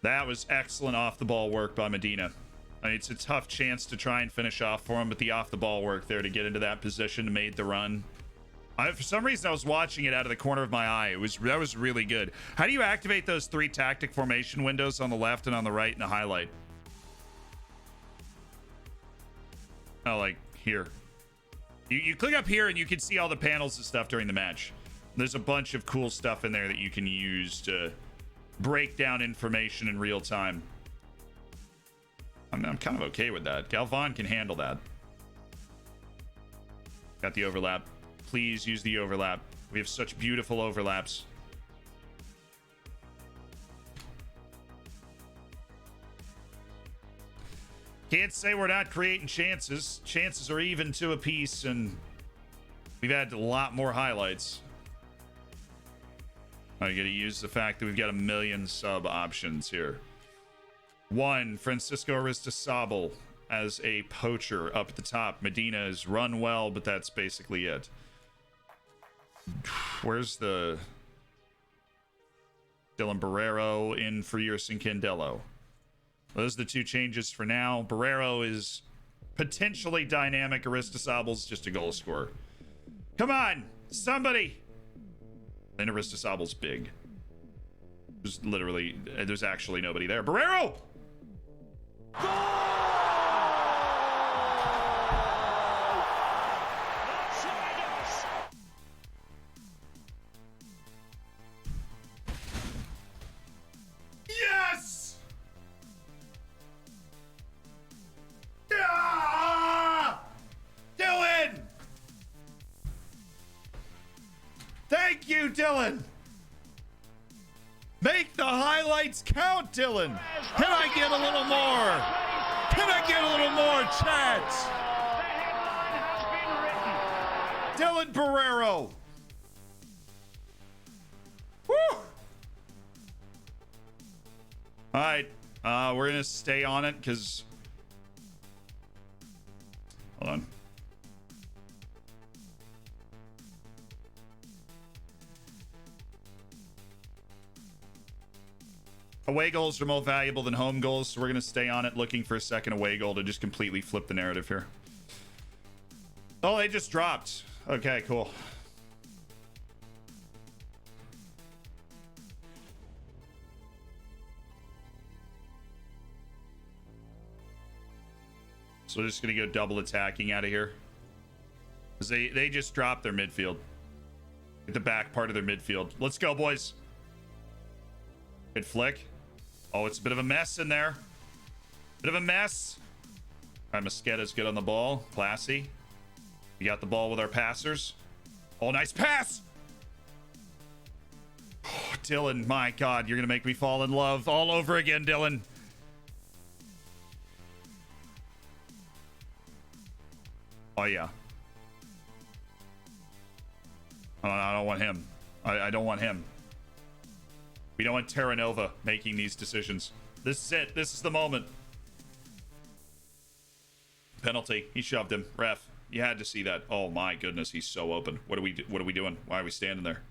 That was excellent off-the-ball work by Medina. I mean, it's a tough chance to try and finish off for him, but the off-the-ball work there to get into that position made the run. For some reason, I was watching it out of the corner of my eye. That was really good. How do you activate those three tactic formation windows on the left and on the right in the highlight? Oh, like here. You click up here and you can see all the panels and stuff during the match. There's a bunch of cool stuff in there that you can use to break down information in real time. I'm kind of okay with that. Galvan can handle that. Got the overlap. Please use the overlap. We have such beautiful overlaps. Can't say we're not creating chances. Chances are even to a piece, and we've had a lot more highlights. I gotta use the fact that we've got a million sub options here. One, Francisco Aristizabal as a poacher up at the top. Medina has run well, but that's basically it. Where's the Dylan Barrero in for Yerson Candelo? Those are the two changes for now. Barrero is potentially dynamic. Aristizabal's just a goal scorer. Come on, somebody! And Aristizabal's big. There's actually nobody there. Barrero! Yes! Dylan. Make the highlights count, Dylan. Can I get a little more? Can I get a little more, chat? Dylan Barrero. Woo! All right, we're gonna stay on it because. Hold on. Away goals are more valuable than home goals, so we're gonna stay on it, looking for a second away goal to just completely flip the narrative here. Oh, they just dropped. Okay, cool. So we're just gonna go double attacking out of here. Because they just dropped their midfield. At the back part of their midfield. Let's go, boys. Good flick. Oh, it's a bit of a mess in there. Bit of a mess. All right, Mosqueda's good on the ball. Classy. We got the ball with our passers. Oh, nice pass. Oh, Dylan, my God, you're going to make me fall in love all over again, Dylan. Oh, yeah. Oh, I don't want him. I don't want him. We don't want Terra Nova making these decisions. This is it. This is the moment. Penalty. He shoved him. Ref. You had to see that. Oh my goodness, he's so open. What are we doing? Why are we standing there?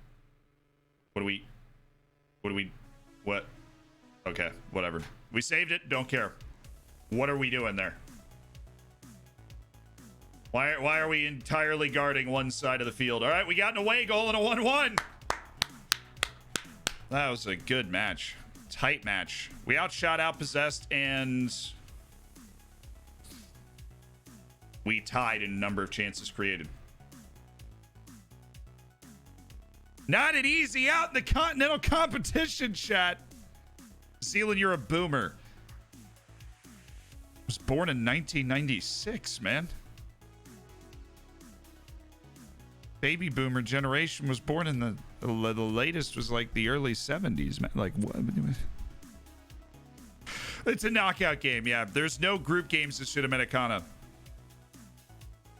What? Okay, whatever. We saved it. Don't care. What are we doing there? Why are we entirely guarding one side of the field? All right, we got an away goal and a 1-1. That was a good match. Tight match. We outshot, outpossessed, and we tied in a number of chances created. Not an easy out in the continental competition, chat. Zealand, you're a boomer. Was born in 1996, man. Baby boomer generation was born in the latest was like the early 70s, man. Like what? It's a knockout game. Yeah, there's no group games at Sudamericana.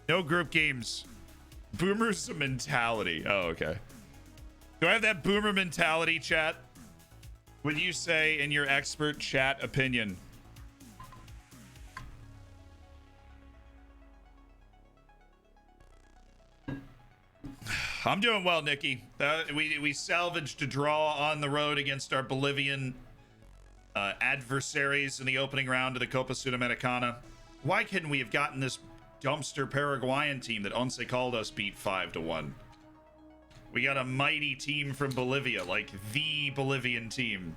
No group games. Boomer's a mentality. Oh, okay. Do I have that boomer mentality, chat? Would you say in your expert chat opinion? I'm doing well, Nikki. We salvaged a draw on the road against our Bolivian adversaries in the opening round of the Copa Sudamericana. Why couldn't we have gotten this dumpster Paraguayan team that Once Caldas beat 5-1? We got a mighty team from Bolivia, like the Bolivian team.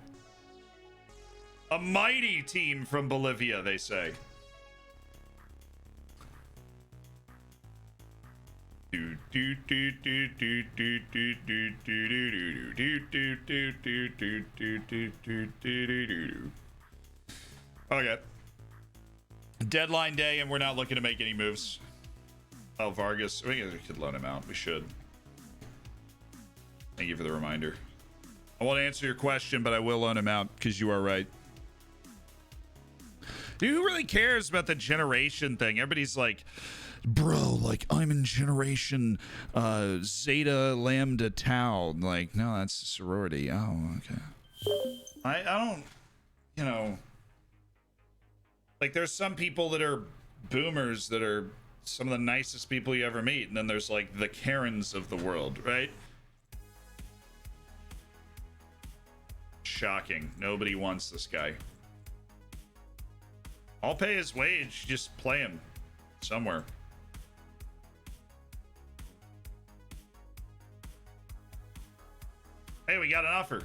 A mighty team from Bolivia, they say. Okay. Deadline day, and we're not looking to make any moves. Oh, Vargas. We could loan him out. We should. Thank you for the reminder. I won't answer your question, but I will loan him out because you are right. Who really cares about the generation thing? Everybody's like, bro, like I'm in generation Zeta Lambda Tau. Like, no, that's a sorority. Oh, okay. I don't, you know, like there's some people that are boomers that are some of the nicest people you ever meet, and then there's like the Karens of the world, right? Shocking. Nobody wants this guy. I'll pay his wage. Just play him somewhere. Hey, we got an offer.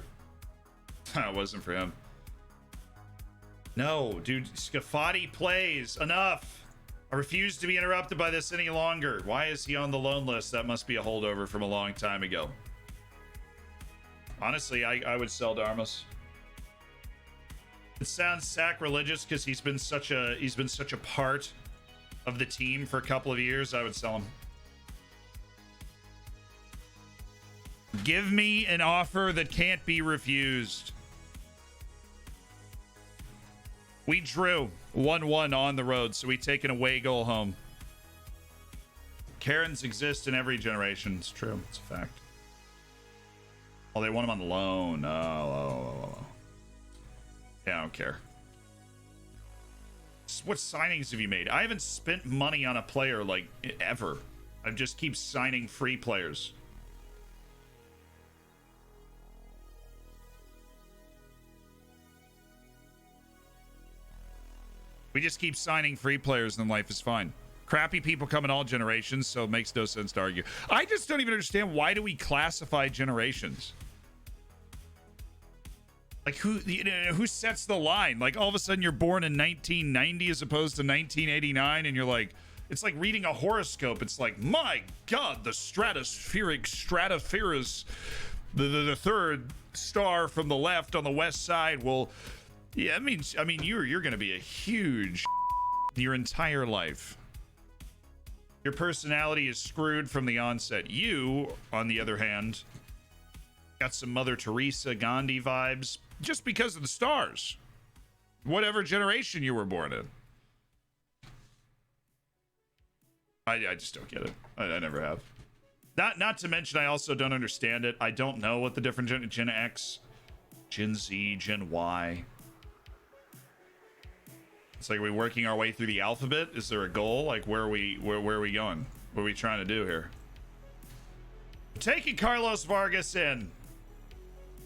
It wasn't for him. No, dude. Scafati plays. Enough. I refuse to be interrupted by this any longer. Why is he on the loan list? That must be a holdover from a long time ago. Honestly, I would sell Darmus. It sounds sacrilegious because he's been such a part of the team for a couple of years. I would sell him. Give me an offer that can't be refused. We drew 1-1 on the road, so we take an away goal home. Karens exist in every generation. It's true. It's a fact. Oh, they want him on the loan. Oh. Yeah, I don't care. What signings have you made? I haven't spent money on a player, like, ever. I just keep signing free players. We just keep signing free players and life is fine. Crappy people come in all generations, so it makes no sense to argue. I just don't even understand, why do we classify generations? Like, who sets the line? Like, all of a sudden you're born in 1990 as opposed to 1989, and you're like, it's like reading a horoscope. It's like, my God, the stratospheres, the third star from the left on the west side will... Yeah, I mean, you're going to be a huge your entire life. Your personality is screwed from the onset. You, on the other hand, got some Mother Teresa, Gandhi vibes just because of the stars. Whatever generation you were born in. I just don't get it. I never have. Not to mention, I also don't understand it. I don't know what the different Gen X, Gen Z, Gen Y. It's like, are we working our way through the alphabet? Is there a goal? Like, where are we going? What are we trying to do here? Taking Carlos Vargas in.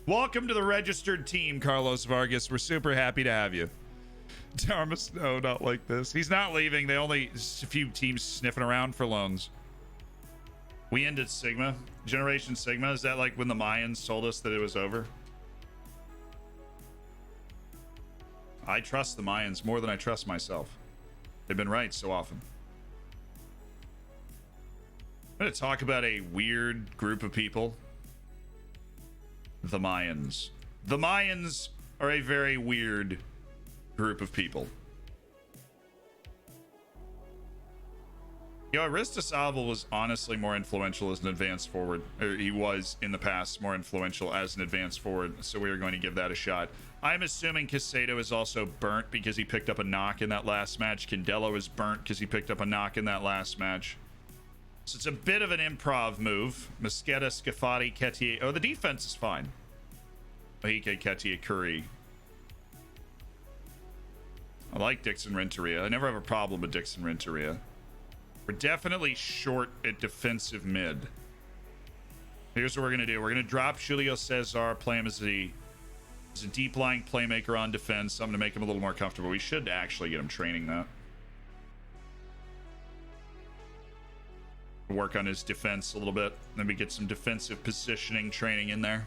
Welcome to the registered team, Carlos Vargas. We're super happy to have you. Darmus, no, not like this. He's not leaving. They only, just a few teams sniffing around for loans. We ended Sigma. Generation Sigma. Is that like when the Mayans told us that it was over? I trust the Mayans more than I trust myself. They've been right so often. I'm going to talk about a weird group of people. The Mayans. The Mayans are a very weird group of people. Yo, Aristotle was honestly more influential as an advanced forward. Or he was, in the past, more influential as an advanced forward. So we are going to give that a shot. I'm assuming Casado is also burnt because he picked up a knock in that last match. Candelo is burnt because he picked up a knock in that last match. So it's a bit of an improv move. Mosqueda, Scafati, Ketier. Oh, the defense is fine. Mahike, Ketier, Curry. I like Dixon Renteria. I never have a problem with Dixon Renteria. We're definitely short at defensive mid. Here's what we're going to do. We're going to drop Julio Cesar, play him as a deep lying playmaker on defense. I'm going to make him a little more comfortable. We should actually get him training that. Work on his defense a little bit. Then we get some defensive positioning training in there.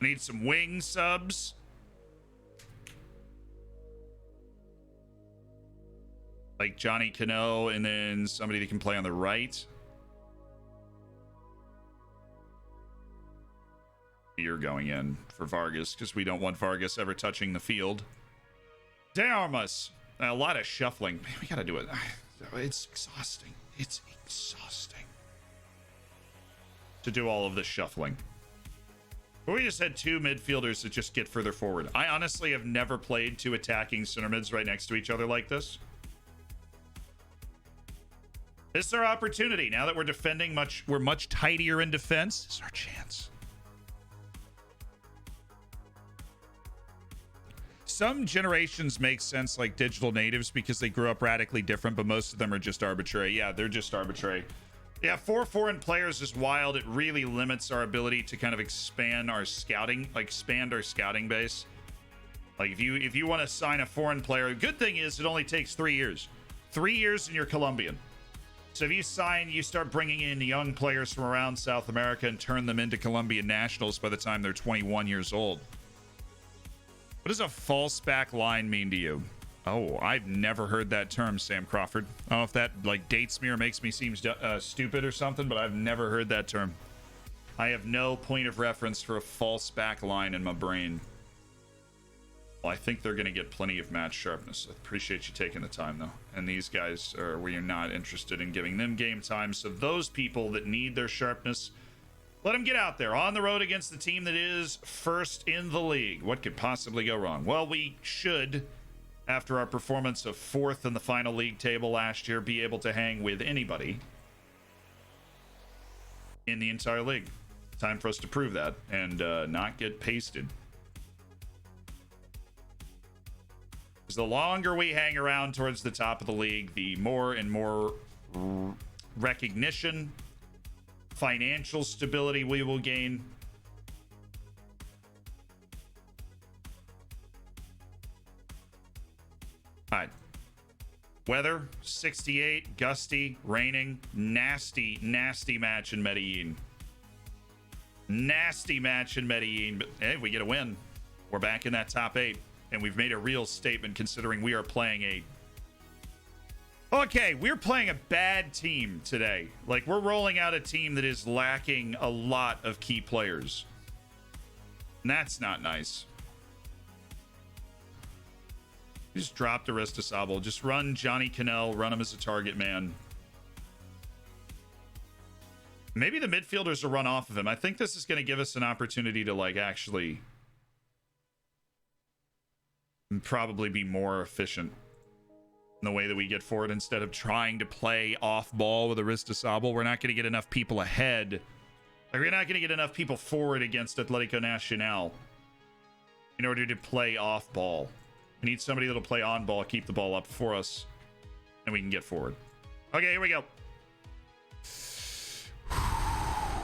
Need some wing subs. Like Johnny Cano, and then somebody that can play on the right. You're going in for Vargas because we don't want Vargas ever touching the field. De Armas. A lot of shuffling. Man, we gotta do it. It's exhausting. It's exhausting to do all of this shuffling. But we just had two midfielders that just get further forward. I honestly have never played two attacking center mids right next to each other like this. This is our opportunity. Now that we're defending we're much tidier in defense. This is our chance. Some generations make sense like digital natives because they grew up radically different, but most of them are just arbitrary. Yeah, they're just arbitrary. Yeah, 4 foreign players is wild. It really limits our ability to kind of expand our scouting base. Like if you want to sign a foreign player, the good thing is it only takes 3 years. 3 years and you're Colombian. So if you start bringing in young players from around South America and turn them into Colombian nationals by the time they're 21 years old. What does a false back line mean to you? Oh, I've never heard that term, Sam Crawford. I don't know if that like dates me or makes me seem stupid or something, but I've never heard that term. I have no point of reference for a false back line in my brain. Well, I think they're going to get plenty of match sharpness. I appreciate you taking the time, though. And these guys are, we are not interested in giving them game time. So those people that need their sharpness, let them get out there on the road against the team that is first in the league. What could possibly go wrong? Well, we should, after our performance of 4th in the final league table last year, be able to hang with anybody in the entire league. Time for us to prove that and not get pasted. Because the longer we hang around towards the top of the league, the more and more recognition, financial stability we will gain. All right. Weather, 68, gusty, raining, nasty, nasty match in Medellin. Nasty match in Medellin, but hey, we get a win. We're back in that top 8, and we've made a real statement considering we are playing a... Okay, we're playing a bad team today. Like, we're rolling out a team that is lacking a lot of key players. And that's not nice. Just dropped Aristasable. Just run Johnny Cannell, run him as a target man. Maybe the midfielders will run off of him. I think this is going to give us an opportunity to, like, actually probably be more efficient in the way that we get forward instead of trying to play off ball with Aristasable. We're not going to get enough people ahead. Like, we're not going to get enough people forward against Atletico Nacional in order to play off ball. We need somebody that'll play on ball, keep the ball up for us, and we can get forward. Okay, here we go.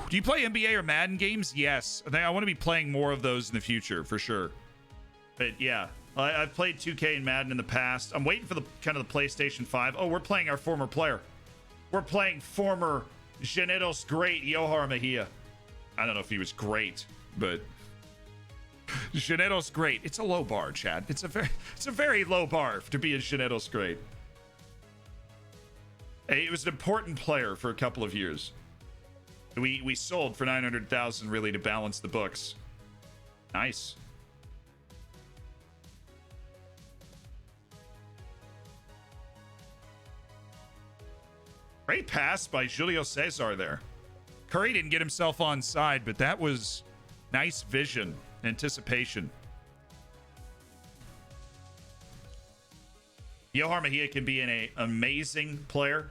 Do you play NBA or Madden games? Yes. I want to be playing more of those in the future, for sure. But yeah, I've played 2K and Madden in the past. I'm waiting for the kind of the PlayStation 5. Oh, we're playing our former player. We're playing former Llaneros great Yohar Mejia. I don't know if he was great, but Llaneros great. It's a low bar, Chad. It's a very low bar to be a Llaneros great. Hey, it was an important player for a couple of years. We sold for 900,000 really to balance the books. Nice. Great pass by Julio Cesar there. Curry didn't get himself on side, but that was nice vision, anticipation. Yohar Mejia can be an amazing player.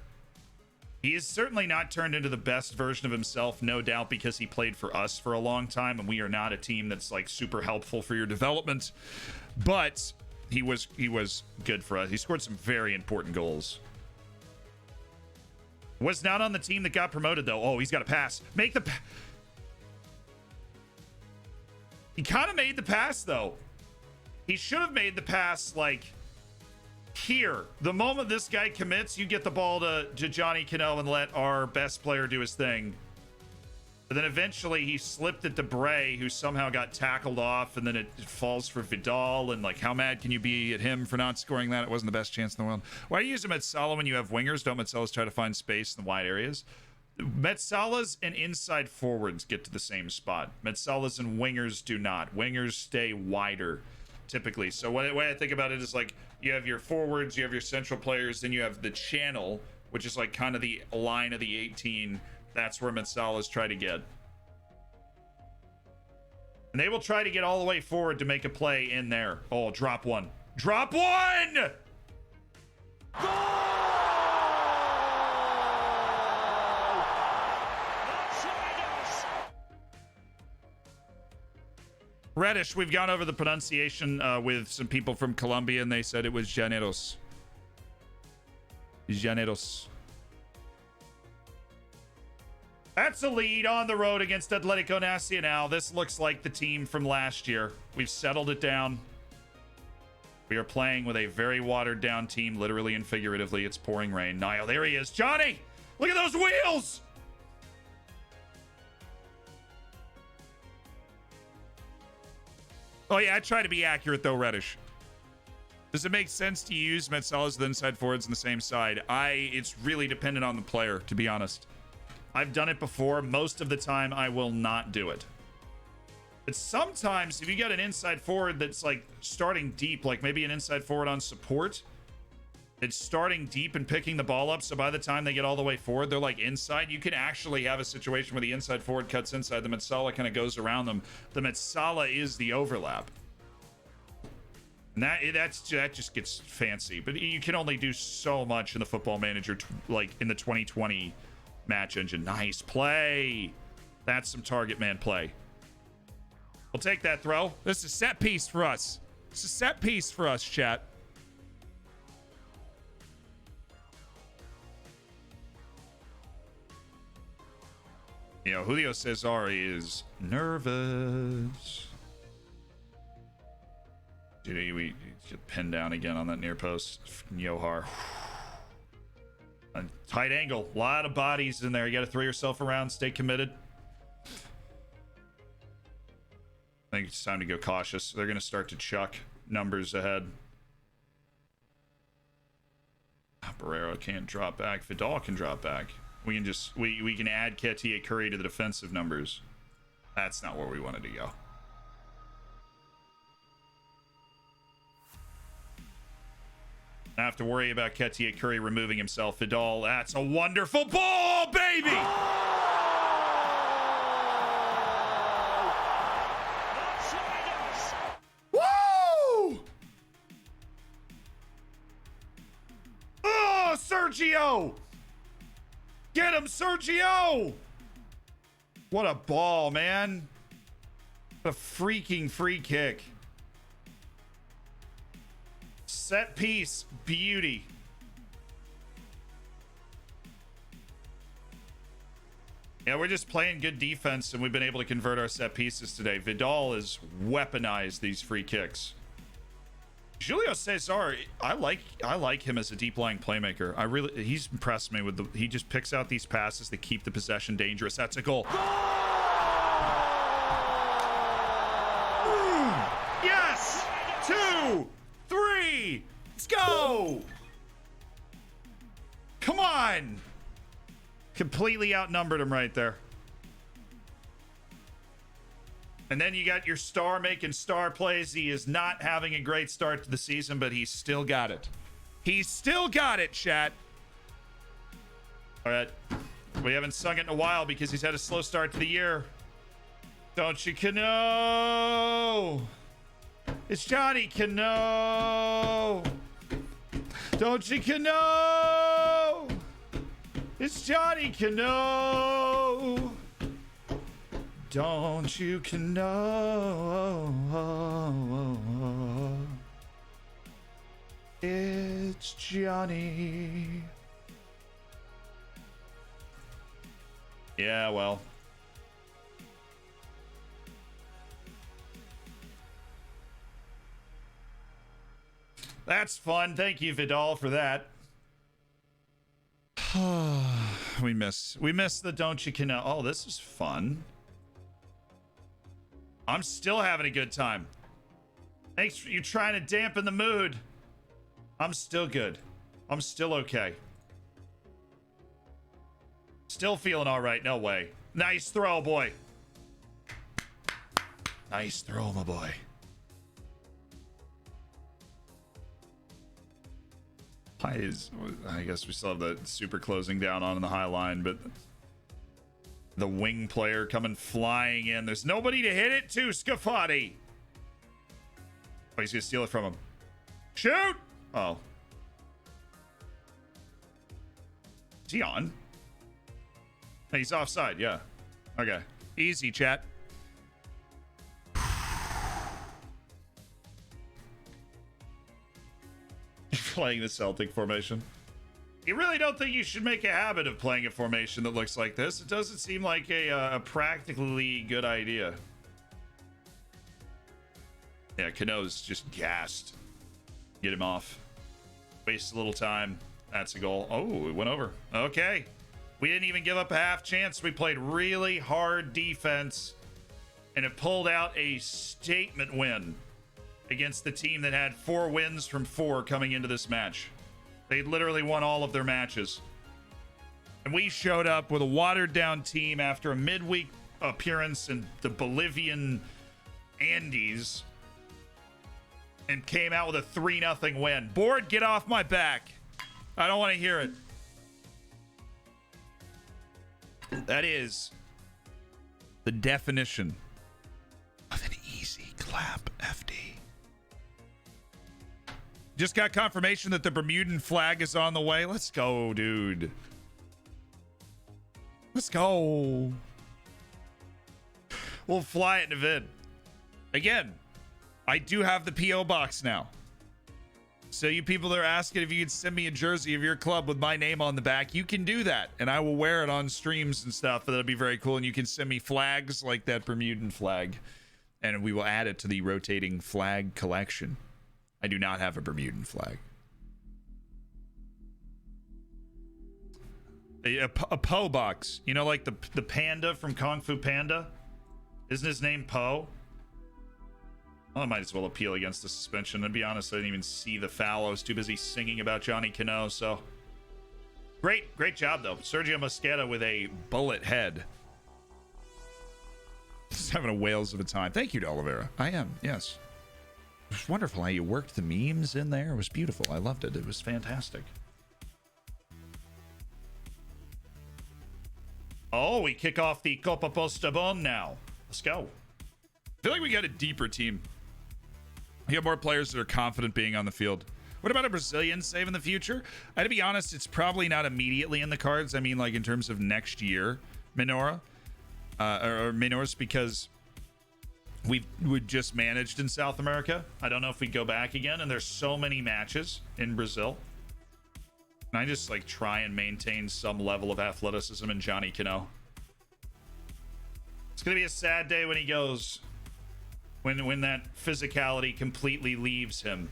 He is certainly not turned into the best version of himself, no doubt, because he played for us for a long time, and we are not a team that's like super helpful for your development. But he was good for us. He scored some very important goals. Was not on the team that got promoted, though. Oh, he's got a pass. Make the... He kind of made the pass, though. He should have made the pass, like, here. The moment this guy commits, you get the ball to Johnny Cannell and let our best player do his thing. But then eventually he slipped it to Bray, who somehow got tackled off, and then it falls for Vidal, and like, how mad can you be at him for not scoring that? It wasn't the best chance in the world. Why do you use a Metsala when you have wingers? Don't Metsalas try to find space in the wide areas? Metsalas and inside forwards get to the same spot. Metsalas and wingers do not. Wingers stay wider, typically. So the way I think about it is like, you have your forwards, you have your central players, then you have the channel, which is like kind of the line of the 18. That's where Metsalas try to get. And they will try to get all the way forward to make a play in there. Oh, drop one. Drop one! Goal! Reddish, we've gone over the pronunciation with some people from Colombia, and they said it was Llaneros. Llaneros. That's a lead on the road against Atletico Nacional. This looks like the team from last year. We've settled it down. We are playing with a very watered down team, literally and figuratively. It's pouring rain. Niall, there he is. Johnny, look at those wheels. Oh, yeah, I try to be accurate, though, Reddish. Does it make sense to use Metsalas as the inside forwards on the same side? It's really dependent on the player, to be honest. I've done it before. Most of the time, I will not do it. But sometimes, if you got an inside forward that's like starting deep, like maybe an inside forward on support, it's starting deep and picking the ball up, so by the time they get all the way forward, they're like inside. You can actually have a situation where the inside forward cuts inside, the Metsala kind of goes around them. The Metsala is the overlap. And that just gets fancy, but you can only do so much in the Football Manager, like in the 2020 match engine. Nice play. That's some target man play. We'll take that throw. This is a set piece for us. It's a set piece for us, chat. You know, Julio Cesar is nervous. Dude, we get pinned down again on that near post. Yohar. A tight angle. A lot of bodies in there. You got to throw yourself around. Stay committed. I think it's time to go cautious. They're going to start to chuck numbers ahead. Barrero can't drop back. Vidal can drop back. We can just we can add Ketia Curry to the defensive numbers. That's not where we wanted to go. I have to worry about Ketia Curry removing himself. Vidal, that's a wonderful ball, baby! Woo! Oh, Sergio! Get him, Sergio! What a ball, man. What a freaking free kick. Set piece, beauty. Yeah, we're just playing good defense, and we've been able to convert our set pieces today. Vidal has weaponized these free kicks. Julio Cesar, I like him as a deep lying playmaker. He's impressed me with he just picks out these passes that keep the possession dangerous. That's a goal. Yes! 2, 3, let's go! Come on! Completely outnumbered him right there. And then you got your star making star plays. He is not having a great start to the season, but he's still got it. He's still got it, chat. All right. We haven't sung it in a while because he's had a slow start to the year. Don't you Cano? It's Johnny Cano. Don't you Cano? It's Johnny Cano. Don't you know it's Johnny? Yeah, well. That's fun. Thank you, Vidal, for that. we miss the don't you know. Oh, this is fun. I'm still having a good time. Thanks for you trying to dampen the mood. I'm still good. I'm still okay. Still feeling all right. No way. Nice throw, boy. Nice throw, my boy. I guess we still have the super closing down on the high line, but the wing player coming flying in. There's nobody to hit it to, Scafati. Oh, he's gonna steal it from him. Shoot! Oh. Is he on? Hey, he's offside, yeah. Okay. Easy, chat. Playing the Celtic formation. You really don't think you should make a habit of playing a formation that looks like this? It doesn't seem like a practically good idea. Yeah, Cano's just gassed. Get him off. Waste a little time. That's a goal. Oh, it went over. Okay. We didn't even give up a half chance. We played really hard defense, and it pulled out a statement win. against the team that had 4 wins from 4 coming into this match. They literally won all of their matches. And we showed up with a watered-down team after a midweek appearance in the Bolivian Andes and came out with a 3-0 win. Board, get off my back. I don't want to hear it. That is the definition of an easy clap, FD. Just got confirmation that the Bermudan flag is on the way. Let's go, dude. Let's go. We'll fly it in a vid. Again, I do have the P.O. box now. So you people that are asking if you could send me a jersey of your club with my name on the back, you can do that. And I will wear it on streams and stuff. That'll be very cool. And you can send me flags like that Bermudan flag. And we will add it to the rotating flag collection. I do not have a Bermudan flag. A Poe box. You know, like the panda from Kung Fu Panda? Isn't his name Poe? Well, I might as well appeal against the suspension. To be honest, I didn't even see the foul. I was too busy singing about Johnny Cano, so... Great job, though. Sergio Mosqueda with a bullet head. Just having a whales of a time. Thank you to Oliveira. I am, yes. It was wonderful how you worked the memes in there. It was beautiful. I loved it. It was fantastic. Oh, we kick off the Copa Postabon now. Let's go. I feel like we got a deeper team. We have more players that are confident being on the field. What about a Brazilian save in the future? To be honest, it's probably not immediately in the cards. I mean, like in terms of next year, Minora. Or Minors, because we just managed in South America. I don't know if we go back again, and there's so many matches in Brazil. And I just like try and maintain some level of athleticism in Johnny Cano. It's gonna be a sad day when he goes, when that physicality completely leaves him,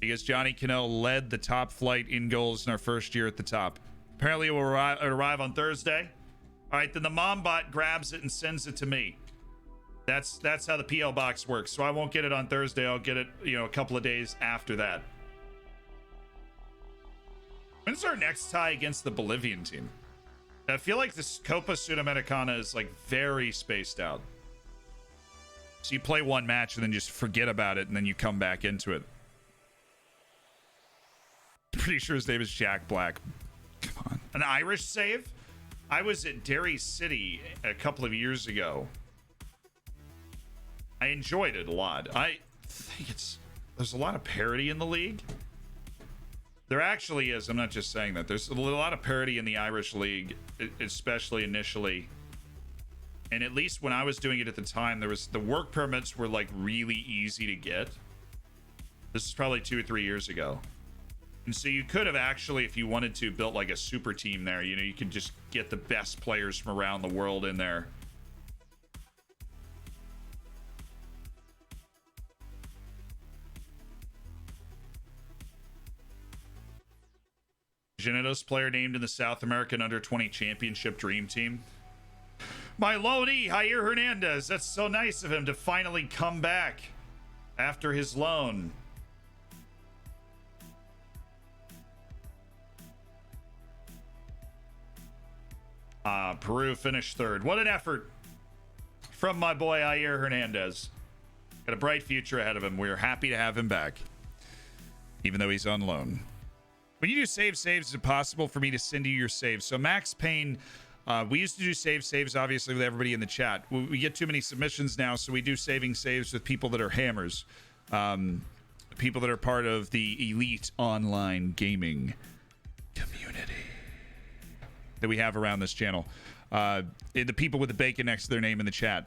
because Johnny Cano led the top flight in goals in our first year at the top. Apparently it will arrive on Thursday. All right, then the mom bot grabs it and sends it to me. That's how the PL box works. So I won't get it on Thursday. I'll get it, a couple of days after that. When's our next tie against the Bolivian team? I feel like this Copa Sudamericana is like very spaced out. So you play one match and then just forget about it, and then you come back into it. Pretty sure his name is Jack Black. Come on. An Irish save? I was at Derry City a couple of years ago. I enjoyed it a lot. I think there's a lot of parity in the league. There actually is. I'm not just saying that. There's a lot of parity in the Irish league, especially initially. And at least when I was doing it at the time, the work permits were like really easy to get. This is probably 2 or 3 years ago. And so you could have actually, if you wanted to, built like a super team there. You could just get the best players from around the world in there. Llaneros player named in the South American Under-20 Championship Dream Team. My loanee, Jair Hernandez. That's so nice of him to finally come back after his loan. Peru finished third. What an effort from my boy Jair Hernandez. Got a bright future ahead of him. We're happy to have him back, even though he's on loan. When you do saves, is it possible for me to send you your saves? So Max Payne, we used to do saves obviously with everybody in the chat. We get too many submissions now, so we do saving saves with people that are hammers, people that are part of the elite online gaming community that we have around this channel. The people with the bacon next to their name in the chat.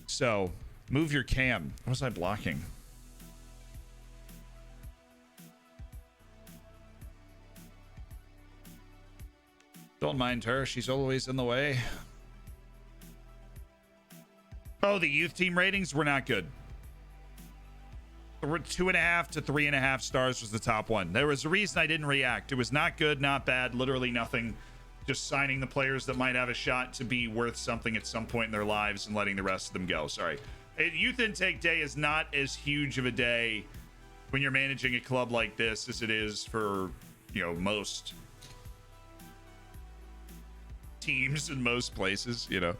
So move your cam. What was I blocking? Don't mind her. She's always in the way. Oh, the youth team ratings were not good. 2.5 to 3.5 stars was the top one. There was a reason I didn't react. It was not good, not bad, literally nothing. Just signing the players that might have a shot to be worth something at some point in their lives and letting the rest of them go. Sorry. Youth intake day is not as huge of a day when you're managing a club like this as it is for, you know, most teams in most places, you know.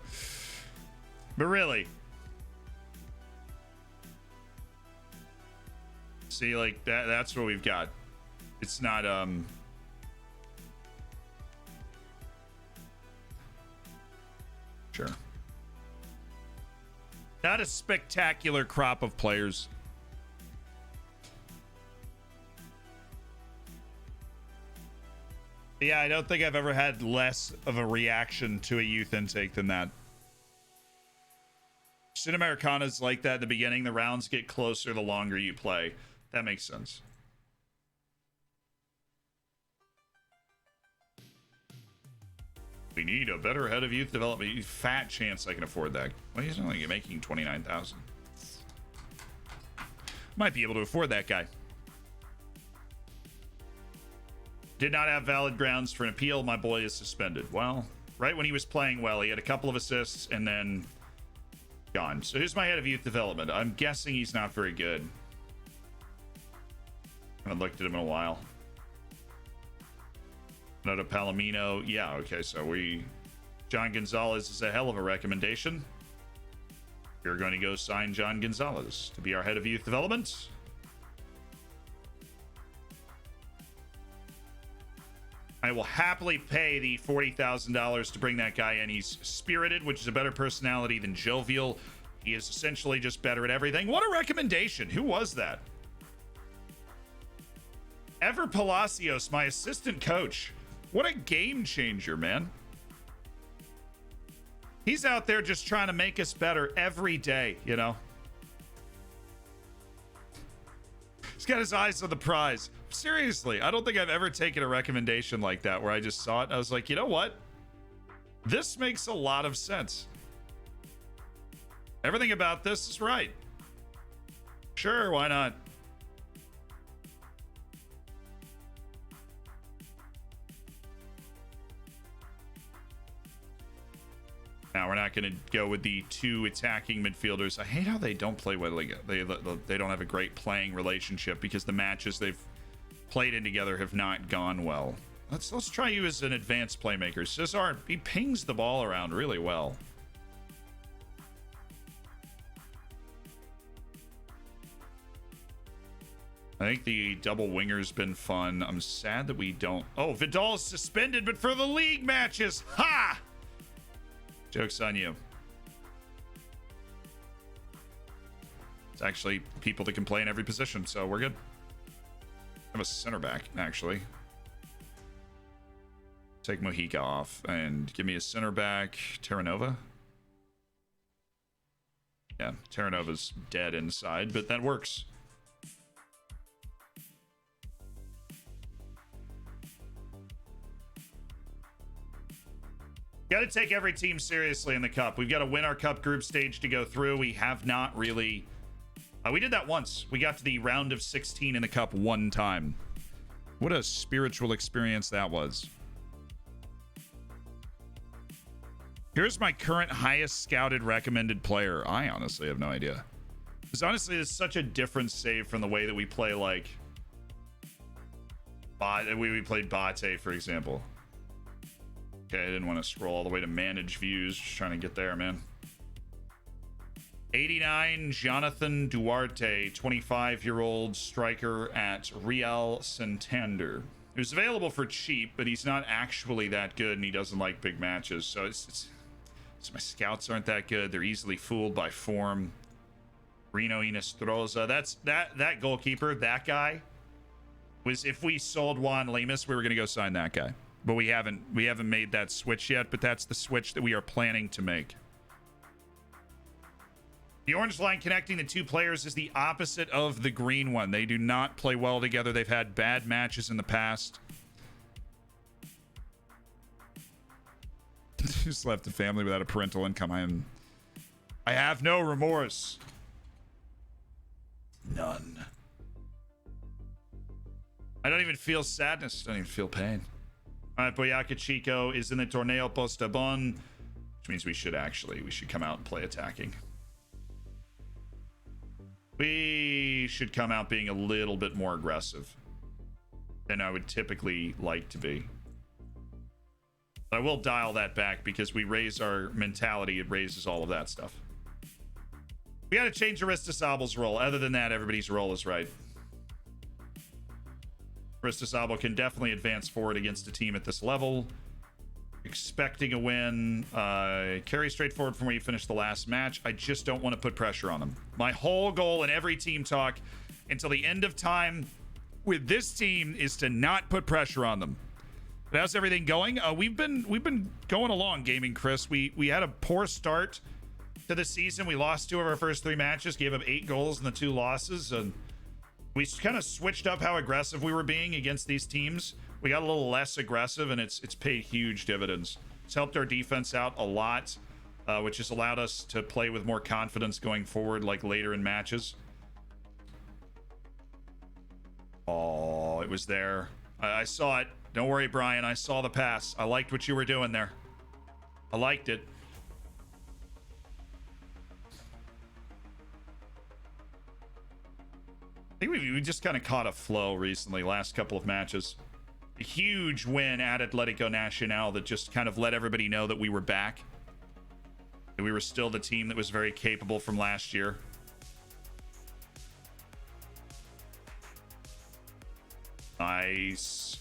But really, see, like that's what we've got. It's not sure, not a spectacular crop of players. Yeah, I don't think I've ever had less of a reaction to a youth intake than that. Shin Americana's like that at the beginning. The rounds get closer the longer you play. That makes sense. We need a better head of youth development. Fat chance I can afford that. Well, he's only making 29,000. Might be able to afford that guy. Did not have valid grounds for an appeal. My boy is suspended. Well, right when he was playing well, he had a couple of assists and then gone. So who's my head of youth development? I'm guessing he's not very good. I haven't looked at him in a while. Noto Palomino. Yeah, okay, so John Gonzalez is a hell of a recommendation. We're going to go sign John Gonzalez to be our head of youth development. I will happily pay the $40,000 to bring that guy in. He's spirited, which is a better personality than jovial. He is essentially just better at everything. What a recommendation. Who was that? Ever Palacios, my assistant coach. What a game changer, man. He's out there just trying to make us better every day, you know? He's got his eyes on the prize. Seriously, I don't think I've ever taken a recommendation like that where I just saw it and I was like, you know what? This makes a lot of sense. Everything about this is right. Sure, why not? Now we're not going to go with the two attacking midfielders. I hate how they don't play well. They don't have a great playing relationship because the matches they've played in together have not gone well. Let's try you as an advanced playmaker. Cesar, he pings the ball around really well. I think the double winger's been fun. I'm sad that we don't. Oh, Vidal's suspended, but for the league matches. Ha! Joke's on you. It's actually people that can play in every position, so we're good. I have a center back, actually. Take Mojica off and give me a center back. Terranova. Yeah, Terranova's dead inside, but that works. Got to take every team seriously in the cup. We've got to win our cup group stage to go through. We have not really... we did that once. We got to the round of 16 in the cup one time. What a spiritual experience that was. Here's my current highest scouted recommended player. I honestly have no idea. Because honestly, it's such a different save from the way that we play, like... we played Bate, for example. Okay, I didn't want to scroll all the way to manage views. Just trying to get there, man. 89, Jonathan Duarte, 25-year-old striker at Real Santander. He was available for cheap, but he's not actually that good, and he doesn't like big matches. So so my scouts aren't that good. They're easily fooled by form. Reno Inestrosa. That goalkeeper, that guy, was, if we sold Juan Lemus, we were going to go sign that guy. But we haven't made that switch yet, but that's the switch that we are planning to make. The orange line connecting the two players is the opposite of the green one. They do not play well together. They've had bad matches in the past. Just left the family without a parental income. I have no remorse. None. I don't even feel sadness. I don't even feel pain. All right, Boyaka Chico is in the Torneo Postabon, which means we should come out and play attacking. We should come out being a little bit more aggressive than I would typically like to be. But I will dial that back because we raise our mentality. It raises all of that stuff. We got to change Aristasable's role. Other than that, everybody's role is right. Aristasable can definitely advance forward against a team at this level. Expecting a win. Carry straight forward from where you finished the last match. I just don't want to put pressure on them. My whole goal in every team talk until the end of time with this team is to not put pressure on them. But how's everything going? We've been going along, Gaming Chris. We had a poor start to the season. We lost 2 of our first 3 matches, gave up 8 goals in the 2 losses, and we kind of switched up how aggressive we were being against these teams. We got a little less aggressive, and it's paid huge dividends. It's helped our defense out a lot, which has allowed us to play with more confidence going forward, like later in matches. Oh, it was there. I saw it. Don't worry, Brian. I saw the pass. I liked what you were doing there. I liked it. I think we just kind of caught a flow recently, last couple of matches. A huge win at Atletico Nacional that just kind of let everybody know that we were back. That we were still the team that was very capable from last year. Nice.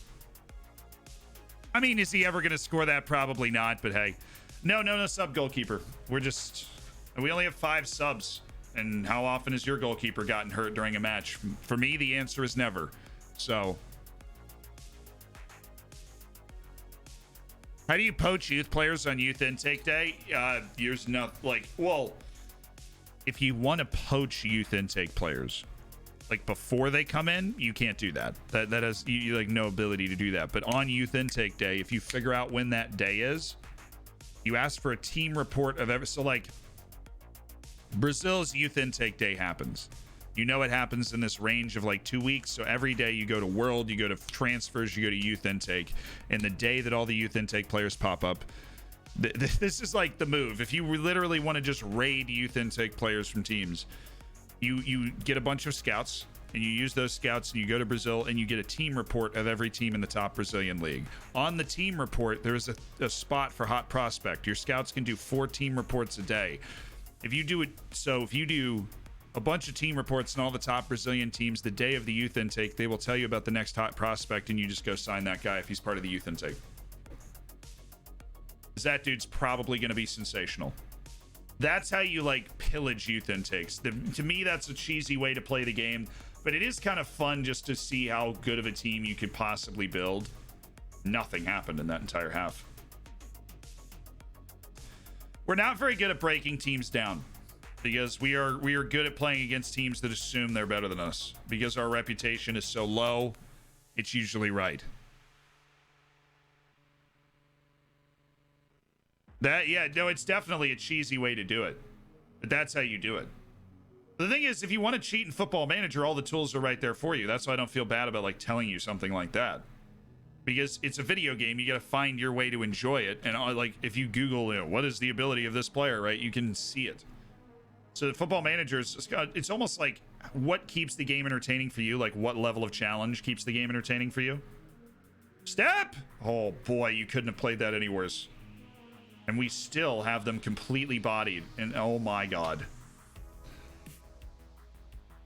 I mean, is he ever going to score that? Probably not, but hey. No sub goalkeeper. We only have 5 subs. And how often has your goalkeeper gotten hurt during a match? For me, the answer is never. So, how do you poach youth players on youth intake day? There's no, well, if you want to poach youth intake players, like before they come in, you can't do that. That has you like no ability to do that. But on youth intake day, if you figure out when that day is, you ask for a team report of every. So like, Brazil's youth intake day happens. You know it happens in this range of like 2 weeks. So every day you go to World, you go to transfers, you go to youth intake. And the day that all the youth intake players pop up, this is like the move. If you literally want to just raid youth intake players from teams, you get a bunch of scouts and you use those scouts and you go to Brazil and you get a team report of every team in the top Brazilian league. On the team report, there is a spot for hot prospect. Your scouts can do 4 team reports a day. If you do a bunch of team reports in all the top Brazilian teams the day of the youth intake, they will tell you about the next hot prospect and you just go sign that guy if he's part of the youth intake. Because that dude's probably going to be sensational. That's how you like pillage youth intakes. To me, that's a cheesy way to play the game, but it is kind of fun just to see how good of a team you could possibly build. Nothing happened in that entire half. We're not very good at breaking teams down because we are good at playing against teams that assume they're better than us. Because our reputation is so low, it's usually right. It's definitely a cheesy way to do it. But that's how you do it. The thing is, if you want to cheat in Football Manager, all the tools are right there for you. That's why I don't feel bad about like telling you something like that. Because it's a video game, you got to find your way to enjoy it. And like, if you Google, what is the ability of this player, right? You can see it. So the Football Manager, it's almost like what keeps the game entertaining for you? Like what level of challenge keeps the game entertaining for you? Step! Oh boy, you couldn't have played that any worse. And we still have them completely bodied. And oh my God.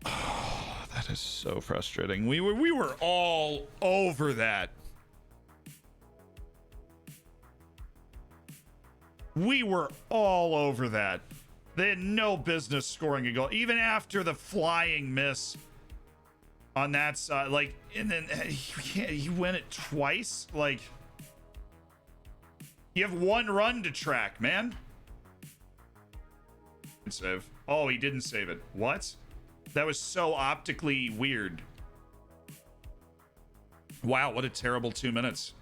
Oh, that is so frustrating. We were all over that. We were all over that. They had no business scoring a goal, even after the flying miss on that side. Like, and then he win it twice. Like, you have 1 run to track, man. Save. Oh, he didn't save it. What? That was so optically weird. Wow, what a terrible 2 minutes.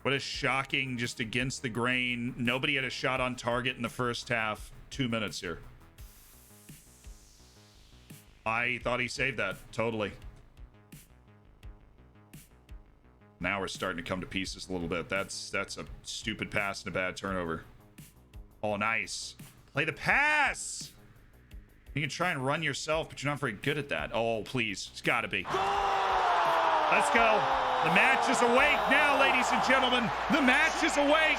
What a shocking, just against the grain. Nobody had a shot on target in the first half. 2 minutes here. I thought he saved that. Totally. Now we're starting to come to pieces a little bit. That's a stupid pass and a bad turnover. Oh, nice. Play the pass. You can try and run yourself, but you're not very good at that. Oh, please. It's got to be. Let's go. The match is awake now, ladies and gentlemen. The match is awake.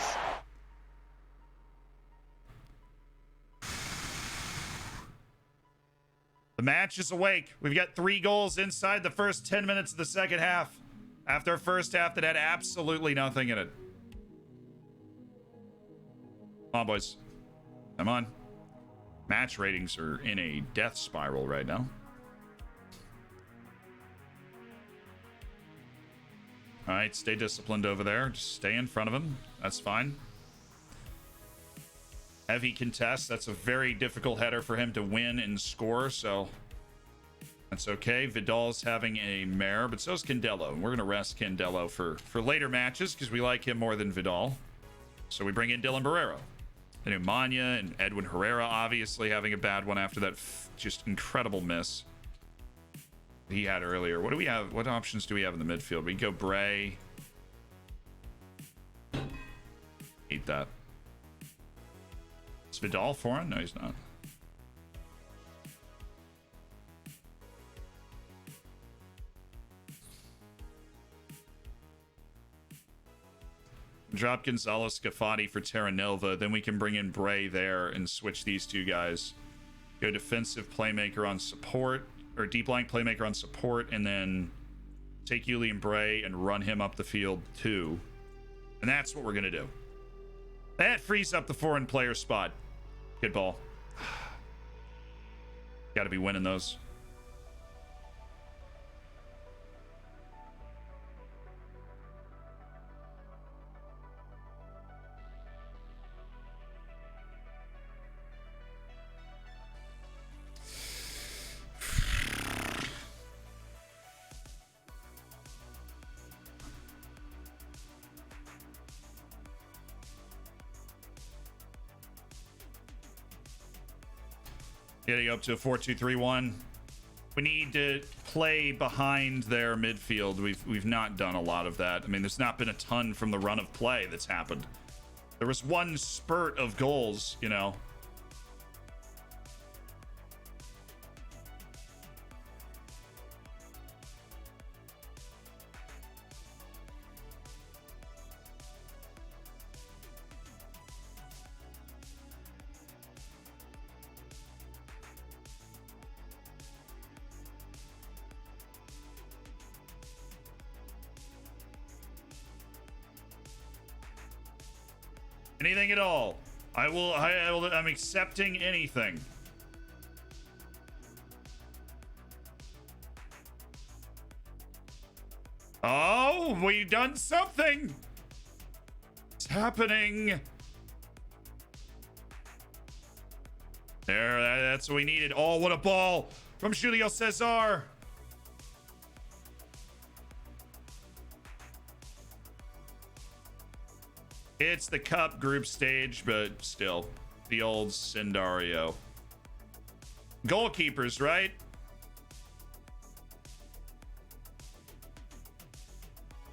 The match is awake. We've got 3 goals inside the first 10 minutes of the second half. After a first half that had absolutely nothing in it. Come on, boys. Come on. Match ratings are in a death spiral right now. All right, stay disciplined over there. Just stay in front of him. That's fine. Heavy contest. That's a very difficult header for him to win and score, so that's okay. Vidal's having a mare, but so's Candelo. And we're going to rest Candelo for later matches because we like him more than Vidal. So we bring in Dylan Barrero. And Umanya and Edwin Herrera obviously having a bad one after that just incredible miss he had earlier. What do we have? What options do we have in the midfield? We can go Bray. Eat that. Is Vidal foreign? No, he's not. Drop Gonzalez Scafati for Terra Nova. Then we can bring in Bray there and switch these 2 guys. Go defensive playmaker on support, or deep line playmaker on support, and then take Julian Bray and run him up the field too. And that's what we're going to do. That frees up the foreign player spot. Good ball. Got to be winning those. Getting up to a 4-2-3-1. We need to play behind their midfield. We've not done a lot of that. I mean, there's not been a ton from the run of play that's happened. There was one spurt of goals, you know. Anything at all. I'm accepting anything. Oh, we've done something. It's happening. There, that's what we needed. Oh, what a ball from Julio Cesar. It's the cup group stage, but still, the old Cindario. Goalkeepers, right?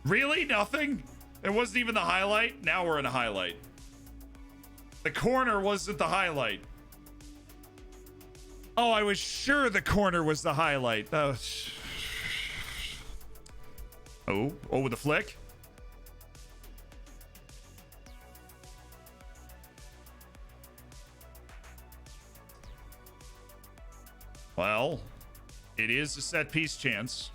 Really? Nothing? It wasn't even the highlight? Now we're in a highlight. The corner wasn't the highlight. Oh, I was sure the corner was the highlight. Oh, with the flick? Well, it is a set piece chance.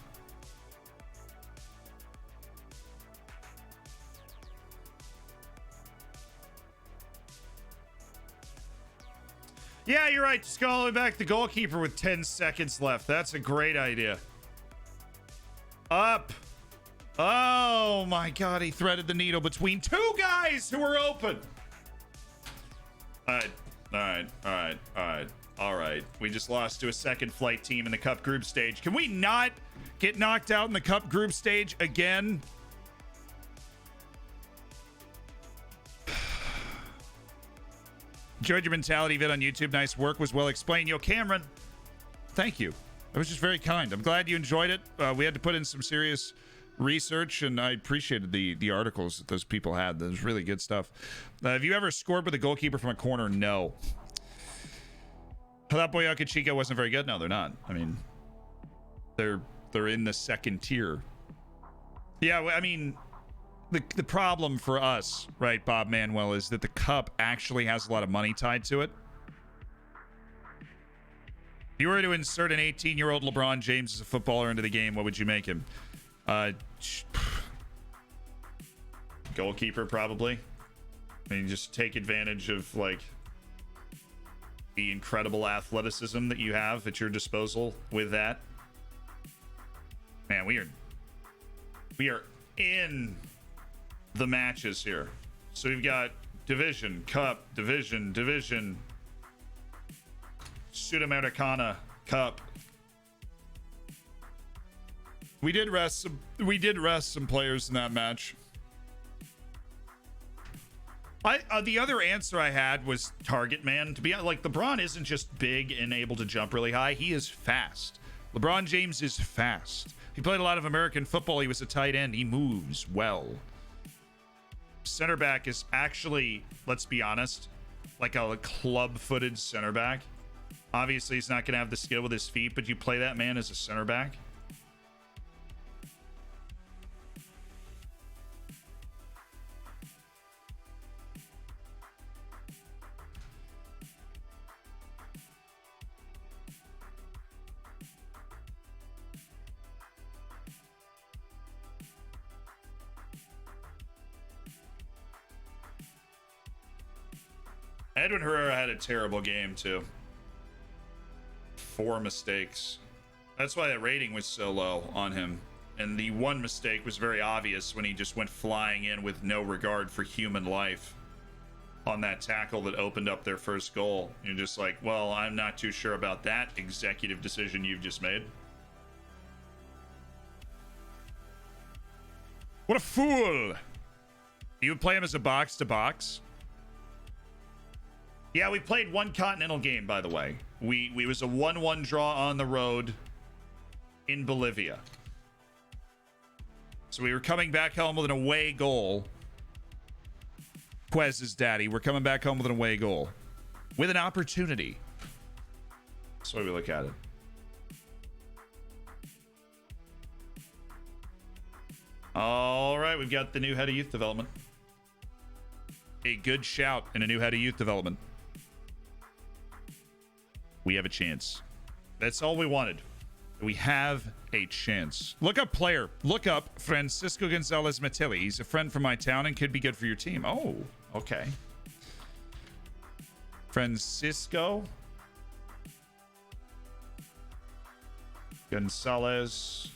Yeah, you're right. Just go all the way back to the goalkeeper with 10 seconds left. That's a great idea. Up. Oh my God, he threaded the needle between 2 guys who were open. All right. We just lost to a second flight team in the cup group stage. Can we not get knocked out in the cup group stage again? Enjoyed your mentality vid on YouTube. Nice work. Was well explained. Yo, Cameron, thank you. That was just very kind. I'm glad you enjoyed it. We had to put in some serious research, and I appreciated the articles that those people had. That was really good stuff. Have you ever scored with a goalkeeper from a corner? No. That boy Chico wasn't very good. No, they're not. I mean, they're in the second tier. Yeah, I mean, the problem for us, right, Bob Manuel, is that the cup actually has a lot of money tied to it. If you were to insert an 18-year-old LeBron James as a footballer into the game, what would you make him? Goalkeeper, probably. I mean, just take advantage of, like, the incredible athleticism that you have at your disposal with that. Man, we are in the matches here. So we've got division, cup, division, Sudamericana, cup. We did rest some players in that match. The other answer I had was target man. To be honest, like, LeBron isn't just big and able to jump really high. He is fast. LeBron James is fast. He played a lot of American football. He was a tight end. He moves well. Center back is actually, let's be honest, like a club-footed center back. Obviously, he's not going to have the skill with his feet, but you play that man as a center back. Edwin Herrera had a terrible game, too. 4 mistakes. That's why that rating was so low on him. And the one mistake was very obvious when he just went flying in with no regard for human life on that tackle that opened up their first goal. You're just like, well, I'm not too sure about that executive decision you've just made. What a fool! You would play him as a box-to-box? Yeah, we played one continental game, by the way. We was a 1-1 draw on the road in Bolivia. So we were coming back home with an away goal. Quez's daddy. We're coming back home with an away goal. With an opportunity. That's the way we look at it. All right, we've got the new head of youth development. A good shout and a new head of youth development. We have a chance. That's all we wanted. We have a chance. Look up player. Look up Francisco Gonzalez Matilli. He's a friend from my town and could be good for your team. Oh, okay. Francisco Gonzalez.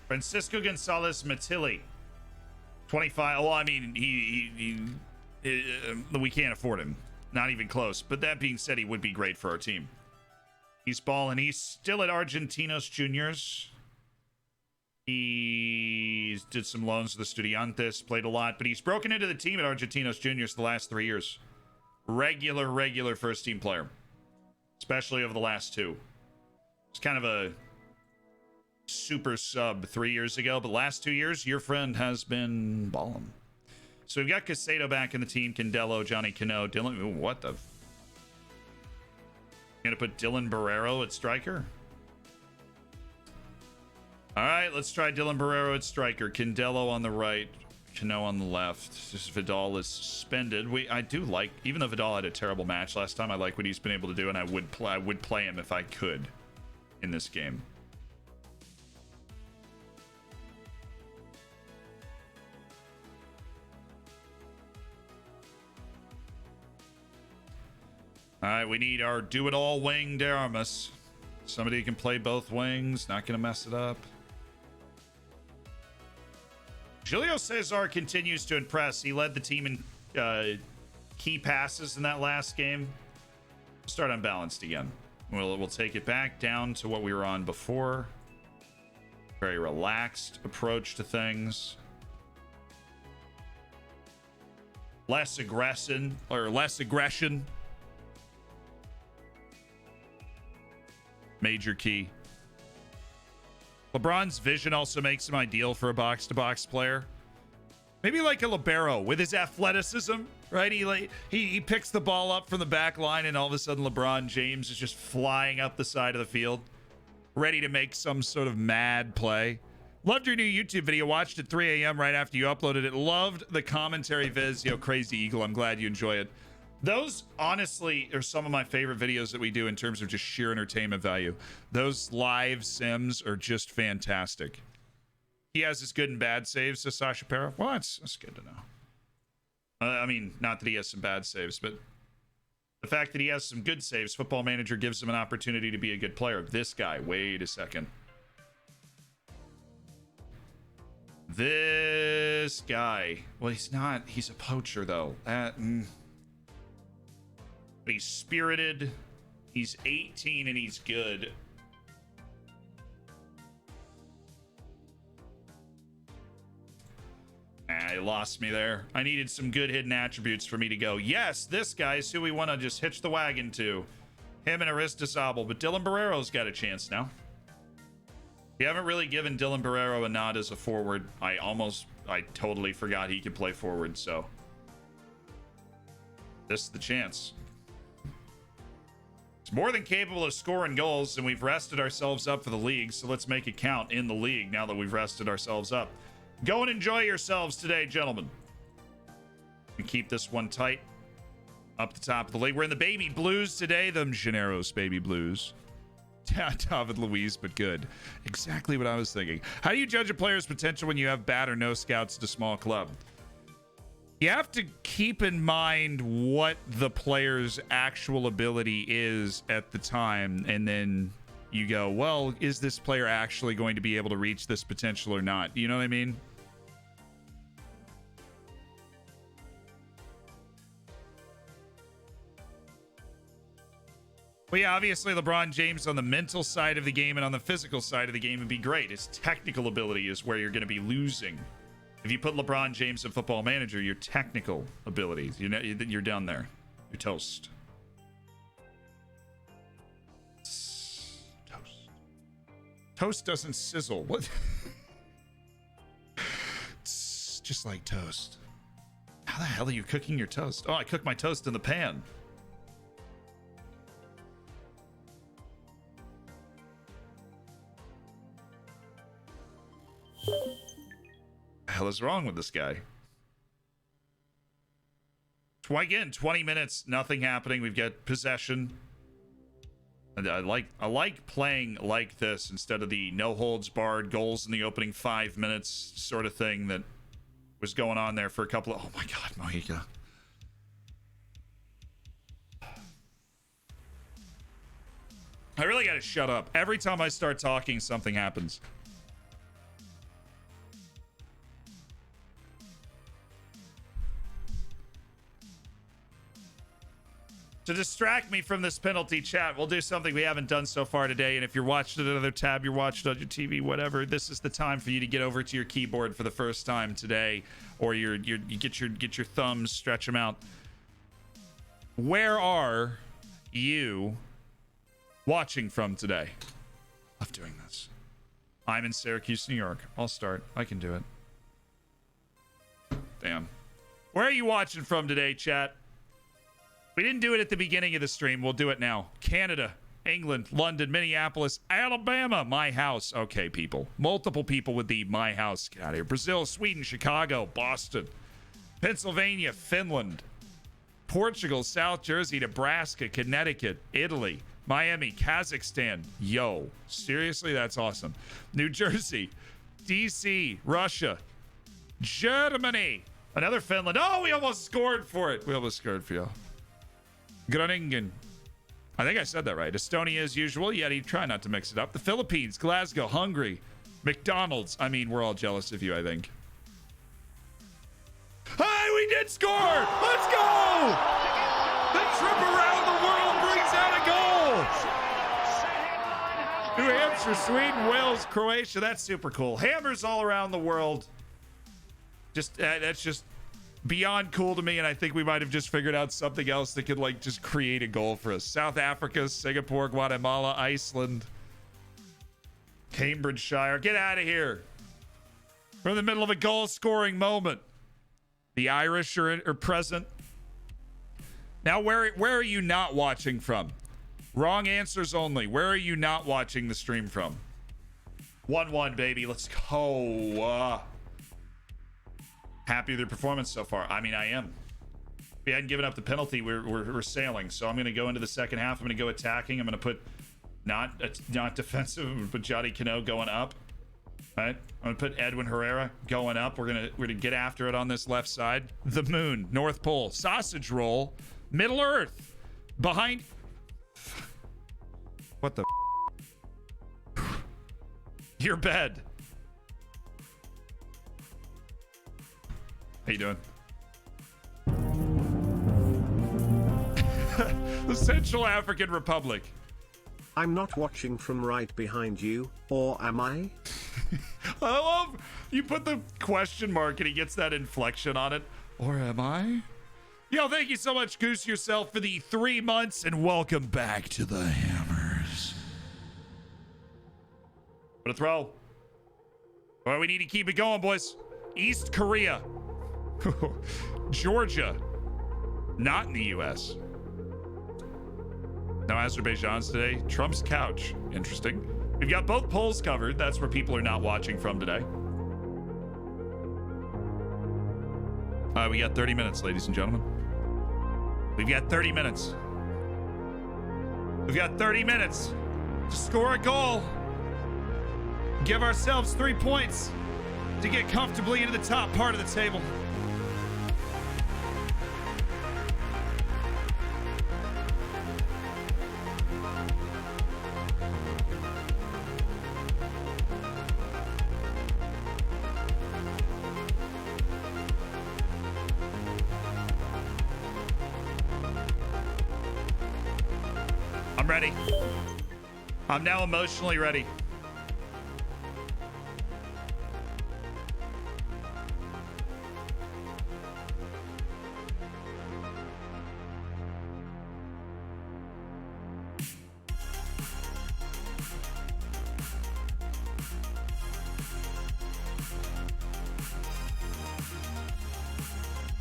Francisco Gonzalez Matilli. 25. Well, I mean, we can't afford him. Not even close. But that being said, he would be great for our team. He's balling. He's still at Argentinos Juniors. He did some loans to the Estudiantes, played a lot, but he's broken into the team at Argentinos Juniors the last 3 years. Regular first team player. Especially over the last 2. It's kind of a super sub 3 years ago, but last 2 years, your friend has been balling. So we've got Casado back in the team, Candelo, Johnny Cano, Dylan. Ooh, what the? Gonna put Dylan Barrero at striker? All right, let's try Dylan Barrero at striker. Candelo on the right, Cano on the left. Just Vidal is suspended. I do like, even though Vidal had a terrible match last time, I like what he's been able to do, and I would play him if I could in this game. All right, we need our do-it-all wing de armas. Somebody who can play both wings, not going to mess it up. Julio Cesar continues to impress. He led the team in key passes in that last game. Start unbalanced again. We'll take it back down to what we were on before. Very relaxed approach to things. Less aggression. Major key. LeBron's vision also makes him ideal for a box-to-box player. Maybe like a libero with his athleticism, right? He picks the ball up from the back line, and all of a sudden LeBron James is just flying up the side of the field, ready to make some sort of mad play. Loved your new YouTube video. Watched at 3 a.m. right after you uploaded it. Loved the commentary viz. Yo, Crazy Eagle, I'm glad you enjoy it. Those, honestly, are some of my favorite videos that we do in terms of just sheer entertainment value. Those live sims are just fantastic. He has his good and bad saves, to Sasha Para. Well, that's good to know. I mean, not that he has some bad saves, but the fact that he has some good saves, Football Manager gives him an opportunity to be a good player. This guy, wait a second. This guy. Well, he's not. He's a poacher, though. But he's spirited. He's 18 and he's good. He lost me there. I needed some good hidden attributes for me to go, yes, this guy's who we want to just hitch the wagon to. Him and Aristasabal. But Dylan Barrero's got a chance now. We haven't really given Dylan Barrero a nod as a forward. I totally forgot he could play forward, so this is the chance. It's more than capable of scoring goals, and we've rested ourselves up for the league, so let's make it count in the league now that we've rested ourselves up. Go and enjoy yourselves today, gentlemen. And keep this one tight. Up the top of the league. We're in the baby blues today. Them Llaneros baby blues. David Luiz, but good. Exactly what I was thinking. How do you judge a player's potential when you have bad or no scouts at a small club? You have to keep in mind what the player's actual ability is at the time, and then you go, well, is this player actually going to be able to reach this potential or not? You know what I mean? Well, yeah, obviously LeBron James on the mental side of the game and on the physical side of the game would be great. His technical ability is where you're going to be losing. If you put LeBron James in Football Manager, your technical abilities, you're down there. You're toast. Toast. Toast doesn't sizzle. What? It's just like toast. How the hell are you cooking your toast? Oh, I cook my toast in the pan. The hell is wrong with this guy? Again, 20 minutes, nothing happening. We've got possession. And I like playing like this instead of the no holds barred goals in the opening 5 minutes sort of thing that was going on there for a couple of. Oh my God, Mojica. I really got to shut up. Every time I start talking, something happens. To distract me from this penalty chat, we'll do something we haven't done so far today. And if you're watching it on another tab, you're watching it on your TV, whatever, this is the time for you to get over to your keyboard for the first time today, or you get your thumbs, stretch them out. Where are you watching from today? Love doing this. I'm in Syracuse, New York. I'll start. I can do it. Damn. Where are you watching from today, chat? We didn't do it at the beginning of the stream. We'll do it now. Canada, England, London, Minneapolis, Alabama, my house. Okay, people. Multiple people with the my house. Get out of here. Brazil, Sweden, Chicago, Boston, Pennsylvania, Finland, Portugal, South Jersey, Nebraska, Connecticut, Italy, Miami, Kazakhstan. Yo, seriously, that's awesome. New Jersey, DC, Russia, Germany, another Finland. Oh, we almost scored for it. We almost scored for y'all. Groningen. I think I said that right. Estonia as usual, yet he try not to mix it up. The Philippines, Glasgow, Hungary, McDonald's. I mean, we're all jealous of you, I think. Hey, we did score! Let's go! The trip around the world brings out a goal! New Hampshire, Sweden, Wales, Croatia. That's super cool. Hammers all around the world. That's just beyond cool to me, and I think we might have just figured out something else that could like just create a goal for us. South Africa, Singapore, Guatemala, Iceland, Cambridgeshire. Get out of here. We're in the middle of a goal scoring moment. The Irish are present. Now, where are you not watching from? Wrong answers only. Where are you not watching the stream from? 1-1, baby. Let's go. Happy with your performance so far. I mean, I am. If we hadn't given up the penalty, we're sailing. So I'm going to go into the second half. I'm going to go attacking. I'm going to put not defensive. I'm going to put Johnny Cano going up. Right? I'm going to put Edwin Herrera going up. We're going to get after it on this left side. The moon, North Pole, sausage roll, Middle Earth, behind. What the? Your bed. How you doing? The Central African Republic. I'm not watching from right behind you, or am I? I love you put the question mark and he gets that inflection on it. Or am I? Yo, thank you so much, Goose Yourself, for the 3 months, and welcome back to the Hammers. What a throw. Well, we need to keep it going, boys. East Korea. Georgia. Not in the U.S. No Azerbaijan's today. Trump's couch. Interesting. We've got both polls covered. That's where people are not watching from today. We got 30 minutes, ladies and gentlemen. We've got 30 minutes. We've got 30 minutes to score a goal. Give ourselves 3 points to get comfortably into the top part of the table. I'm ready. I'm now emotionally ready.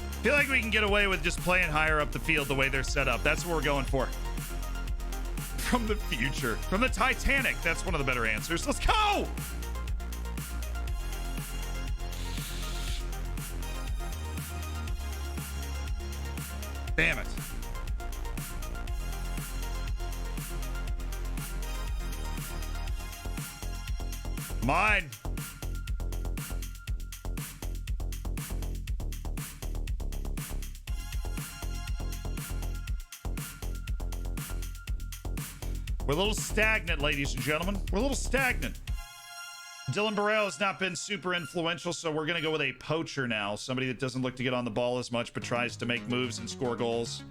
I feel like we can get away with just playing higher up the field the way they're set up. That's what we're going for. From the future. From the Titanic. That's one of the better answers. Let's go! Damn it. Mine. We're a little stagnant, ladies and gentlemen. We're a little stagnant. Dylan Burrell has not been super influential, so we're going to go with a poacher now. Somebody that doesn't look to get on the ball as much, but tries to make moves and score goals.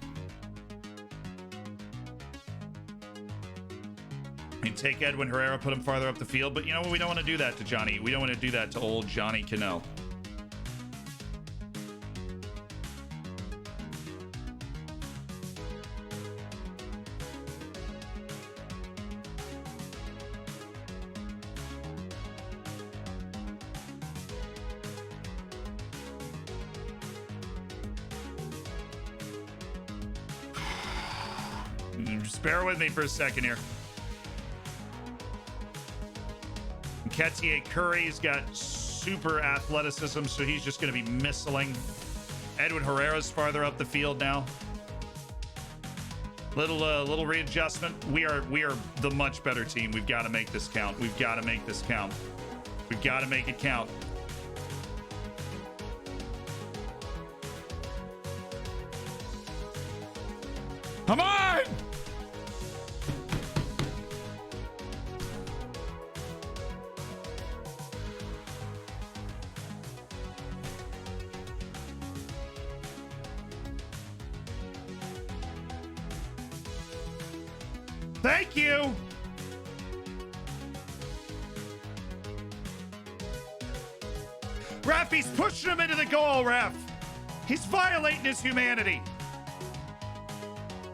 And take Edwin Herrera, put him farther up the field. But you know what? We don't want to do that to Johnny. We don't want to do that to old Johnny Cano. Just bear with me for a second here. Nketiah Curry's got super athleticism, so he's just going to be missiling. Edwin Herrera's farther up the field now. Little readjustment. We are the much better team. We've got to make this count. We've got to make this count. We've got to make it count. Come on! Thank you. Ref, he's pushing him into the goal, ref. He's violating his humanity.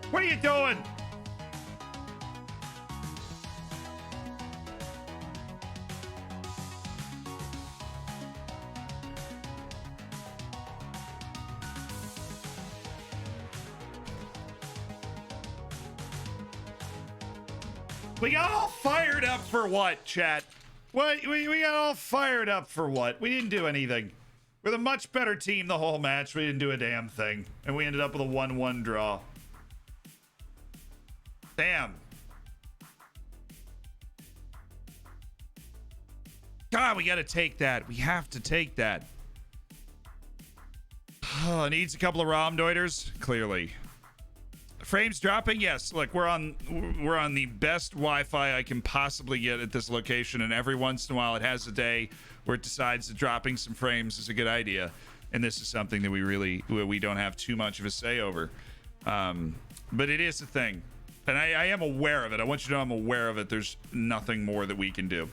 What are you doing? We got all fired up for what, chat? What? We got all fired up for what? We didn't do anything. We're the much better team the whole match. We didn't do a damn thing. And we ended up with a 1-1 draw. Damn. God, we got to take that. We have to take that. Oh, needs a couple of ROM doiters, clearly. Frames dropping, yes. Look, we're on the best Wi-Fi I can possibly get at this location, and every once in a while it has a day where it decides that dropping some frames is a good idea. And this is something that we don't have too much of a say over. But it is a thing. And I am aware of it. I want you to know I'm aware of it. There's nothing more that we can do.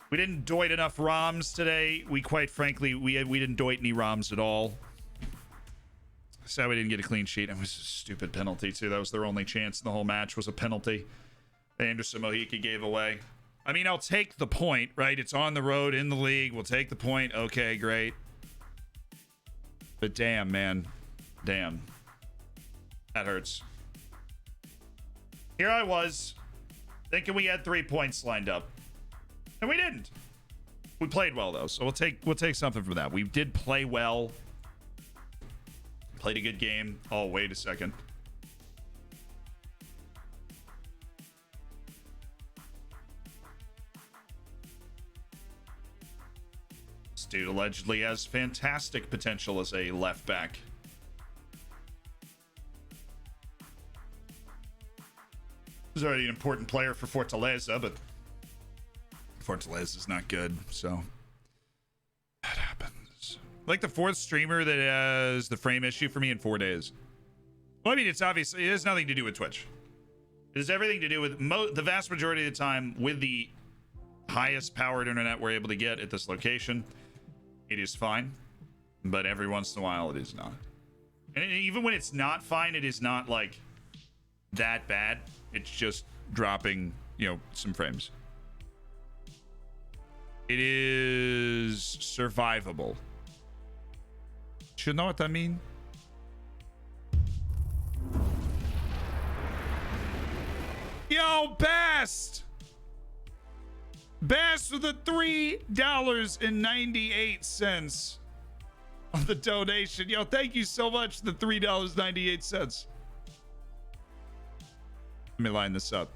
We didn't doit enough ROMs today. We quite frankly, we didn't doit any ROMs at all. So we didn't get a clean sheet. It was a stupid penalty, too. That was their only chance in the whole match was a penalty. Anderson Mojica gave away. I mean, I'll take the point, right? It's on the road in the league. We'll take the point. Okay, great. But damn, man. Damn. That hurts. Here I was, thinking we had 3 points lined up. And we didn't. We played well, though. So we'll take something from that. We did play well. Played a good game. Oh, wait a second. This dude allegedly has fantastic potential as a left back. He's already an important player for Fortaleza, but Fortaleza is not good, so that happens. Like the fourth streamer that has the frame issue for me in 4 days. Well, I mean, it's obviously, it has nothing to do with Twitch. It has everything to do with the vast majority of the time with the highest powered internet we're able to get at this location. It is fine, but every once in a while it is not. And even when it's not fine, it is not like that bad. It's just dropping, some frames. It is survivable. You know what I mean? Yo, Bast! Bast with the $3.98 on the donation. Yo, thank you so much for the $3.98. Let me line this up.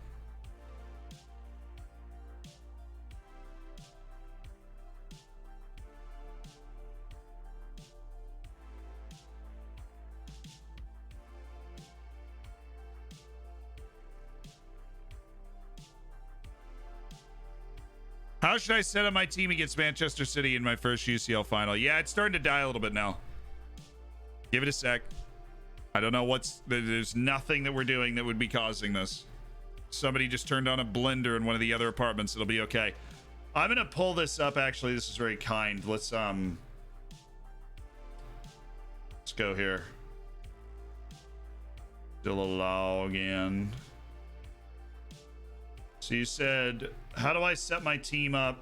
How should I set up my team against Manchester City in my first UCL final? Yeah, it's starting to die a little bit now. Give it a sec. I don't know there's nothing that we're doing that would be causing this. Somebody just turned on a blender in one of the other apartments. It'll be okay. I'm going to pull this up. Actually, this is very kind. Let's go here. Do a log in. So you said, how do I set my team up?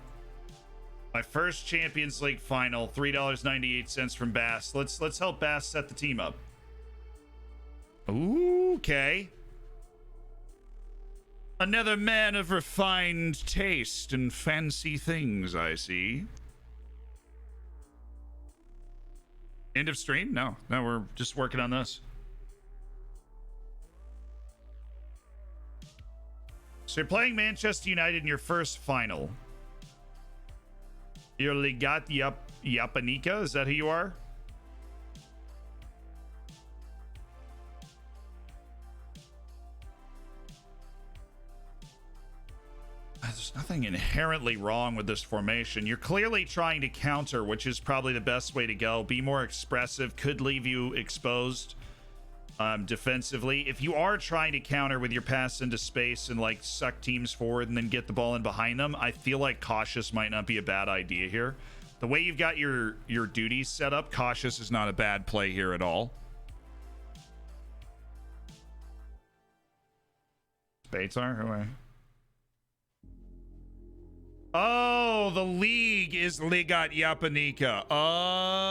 My first Champions League final, $3.98 from Bass. Let's help Bass set the team up. Ooh, okay. Another man of refined taste and fancy things, I see. End of stream? No, we're just working on this. So you're playing Manchester United in your first final. You're Ligat Yapanika? Is that who you are? There's nothing inherently wrong with this formation. You're clearly trying to counter, which is probably the best way to go. Be more expressive, could leave you exposed defensively. If you are trying to counter with your pass into space and like suck teams forward and then get the ball in behind them, I feel like cautious might not be a bad idea here. The way you've got your duties set up, cautious is not a bad play here at all. Baitar, who am I? Oh, the league is Ligat Yapanika. Oh.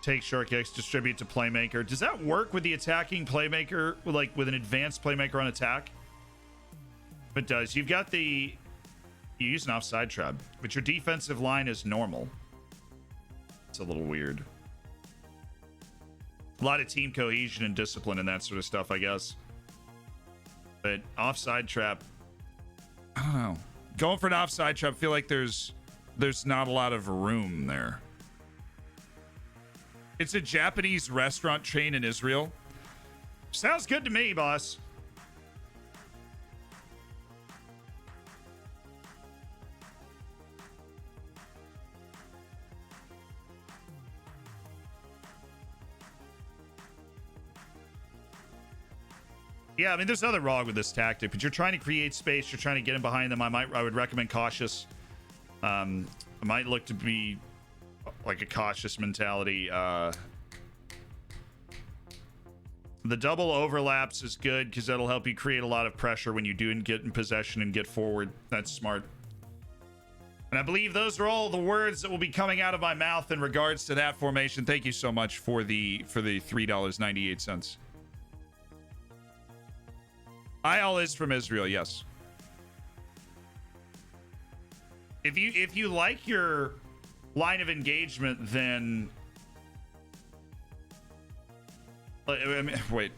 Take short kicks, distribute to playmaker. Does that work with the attacking playmaker, like with an advanced playmaker on attack? It does. You've got the... You use an offside trap, but your defensive line is normal. It's a little weird. A lot of team cohesion and discipline and that sort of stuff, I guess. But offside trap... I don't know. Going for an offside trap, I feel like there's not a lot of room there. It's a Japanese restaurant chain in Israel. Sounds good to me, boss. Yeah, I mean, there's nothing wrong with this tactic, but you're trying to create space. You're trying to get in behind them. I would recommend cautious. I might look to be like a cautious mentality. The double overlaps is good because that'll help you create a lot of pressure when you do get in possession and get forward. That's smart. And I believe those are all the words that will be coming out of my mouth in regards to that formation. Thank you so much for the $3.98. Ayal is from Israel, yes. If you like your line of engagement, then I mean, wait.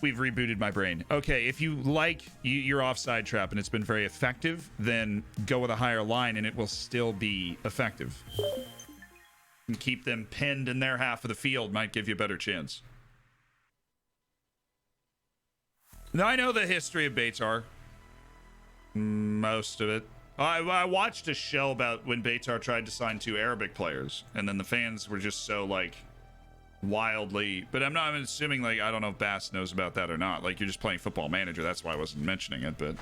We've rebooted my brain. Okay, if you like your offside trap and it's been very effective, then go with a higher line and it will still be effective. And keep them pinned in their half of the field might give you a better chance. Now, I know the history of Beitar. Most of it. I watched a show about when Beitar tried to sign 2 Arabic players, and then the fans were just so, like, wildly... But I'm assuming, like, I don't know if Bass knows about that or not. Like, you're just playing Football Manager. That's why I wasn't mentioning it, but...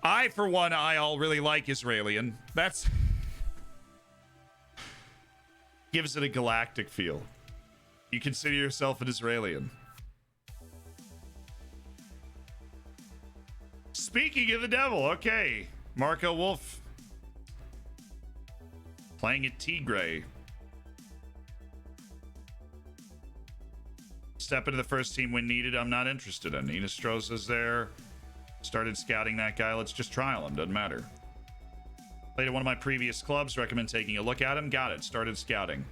I, for one, all really like Israelian. That's... gives it a galactic feel. You consider yourself an Israelian. Speaking of the devil, okay. Marco Wolf. Playing at Tigray. Step into the first team when needed. I'm not interested in. Ina Stroza's there. Started scouting that guy. Let's just trial him. Doesn't matter. Played at one of my previous clubs. Recommend taking a look at him. Got it. Started scouting.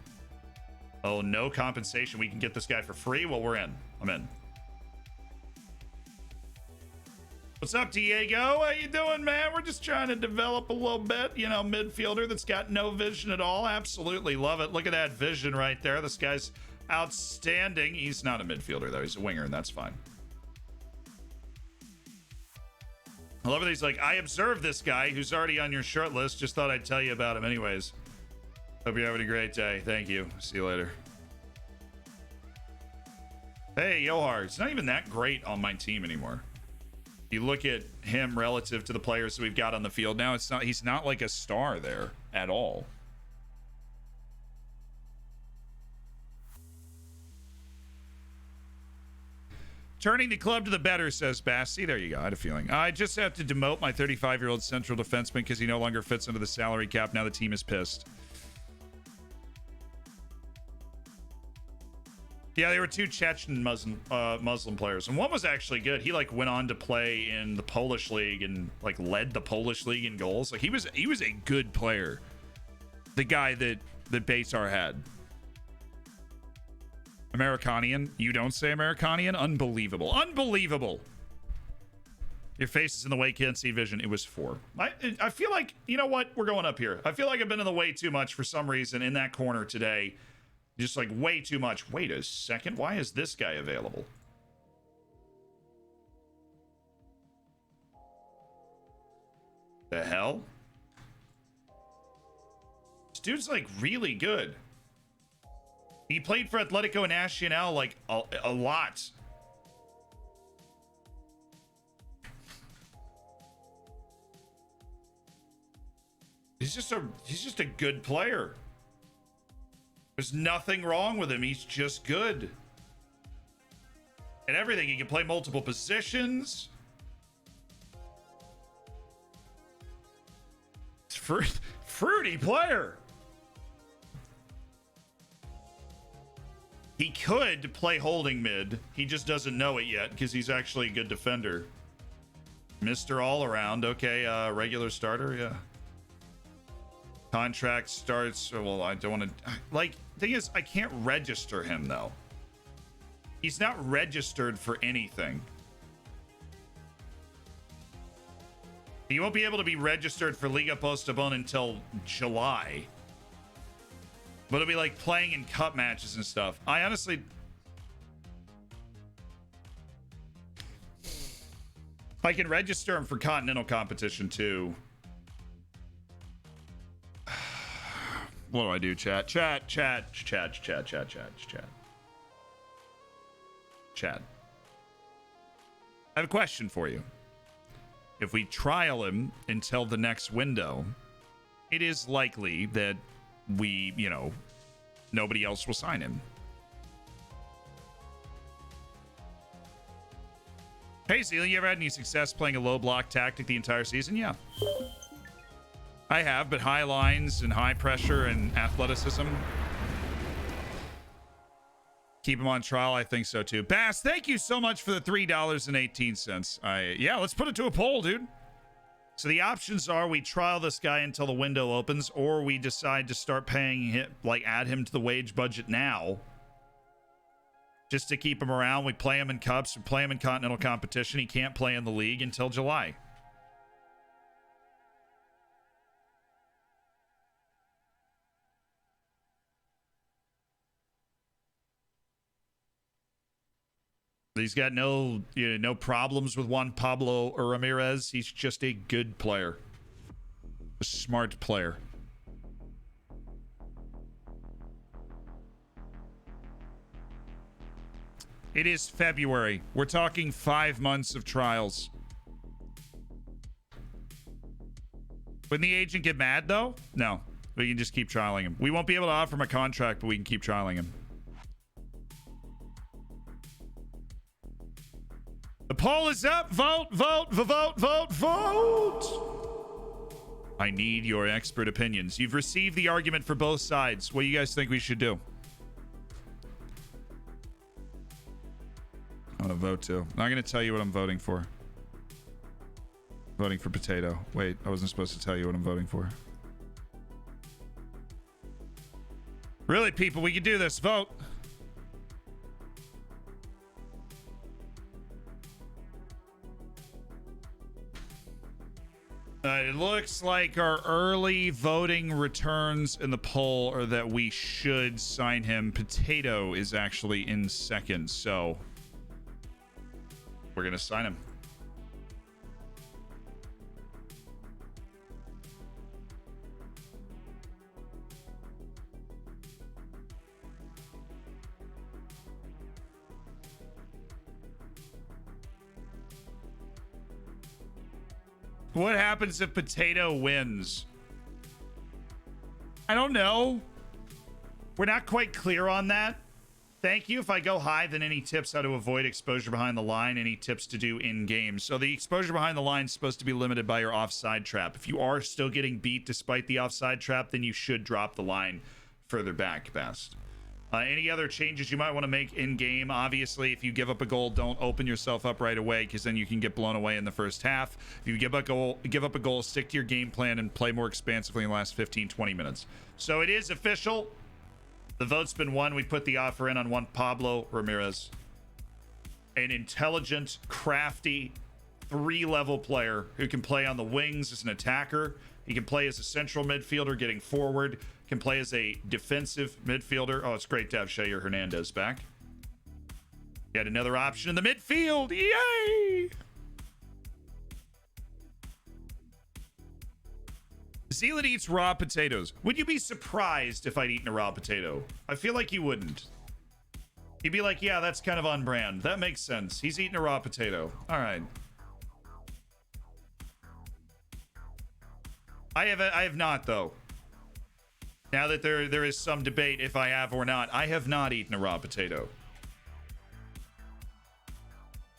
Oh, no compensation. We can get this guy for free? Well, we're in. I'm in. What's up, Diego? How you doing, man? We're just trying to develop a little bit. You know, midfielder that's got no vision at all. Absolutely love it. Look at that vision right there. This guy's outstanding. He's not a midfielder, though. He's a winger, and that's fine. I love it. He's like, I observed this guy who's already on your short list. Just thought I'd tell you about him anyways. Hope you're having a great day. Thank you. See you later. Hey, Yohar. It's not even that great on my team anymore. You look at him relative to the players that we've got on the field now, he's not like a star there at all. Turning the club to the better, says Bass. See, there you go. I had a feeling. I just have to demote my 35-year-old central defenseman because he no longer fits under the salary cap. Now the team is pissed. Yeah, they were 2 Chechen Muslim players, and one was actually good. He like went on to play in the Polish league and like led the Polish league in goals. Like he was a good player. The guy that Beitar had. Americanian. You don't say Americanian? Unbelievable. Unbelievable. Your face is in the way, can't see vision. It was 4. I feel like, you know what? We're going up here. I feel like I've been in the way too much for some reason in that corner today. Just like way too much. Wait a second. Why is this guy available? The hell? This dude's like really good. He played for Atletico Nacional like a lot. He's just a good player. There's nothing wrong with him. He's just good. And everything. He can play multiple positions. Fruity player. He could play holding mid. He just doesn't know it yet because he's actually a good defender. Mr. All Around. Okay, regular starter, yeah. Contract starts. Well, I don't want to. Like, thing is, I can't register him though. He's not registered for anything. He won't be able to be registered for Liga Postobon until July. But it'll be like playing in cup matches and stuff. I honestly... I can register him for continental competition too. What do I do, chat? Chat. I have a question for you. If we trial him until the next window, it is likely that we, you know, nobody else will sign him. Hey, Zealy, you ever had any success playing a low block tactic the entire season? Yeah. I have, but high lines and high pressure and athleticism. Keep him on trial. I think so too. Bass, thank you so much for the $3.18. Yeah, let's put it to a poll, dude. So the options are we trial this guy until the window opens, or we decide to start paying him, like add him to the wage budget now. Just to keep him around. We play him in cups, we play him in continental competition. He can't play in the league until July. He's got no problems with Juan Pablo or Ramirez. He's just a good player. A smart player. It is February. We're talking 5 months of trials. Wouldn't the agent get mad, though? No. We can just keep trialing him. We won't be able to offer him a contract, but we can keep trialing him. The poll is up. Vote. I need your expert opinions. You've received the argument for both sides. What do you guys think we should do? I'm going to vote too. I'm not going to tell you what I'm voting for. Voting for potato. Wait, I wasn't supposed to tell you what I'm voting for. Really, people, we can do this. Vote. It looks like our early voting returns in the poll are that we should sign him. Potato is actually in second, so we're going to sign him. What happens if Potato wins? I don't know. We're not quite clear on that. Thank you. If I go high, then any tips how to avoid exposure behind the line, any tips to do in game. So the exposure behind the line is supposed to be limited by your offside trap. If you are still getting beat despite the offside trap, then you should drop the line further back best. Any other changes you might want to make in game? Obviously, if you give up a goal, don't open yourself up right away, because then you can get blown away in the first half. If you give up a goal, stick to your game plan and play more expansively in the last 15-20 minutes. So it is official. The vote's been won. We put the offer in on Juan Pablo Ramirez, an intelligent, crafty, 3-level player who can play on the wings as an attacker. He can play as a central midfielder getting forward, can play as a defensive midfielder. Oh, it's great to have Shayer Hernandez back. Yet another option in the midfield. Yay! Zealand eats raw potatoes. Would you be surprised if I'd eaten a raw potato? I feel like you wouldn't. You'd be like, yeah, that's kind of on brand. That makes sense. He's eating a raw potato. All right. I have not, though. Now that there is some debate if I have or not, I have not eaten a raw potato.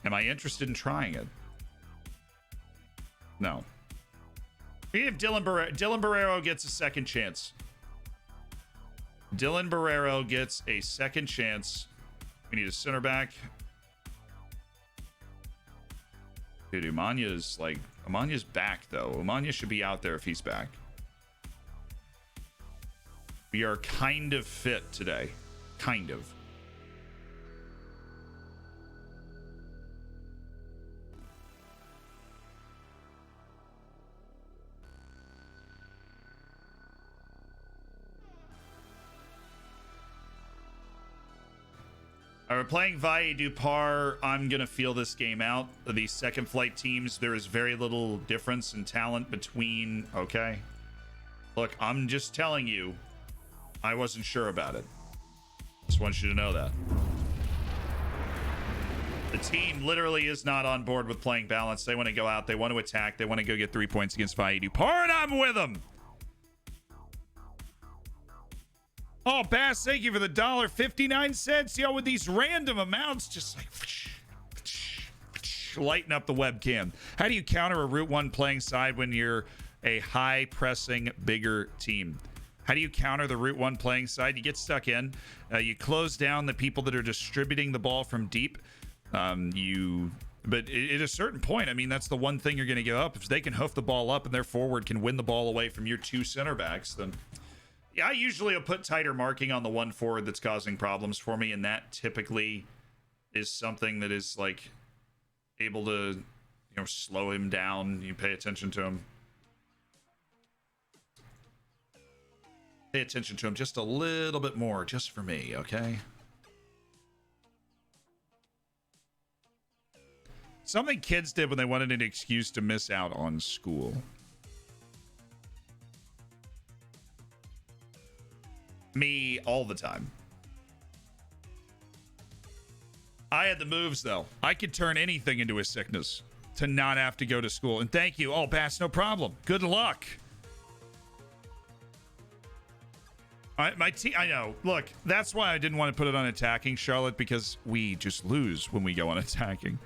Am I interested in trying it? No. We have Dylan Barrero gets a second chance. Dylan Barrero gets a second chance. We need a center back. Dude, Umanya's back though. Umanya should be out there if he's back. We are kind of fit today. Kind of. We're playing Valledupar. I'm going to feel this game out. The second flight teams, there is very little difference in talent between... Okay. Look, I'm just telling you, I wasn't sure about it. Just want you to know that. The team literally is not on board with playing balance. They want to go out. They want to attack. They want to go get 3 points against Valledupar, and I'm with them. Oh, Bass, thank you for the $1.59. Yo, with these random amounts, just like lighten up the webcam. How do you counter a Route 1 playing side when you're a high-pressing, bigger team? How do you counter the Route 1 playing side? You get stuck in. You close down the people that are distributing the ball from deep. But at a certain point, I mean, that's the one thing you're going to give up. If they can hoof the ball up and their forward can win the ball away from your two center backs, then... Yeah, I usually will put tighter marking on the one forward that's causing problems for me, and that typically is something that is, like, able to, slow him down. You pay attention to him. Pay attention to him just a little bit more, just for me, okay? Something kids did when they wanted an excuse to miss out on school. Me all the time. I had the moves though. I could turn anything into a sickness to not have to go to school. And thank you. Oh, Bass, no problem. Good luck. My team, I know. Look, that's why I didn't want to put it on attacking, Charlotte, because we just lose when we go on attacking.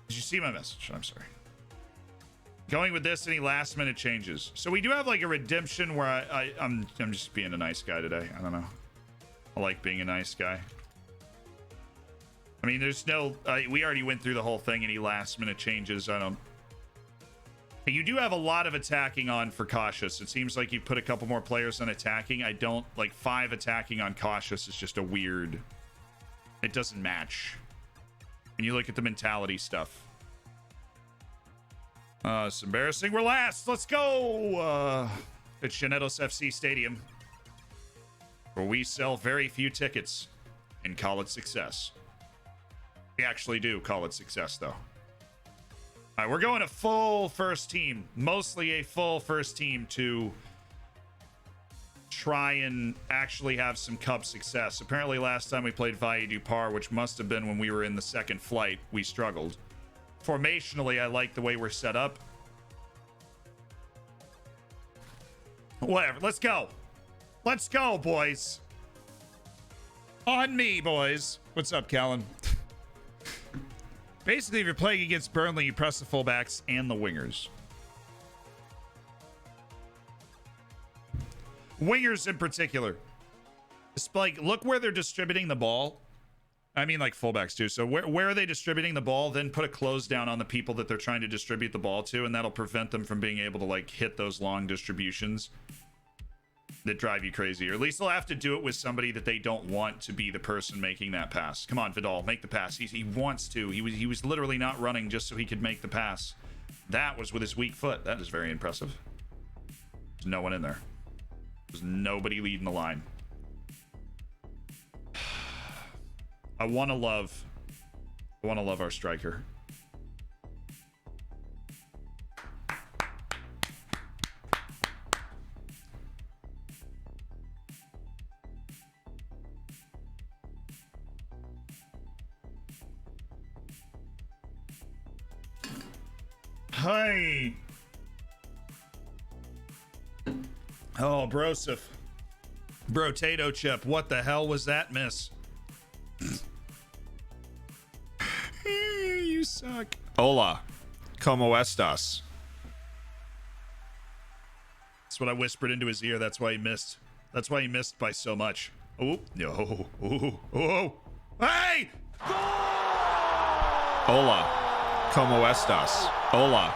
Did you see my message? I'm sorry. Going with this, any last minute changes? So we do have like a redemption where I'm just being a nice guy today. I don't know. I like being a nice guy. I mean, there's no... we already went through the whole thing. Any last minute changes? I don't... You do have a lot of attacking on for cautious. It seems like you put a couple more players on attacking. I don't... Like 5 attacking on cautious is just a weird... It doesn't match. When you look at the mentality stuff. It's embarrassing. We're last. Let's go. It's Llaneros FC Stadium, where we sell very few tickets and call it success. We actually do call it success, though. All right, we're going a full first team, mostly a full first team to try and actually have some cup success. Apparently, last time we played Valledupar, which must have been when we were in the second flight, we struggled. Formationally, I like the way we're set up. Whatever. Let's go. Let's go, boys. On me, boys. What's up, Callan? Basically, if you're playing against Burnley, you press the fullbacks and the wingers. Wingers in particular. It's like, look where they're distributing the ball. I mean, like fullbacks too. So where are they distributing the ball? Then put a close down on the people that they're trying to distribute the ball to, and that'll prevent them from being able to like hit those long distributions that drive you crazy. Or at least they'll have to do it with somebody that they don't want to be the person making that pass. Come on, Vidal, make the pass. He wants to. He was literally not running just so he could make the pass. That was with his weak foot. That is very impressive. There's no one in there. There's nobody leading the line. I want to love our striker. Hi. Oh, Broseph. Brotato chip. What the hell was that miss? You suck. Hola. ¿Cómo estás? That's what I whispered into his ear. That's why he missed. That's why he missed by so much. Oh, no. Oh, oh. Hey! Hola. ¿Cómo estás? Hola.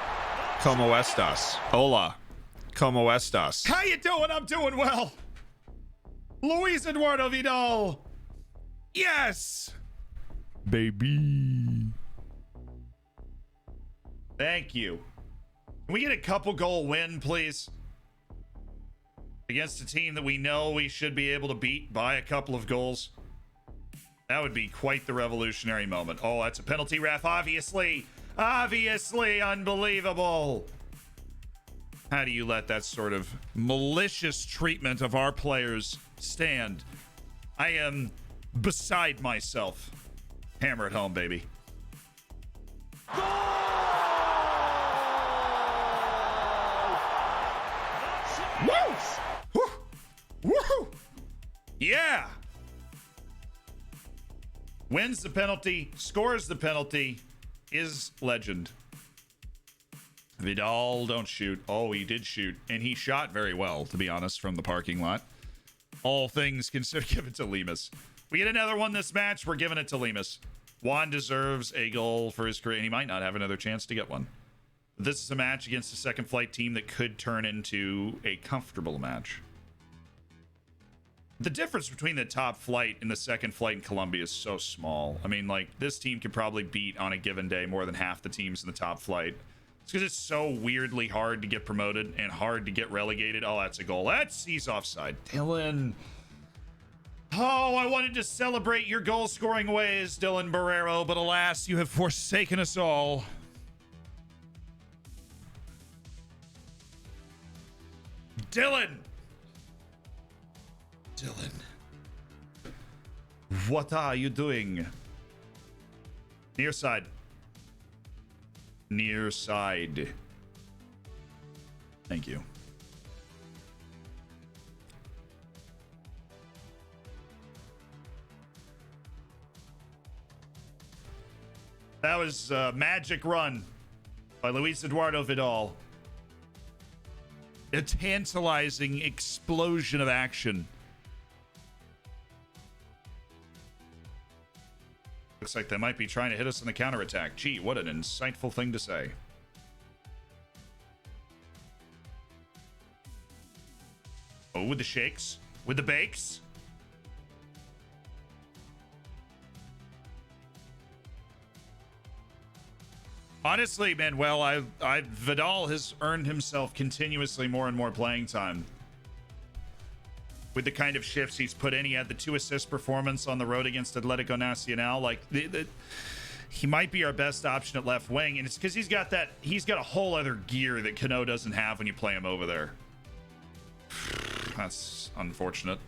¿Cómo estás? Hola. ¿Cómo estás? How you doing? I'm doing well. Luis Eduardo Vidal. Yes. Baby. Thank you. Can we get a couple goal win, please? Against a team that we know we should be able to beat by a couple of goals. That would be quite the revolutionary moment. Oh, that's a penalty, ref. Obviously. Obviously unbelievable. How do you let that sort of malicious treatment of our players stand? I am beside myself. Hammer it home, baby. Woo! Woo! Woo! Yeah! Wins the penalty, scores the penalty, is legend. Vidal, don't shoot. Oh, he did shoot, and he shot very well, to be honest, from the parking lot. All things considered, give it to Lemus. We get another one this match, we're giving it to Lemus. Juan deserves a goal for his career, and he might not have another chance to get one. This is a match against a second flight team that could turn into a comfortable match. The difference between the top flight and the second flight in Colombia is so small. I mean, like, this team could probably beat on a given day more than half the teams in the top flight. It's because it's so weirdly hard to get promoted and hard to get relegated. Oh, that's a goal. He's offside. Dylan. Oh, I wanted to celebrate your goal-scoring ways, Dylan Barrero, but alas, you have forsaken us all. Dylan! Dylan. What are you doing? Near side. Near side. Thank you. That was a magic run by Luis Eduardo Vidal. A tantalizing explosion of action. Looks like they might be trying to hit us in the counterattack. Gee, what an insightful thing to say. Oh, with the shakes. With the bakes. Honestly, Manuel, Vidal has earned himself continuously more and more playing time. With the kind of shifts he's put in, he had the 2-assist performance on the road against Atletico Nacional. Like, he might be our best option at left wing, and it's because he's got a whole other gear that Cano doesn't have when you play him over there. That's unfortunate.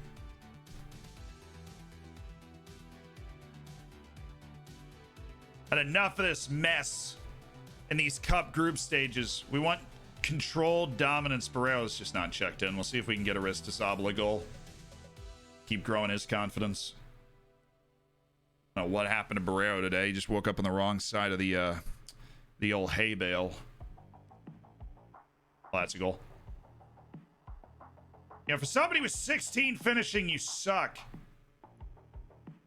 Had enough of this mess in these cup group stages. We want controlled dominance. Barrero's just not checked in. We'll see if we can get a Aristizábal goal. Keep growing his confidence. I don't know what happened to Barrero today. He just woke up on the wrong side of the old hay bale. Oh, that's a goal. Yeah, for somebody with 16 finishing, you suck.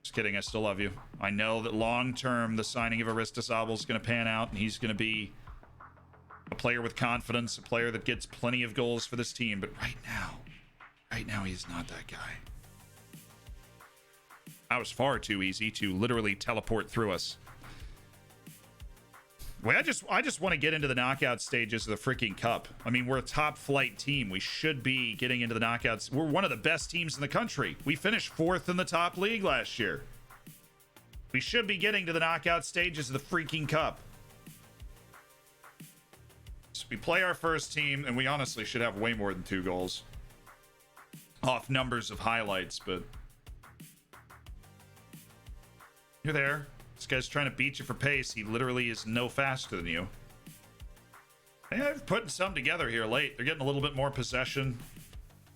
Just kidding, I still love you. I know that long term, the signing of Aristizábal is going to pan out, and he's going to be a player with confidence, a player that gets plenty of goals for this team. But right now, he's not that guy. That was far too easy to literally teleport through us. Wait, I just want to get into the knockout stages of the freaking cup. I mean, we're a top flight team. We should be getting into the knockouts. We're one of the best teams in the country. We finished 4th in the top league last year. We should be getting to the knockout stages of the freaking cup. So we play our first team, and we honestly should have way more than 2 goals. Off numbers of highlights, but... You're there. This guy's trying to beat you for pace. He literally is no faster than you. They're putting some together here late. They're getting a little bit more possession.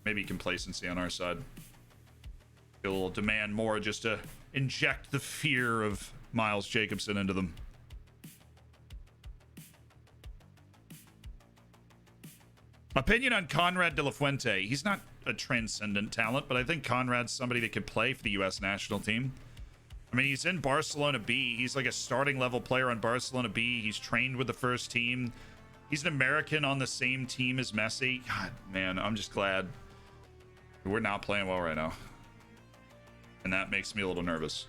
Maybe complacency on our side. They'll demand more just to inject the fear of Miles Jacobson into them. Opinion on Conrad de la Fuente. He's not a transcendent talent, but I think Conrad's somebody that could play for the U.S. national team. I mean, he's in Barcelona B. He's like a starting level player on Barcelona B. He's trained with the first team. He's an American on the same team as Messi. God, man, I'm just glad we're not playing well right now. And that makes me a little nervous.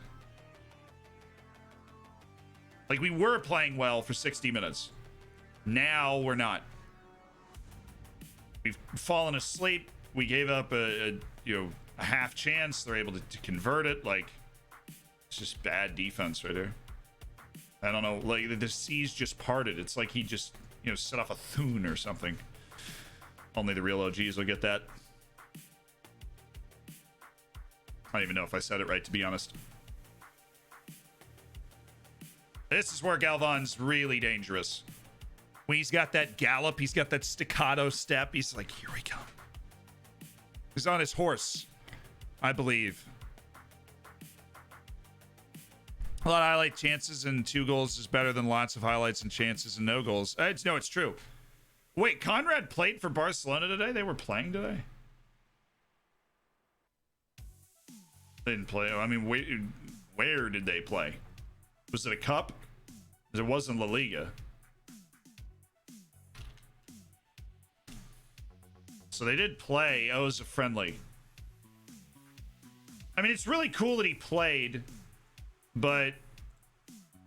Like, we were playing well for 60 minutes. Now we're not. We've fallen asleep. We gave up a half chance. They're able to convert it. Like, it's just bad defense right there. I don't know. Like, the seas just parted. It's like he just, set off a thun or something. Only the real OGs will get that. I don't even know if I said it right, to be honest. This is where Galvan's really dangerous. When he's got that gallop, he's got that staccato step. He's like, here we go. He's on his horse, I believe. A lot of highlight chances and 2 goals is better than lots of highlights and chances and no goals. It's true. Wait, Conrad played for Barcelona today? They were playing today? They didn't play. I mean, where did they play? Was it a cup? It wasn't La Liga. So they did play. Oh, it was a friendly. I mean, it's really cool that he played, but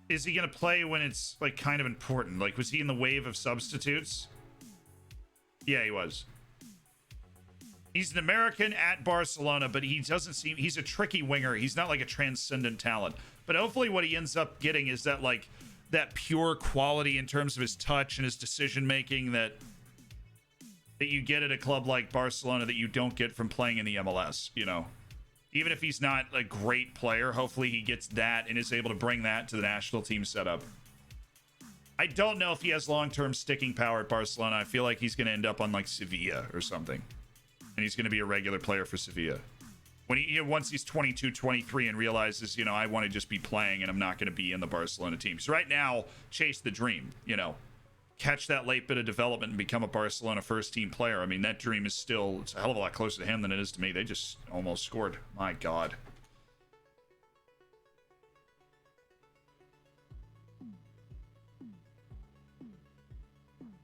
is he going to play when it's, like, kind of important? Like, was he in the wave of substitutes? Yeah, he was. He's an American at Barcelona, but he doesn't seem... He's a tricky winger. He's not, like, a transcendent talent. But hopefully what he ends up getting is that, like, that pure quality in terms of his touch and his decision-making that you get at a club like Barcelona that you don't get from playing in the MLS, Even if he's not a great player, hopefully he gets that and is able to bring that to the national team setup. I don't know if he has long-term sticking power at Barcelona. I feel like he's going to end up on, like, Sevilla or something. And he's going to be a regular player for Sevilla. When once he's 22, 23 and realizes, I want to just be playing and I'm not going to be in the Barcelona team. So right now, chase the dream, Catch that late bit of development and become a Barcelona first-team player. I mean, that dream is still... It's a hell of a lot closer to him than it is to me. They just almost scored. My God.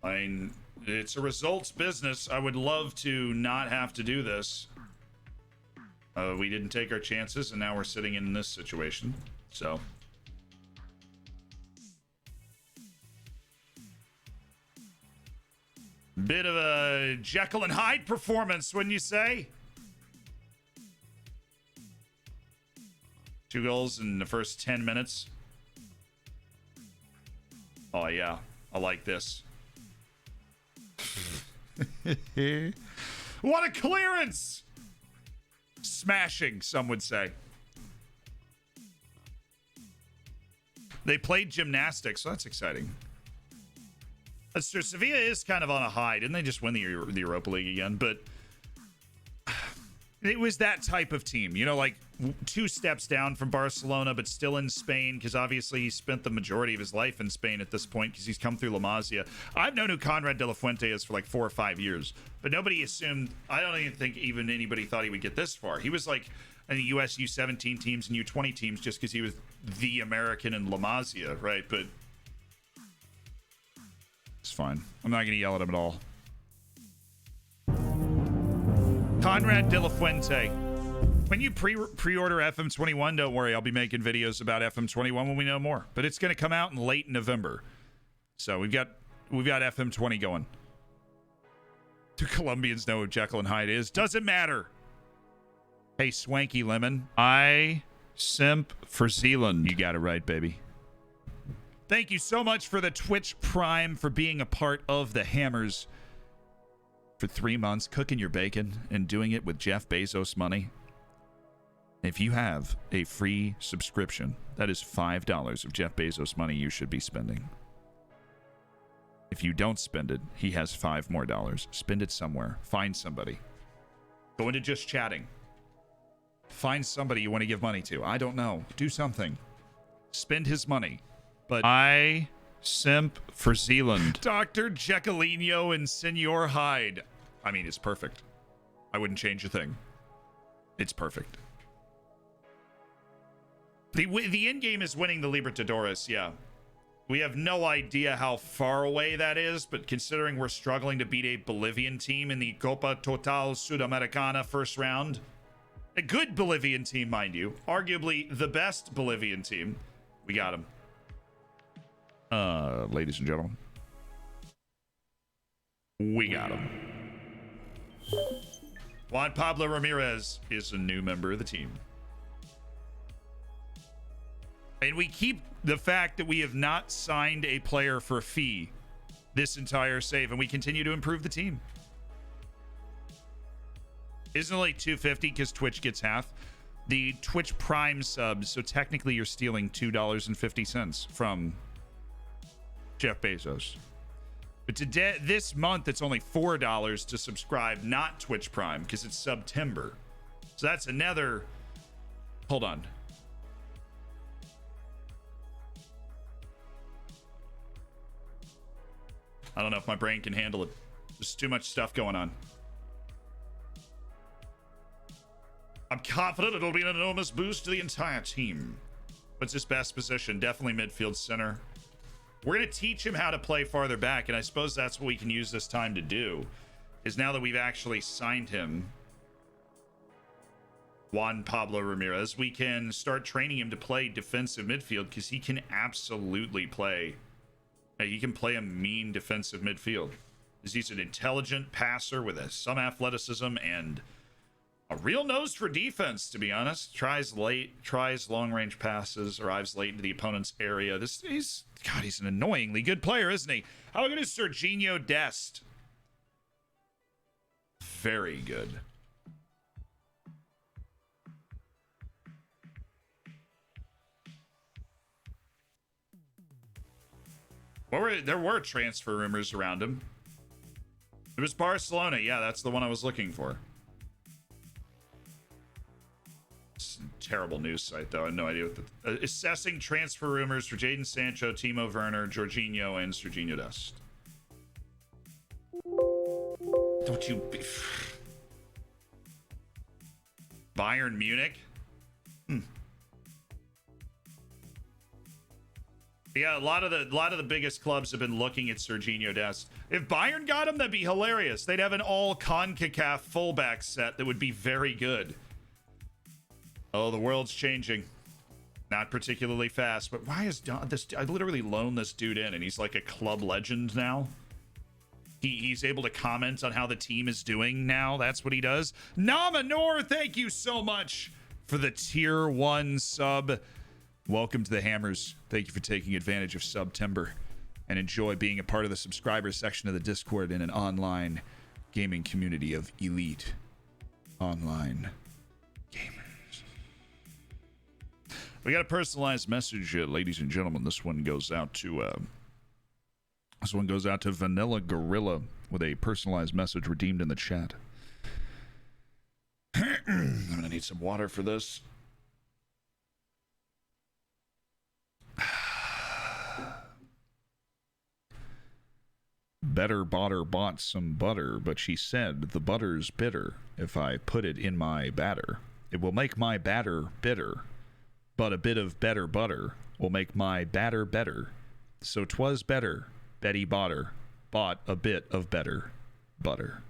I mean, it's a results business. I would love to not have to do this. We didn't take our chances, and now we're sitting in this situation. So... Bit of a Jekyll and Hyde performance, wouldn't you say? 2 goals in the first 10 minutes. Oh, yeah. I like this. What a clearance! Smashing, some would say. They played gymnastics, so that's exciting. That's true. Sevilla is kind of on a high. Didn't they just win the Europa League again? But it was that type of team, like 2 steps down from Barcelona, but still in Spain, because obviously he spent the majority of his life in Spain at this point because he's come through La Masia. I've known who Conrad de la Fuente is for like 4 or 5 years, but nobody assumed, I don't even think even anybody thought he would get this far. He was like in the US U17 teams and U20 teams just because he was the American in La Masia, right? But it's fine. I'm not going to yell at him at all. Conrad de la Fuente. When you pre-order FM21, don't worry. I'll be making videos about FM21 when we know more. But it's going to come out in late November. So we've got FM20 going. Do Colombians know who Jekyll and Hyde is? Doesn't matter. Hey, Swanky Lemon. I simp for Zealand. You got it right, baby. Thank you so much for the Twitch Prime, for being a part of the Hammers for 3 months, cooking your bacon and doing it with Jeff Bezos money. If you have a free subscription, that is $5 of Jeff Bezos money you should be spending. If you don't spend it, he has $5 more. Spend it somewhere. Find somebody. Go into just chatting. Find somebody you want to give money to. I don't know. Do something. Spend his money. But I Simp for Zealand. Dr. Jekyllino and Senor Hyde. I mean, it's perfect. I wouldn't change a thing. It's perfect. The end game is winning the Libertadores, yeah. We have no idea how far away that is, but considering we're struggling to beat a Bolivian team in the Copa Total Sudamericana first round, a good Bolivian team, mind you, arguably the best Bolivian team, we got him. Ladies and gentlemen, we got him. Juan Pablo Ramirez is a new member of the team. And we keep the fact that we have not signed a player for a fee this entire save, and we continue to improve the team. Isn't it like 250 because Twitch gets half? The Twitch Prime subs, so technically you're stealing $2.50 from Jeff Bezos. But today, this month, it's only $4 to subscribe, not Twitch Prime, because it's September. So that's another... Hold on. I don't know if my brain can handle it. There's too much stuff going on. I'm confident it'll be an enormous boost to the entire team. What's his best position? Definitely midfield center. We're going to teach him how to play farther back, and I suppose that's what we can use this time to do, is now that we've actually signed him, Juan Pablo Ramirez, we can start training him to play defensive midfield, because he can absolutely play. He can play a mean defensive midfield. He's an intelligent passer with some athleticism and a real nose for defense, to be honest. Tries long-range passes, arrives late into the opponent's area. He's an annoyingly good player, isn't he? How good is Serginho Dest? Very good. There were transfer rumors around him. It was Barcelona. Yeah, that's the one I was looking for. It's a terrible news site, though. I have no idea what the... assessing transfer rumors for Jadon Sancho, Timo Werner, Jorginho, and Serginho Dest. Don't you... Bayern Munich? Yeah, a lot of the biggest clubs have been looking at Serginho Dest. If Bayern got him, that'd be hilarious. They'd have an all CONCACAF fullback set that would be very good. Oh, the world's changing. Not particularly fast, but why is this? I literally loaned this dude in, and he's like a club legend now. He's able to comment on how the team is doing now. That's what he does. Namanor, thank you so much for the tier 1 sub. Welcome to the Hammers. Thank you for taking advantage of September and enjoy being a part of the subscribers section of the Discord in an online gaming community of elite online gamers. We got a personalized message, ladies and gentlemen. This one goes out to Vanilla Gorilla with a personalized message redeemed in the chat. I'm gonna need some water for this. Better Botter bought some butter, but she said the butter's bitter. If I put it in my batter, it will make my batter bitter. But a bit of better butter will make my batter better. So 'twas better Betty Botter bought a bit of better butter.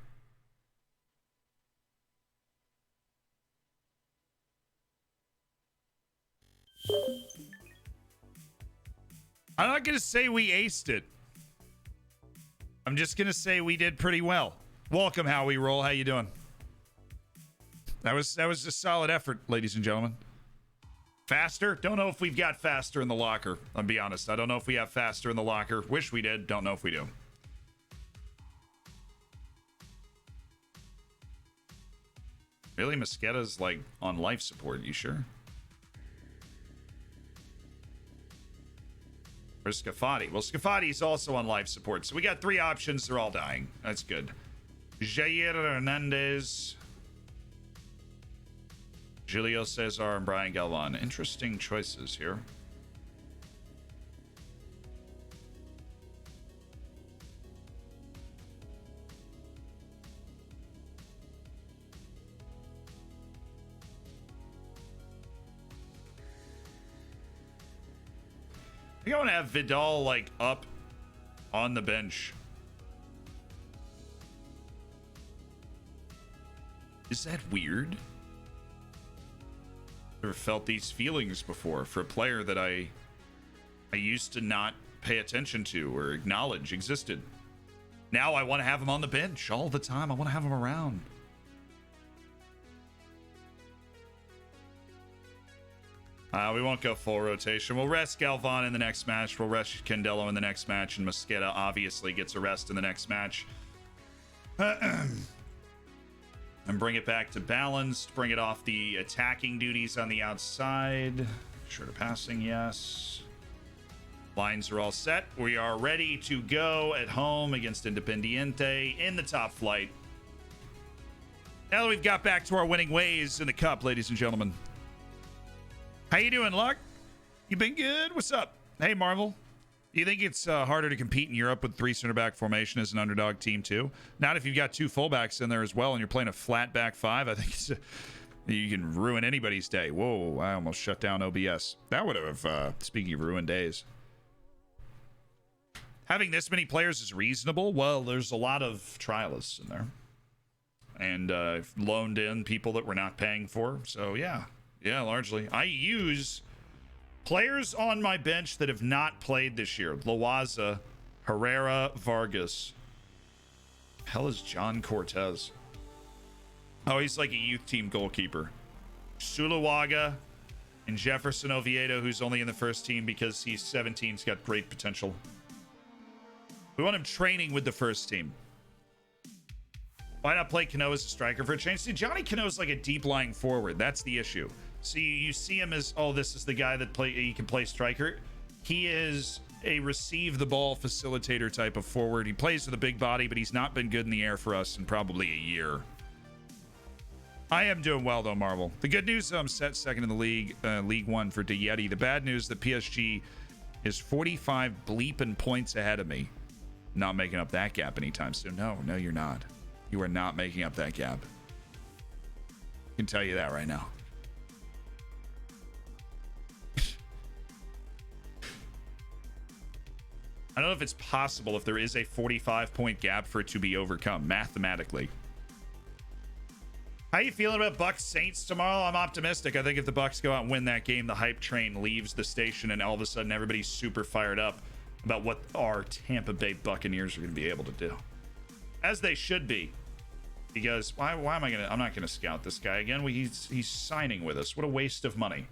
I'm not going to say we aced it. I'm just going to say we did pretty well. Welcome, How We Roll. How you doing? That was a solid effort, ladies and gentlemen. Faster? Don't know if we've got faster in the locker. I'll be honest. I don't know if we have faster in the locker. Wish we did. Don't know if we do. Really? Mosqueda's like on life support. You sure? Where's Scafati? Well, Scafati's also on life support. So we got 3 options. They're all dying. That's good. Jair Hernandez, Julio Cesar, and Brian Galvan. Interesting choices here. I think I want to have Vidal like up on the bench. Is that weird? Never felt these feelings before for a player that I used to not pay attention to or acknowledge existed. Now I want to have him on the bench all the time. I want to have him around. We won't go full rotation. We'll rest Galvan in the next match. We'll rest Candelo in the next match. And Mosqueda obviously gets a rest in the next match. And bring it back to balanced. Bring it off the attacking duties on the outside. Shorter passing, yes. Lines are all set. We are ready to go at home against Independiente in the top flight. Now that we've got back to our winning ways in the cup, ladies and gentlemen. How you doing, Luck? You been good? What's up? Hey, Marvel. Do you think it's harder to compete in Europe with 3 center back formation as an underdog team too? Not if you've got 2 fullbacks in there as well and you're playing a flat back 5. I think you can ruin anybody's day. Whoa, I almost shut down OBS. That would have, speaking of ruined days. Having this many players is reasonable. Well, there's a lot of trialists in there. And loaned in people that we're not paying for. So, yeah. Yeah, largely. I use players on my bench that have not played this year. Loaza, Herrera, Vargas. Hell is John Cortez? Oh, he's like a youth team goalkeeper. Sulawaga and Jefferson Oviedo, who's only in the first team because he's 17. He's got great potential. We want him training with the first team. Why not play Cano as a striker for a change? See, Johnny Cano's like a deep-lying forward. That's the issue. So you see him as, oh, this is the guy that he can play striker. He is a receive the ball facilitator type of forward. He plays with a big body, but he's not been good in the air for us in probably a year. I am doing well though, Marvel. The good news, I'm set second in the league, League One for De Yeti. The bad news, that PSG is 45 bleeping points ahead of me. Not making up that gap anytime soon. No, you're not. You are not making up that gap. I can tell you that right now. I don't know if it's possible, if there is a 45-point gap, for it to be overcome mathematically. How you feeling about Bucks Saints tomorrow? I'm optimistic. I think if the Bucks go out and win that game, the hype train leaves the station and all of a sudden everybody's super fired up about what our Tampa Bay Buccaneers are going to be able to do. As they should be. Because why am I going to... I'm not going to scout this guy again. He's signing with us. What a waste of money.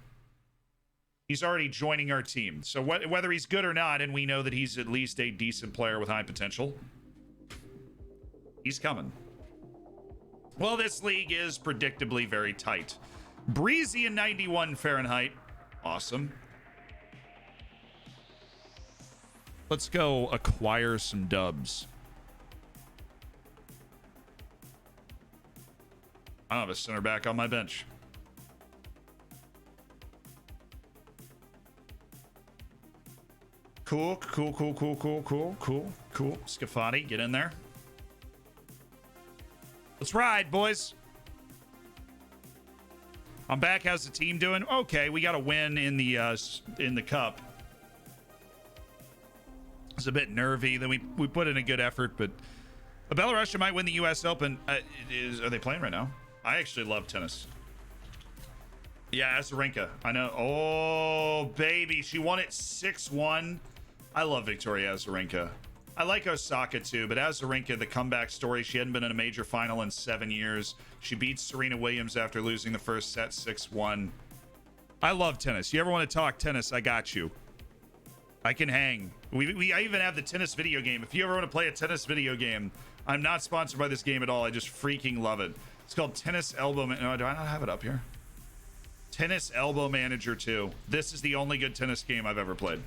He's already joining our team. So whether he's good or not, and we know that he's at least a decent player with high potential, he's coming. Well, this league is predictably very tight. Breezy in 91 Fahrenheit. Awesome. Let's go acquire some dubs. I don't have a center back on my bench. Cool. Scafati, get in there. Let's ride, boys. I'm back. How's the team doing? Okay, we got a win in the cup. It's a bit nervy. Then we put in a good effort, but Belarusia might win the U.S. Open. Are they playing right now? I actually love tennis. Yeah, Azarenka. I know. Oh, baby. She won it 6-1. I love Victoria Azarenka. I like Osaka too, but Azarenka, the comeback story, she hadn't been in a major final in 7 years. She beat Serena Williams after losing the first set 6-1. I love tennis. You ever want to talk tennis, I got you. I can hang. I even have the tennis video game. If you ever want to play a tennis video game, I'm not sponsored by this game at all. I just freaking love it. It's called Tennis Elbow. No, do I not have it up here? Tennis Elbow Manager 2. This is the only good tennis game I've ever played.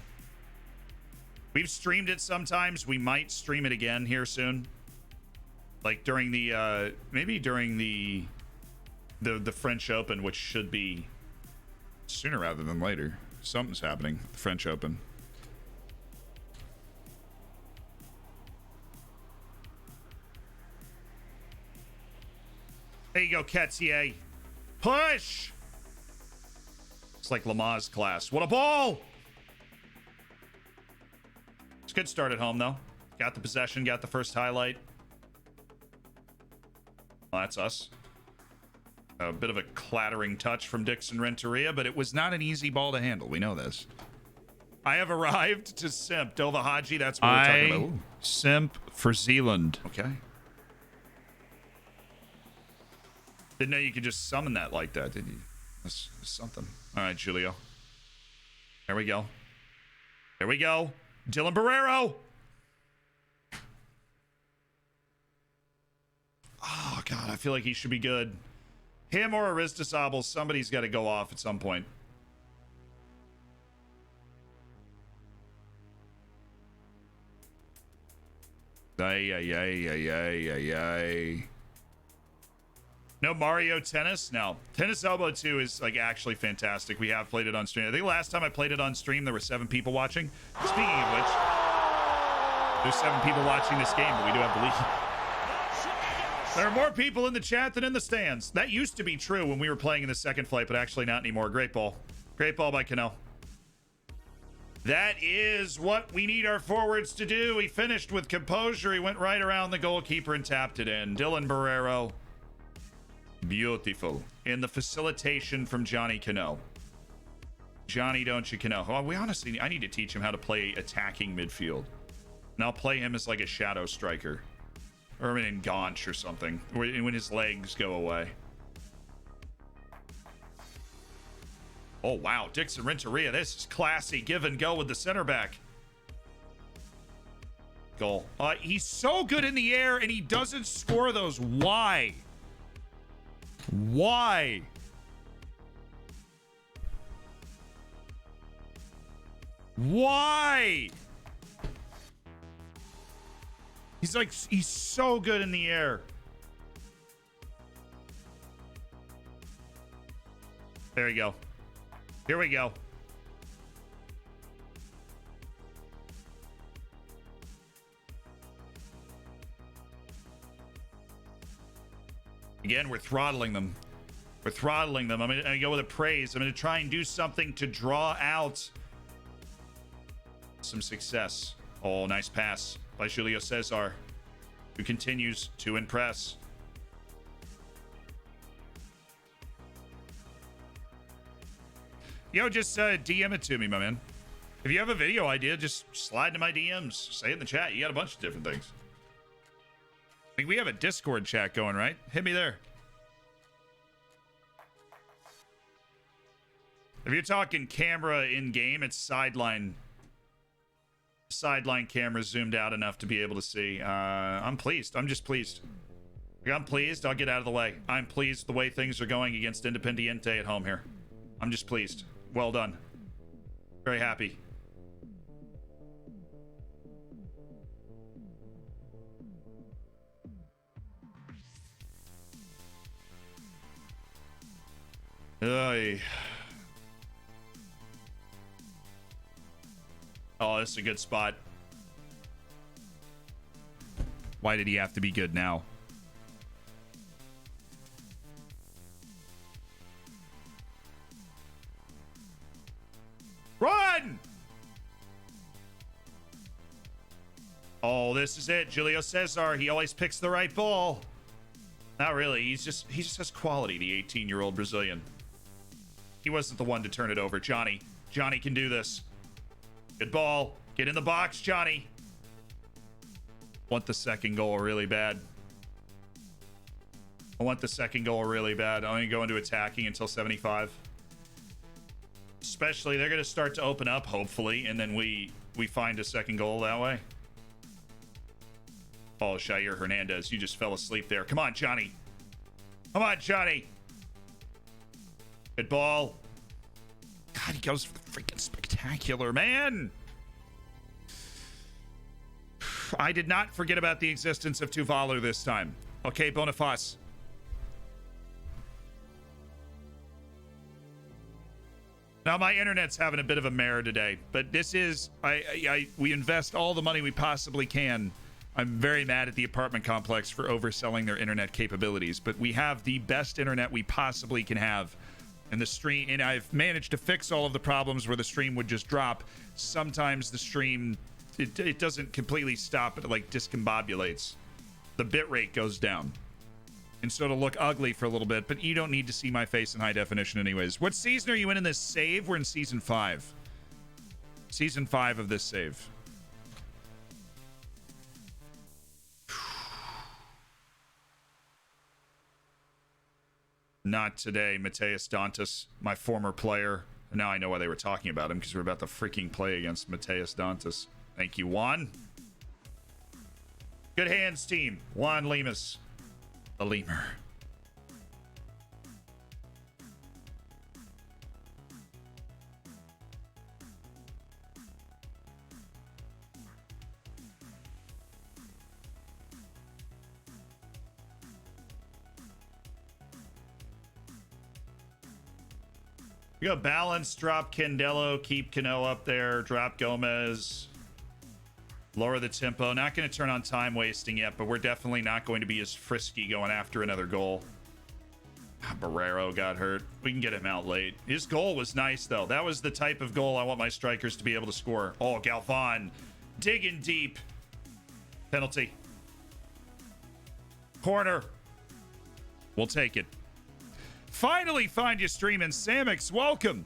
We've streamed it sometimes. We might stream it again here soon. Like during the maybe during the French Open, which should be sooner rather than later. Something's happening. The French Open. There you go, Ketier. Push! It's like Lamaze class. What a ball! It's a good start at home, though. Got the possession, got the first highlight. Well, that's us. A bit of a clattering touch from Dixon Renteria, but it was not an easy ball to handle. We know this. I have arrived to simp. Dova Haji, that's what we're talking about. Ooh. Simp for Zealand. Okay. Didn't know you could just summon that like that, did you? That's something. All right, Julio. There we go. There we go. Dylan Barrero. Oh, God, I feel like he should be good. Him or Aristosabel, somebody's got to go off at some point. Ay. No Mario Tennis? No. Tennis Elbow 2 is like actually fantastic. We have played it on stream. I think last time I played it on stream, there were 7 people watching. Speaking of which, there's 7 people watching this game, but we do have the lead. There are more people in the chat than in the stands. That used to be true when we were playing in the second flight, but actually not anymore. Great ball. Great ball by Cano. That is what we need our forwards to do. He finished with composure. He went right around the goalkeeper and tapped it in. Dylan Barrero. Beautiful. In the facilitation from Johnny Cano. Johnny, don't you Cano? Oh, I need to teach him how to play attacking midfield. And I'll play him as like a shadow striker. Or in Gaunch or something. When his legs go away. Oh, wow. Dixon Renteria. This is classy. Give and go with the center back. Goal. He's so good in the air, and he doesn't score those. Why? Why? Why? He's so good in the air. There you go. Here we go. Again, we're throttling them. We're throttling them. I'm going to go with a praise. I'm going to try and do something to draw out some success. Oh, nice pass by Julio Cesar, who continues to impress. Yo, just DM it to me, my man. If you have a video idea, just slide into my DMs. Say it in the chat. You got a bunch of different things. I think we have a Discord chat going, right? Hit me there. If you're talking camera in-game, it's sideline camera zoomed out enough to be able to see. I'm pleased. I'm just pleased. I'm pleased. I'll get out of the way. I'm pleased the way things are going against Independiente at home here. I'm just pleased. Well done. Very happy. Oy. Oh, this is a good spot. Why did he have to be good now? Run! Oh, this is it. Julio Cesar. He always picks the right ball. Not really. He just has quality, the 18-year-old Brazilian. He wasn't the one to turn it over. Johnny can do this. Good ball. Get in the box, Johnny. Want the second goal really bad. I'm going to go into attacking until 75. Especially, they're going to start to open up, hopefully, and then we find a second goal that way. Oh, Jair Hernandez, you just fell asleep there. Come on, Johnny. Come on, Johnny. Good ball. God, he goes for the freaking spectacular, man. I did not forget about the existence of Tuvalu this time. Okay, Boniface. Now, my internet's having a bit of a mare today, but this is, we invest all the money we possibly can. I'm very mad at the apartment complex for overselling their internet capabilities, but we have the best internet we possibly can have. And the stream, and I've managed to fix all of the problems where the stream would just drop. Sometimes the stream it doesn't completely stop. It like discombobulates. The bit rate goes down. And so it'll look ugly for a little bit, but you don't need to see my face in high definition anyways. What season are you in this save? We're in season 5. Season 5 of this save. Not today, Mateus Dantas, my former player. Now I know why they were talking about him, because we're about to freaking play against Mateus Dantas. Thank you, Juan. Good hands, team. Juan Lemus. The lemur. We got balance, drop Candelo, keep Cano up there, drop Gomez, lower the tempo. Not going to turn on time wasting yet, but we're definitely not going to be as frisky going after another goal. Barrero got hurt. We can get him out late. His goal was nice, though. That was the type of goal I want my strikers to be able to score. Oh, Galvan digging deep. Penalty. Corner. We'll take it. Finally find you streaming. Samix, welcome.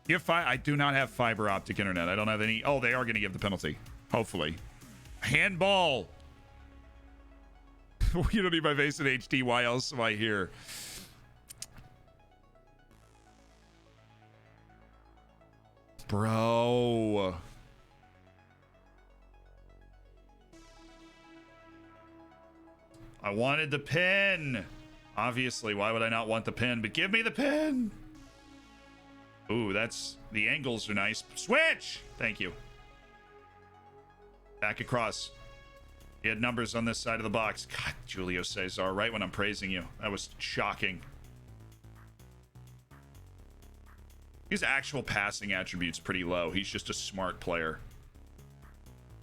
You have I do not have fiber optic internet. I don't have any. Oh, they are going to give the penalty. Hopefully. Handball. You don't need my face in HD. Why else am I here? Bro. I wanted the pin. Obviously, why would I not want the pin? But give me the pin. Ooh, that's... The angles are nice. Switch! Thank you. Back across. He had numbers on this side of the box. God, Julio Cesar, right when I'm praising you. That was shocking. His actual passing attribute's pretty low. He's just a smart player.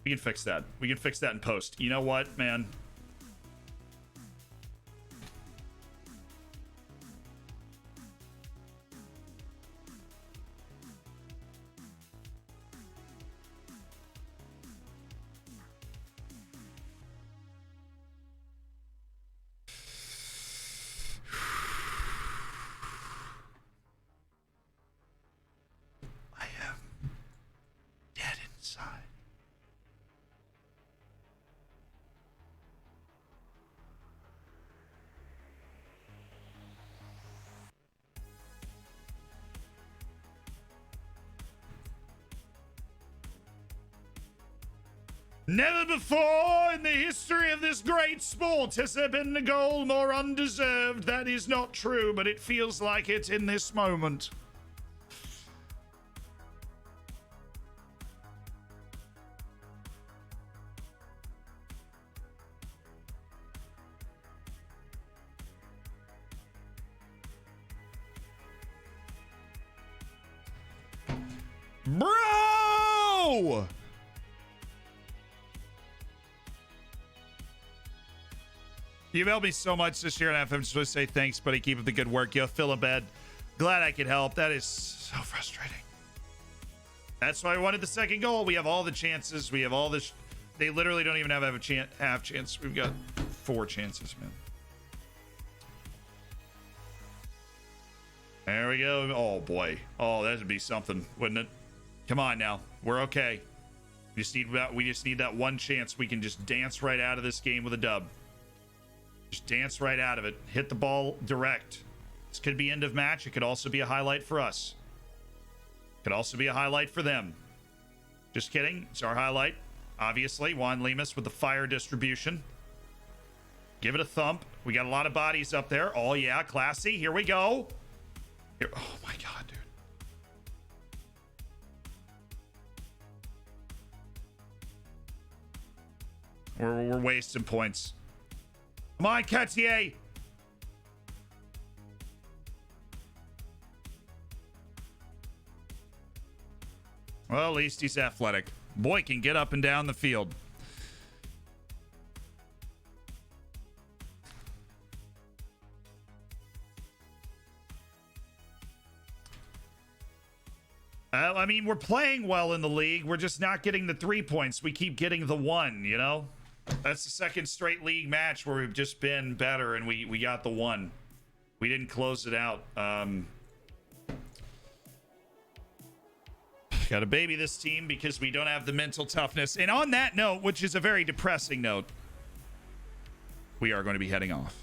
We can fix that. We can fix that in post. You know what, man? Never before in the history of this great sport has there been a goal more undeserved. That is not true, but it feels like it in this moment. Bro! You've helped me so much this year, and I'm just want to say thanks, buddy. Keep up the good work. Yo, Philibed. Glad I could help. That is so frustrating. That's why I wanted the second goal. We have all the chances. We have all this. They literally don't even have a half chance. We've got 4 chances, man. There we go. Oh, boy. Oh, that would be something, wouldn't it? Come on now. We're okay. We just need that one chance. We can just dance right out of this game with a dub. Just dance right out of it. Hit the ball direct. This could be end of match. It could also be a highlight for us. Could also be a highlight for them. Just kidding. It's our highlight. Obviously, Juan Lemus with the fire distribution. Give it a thump. We got a lot of bodies up there. Oh, yeah. Classy. Here we go. Here. Oh, my God, dude. We're wasting points. Come on, Cartier. Well, at least he's athletic. Boy can get up and down the field. I mean, we're playing well in the league. We're just not getting the 3 points. We keep getting the 1, you know? That's the second straight league match where we've just been better and we got the 1. We didn't close it out. Got to baby this team because we don't have the mental toughness. And on that note, which is a very depressing note, we are going to be heading off.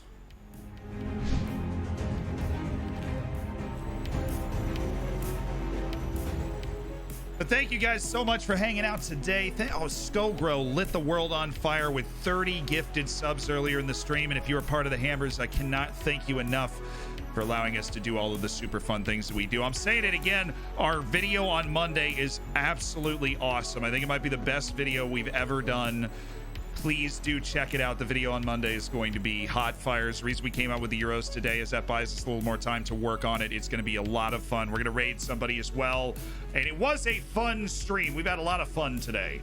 But thank you guys so much for hanging out today. Skogro lit the world on fire with 30 gifted subs earlier in the stream. And if you're a part of the Hammers, I cannot thank you enough for allowing us to do all of the super fun things that we do. I'm saying it again, our video on Monday is absolutely awesome. I think it might be the best video we've ever done. Please do check it out. The video on Monday is going to be hot fires. The reason we came out with the Euros today is that buys us a little more time to work on it. It's going to be a lot of fun. We're going to raid somebody as well. And it was a fun stream. We've had a lot of fun today.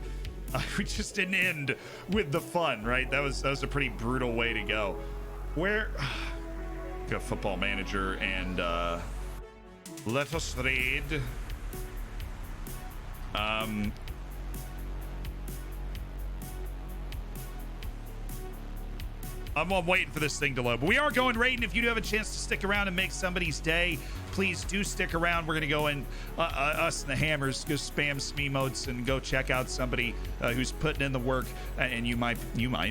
We just didn't end with the fun, right? That was a pretty brutal way to go. Where... Got Football Manager and let us raid. I'm waiting for this thing to load, but we are going raiding. If you do have a chance to stick around and make somebody's day, please do stick around. We're going to go in, us and the Hammers, go spam Smeemotes and go check out somebody who's putting in the work, and you might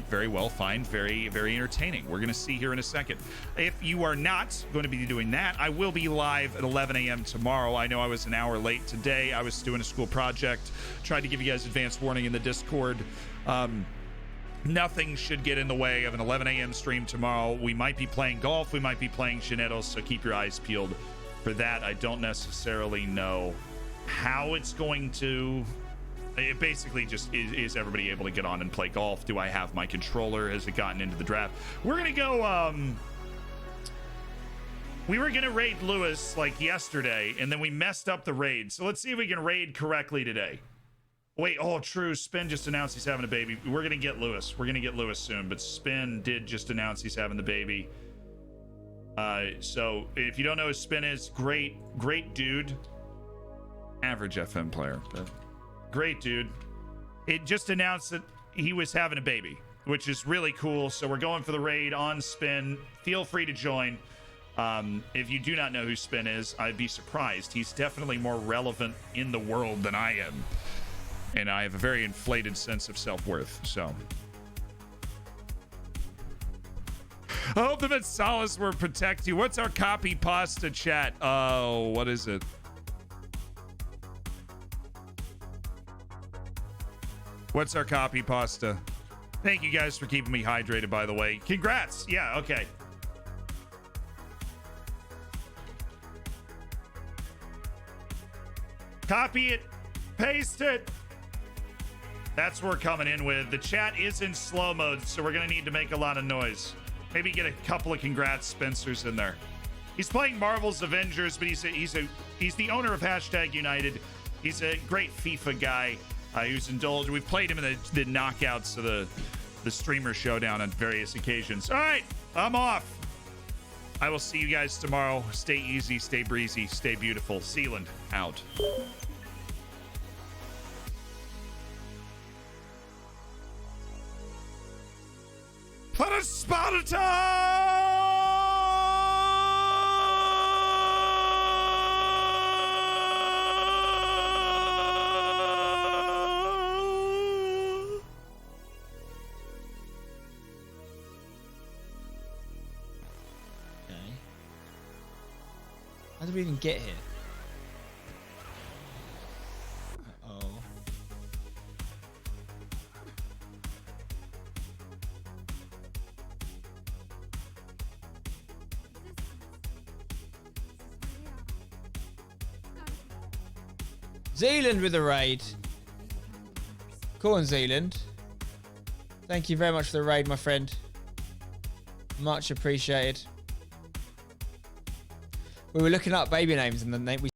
very well find very, very entertaining. We're going to see here in a second. If you are not going to be doing that, I will be live at 11 a.m. tomorrow. I know I was an hour late today. I was doing a school project. Tried to give you guys advance warning in the Discord. Nothing should get in the way of an 11 a.m. stream tomorrow. We might be playing golf. We might be playing Llaneros, so keep your eyes peeled for that. I don't necessarily know how it's going to... It basically just is everybody able to get on and play golf? Do I have my controller? Has it gotten into the draft? We're going to go... We were going to raid Lewis like yesterday, and then we messed up the raid. So let's see if we can raid correctly today. Wait, oh, true. Spin just announced he's having a baby. We're going to get Lewis. We're going to get Lewis soon, but Spin did just announce he's having the baby. So if you don't know who Spin is, great dude. Average FM player, but great dude. It just announced that he was having a baby, which is really cool. So we're going for the raid on Spin. Feel free to join. If you do not know who Spin is, I'd be surprised. He's definitely more relevant in the world than I am. And I have a very inflated sense of self-worth, so. Ultimate solace will protect you. What's our copy pasta chat? Oh, what is it? What's our copy pasta? Thank you guys for keeping me hydrated, by the way. Congrats. Yeah, okay. Copy it. Paste it. That's what we're coming in with. The chat is in slow mode, so we're going to need to make a lot of noise. Maybe get a couple of congrats Spencers in there. He's playing Marvel's Avengers, but he's the owner of #United. He's a great FIFA guy who's indulged. We've played him in the knockouts of the streamer showdown on various occasions. All right, I'm off. I will see you guys tomorrow. Stay easy, stay breezy, stay beautiful. Sealand out. For the Sparta! Okay. How did we even get here? Uh-oh. Zealand with the raid. Cool on Zealand. Thank you very much for the raid, my friend. Much appreciated. We were looking up baby names and the name we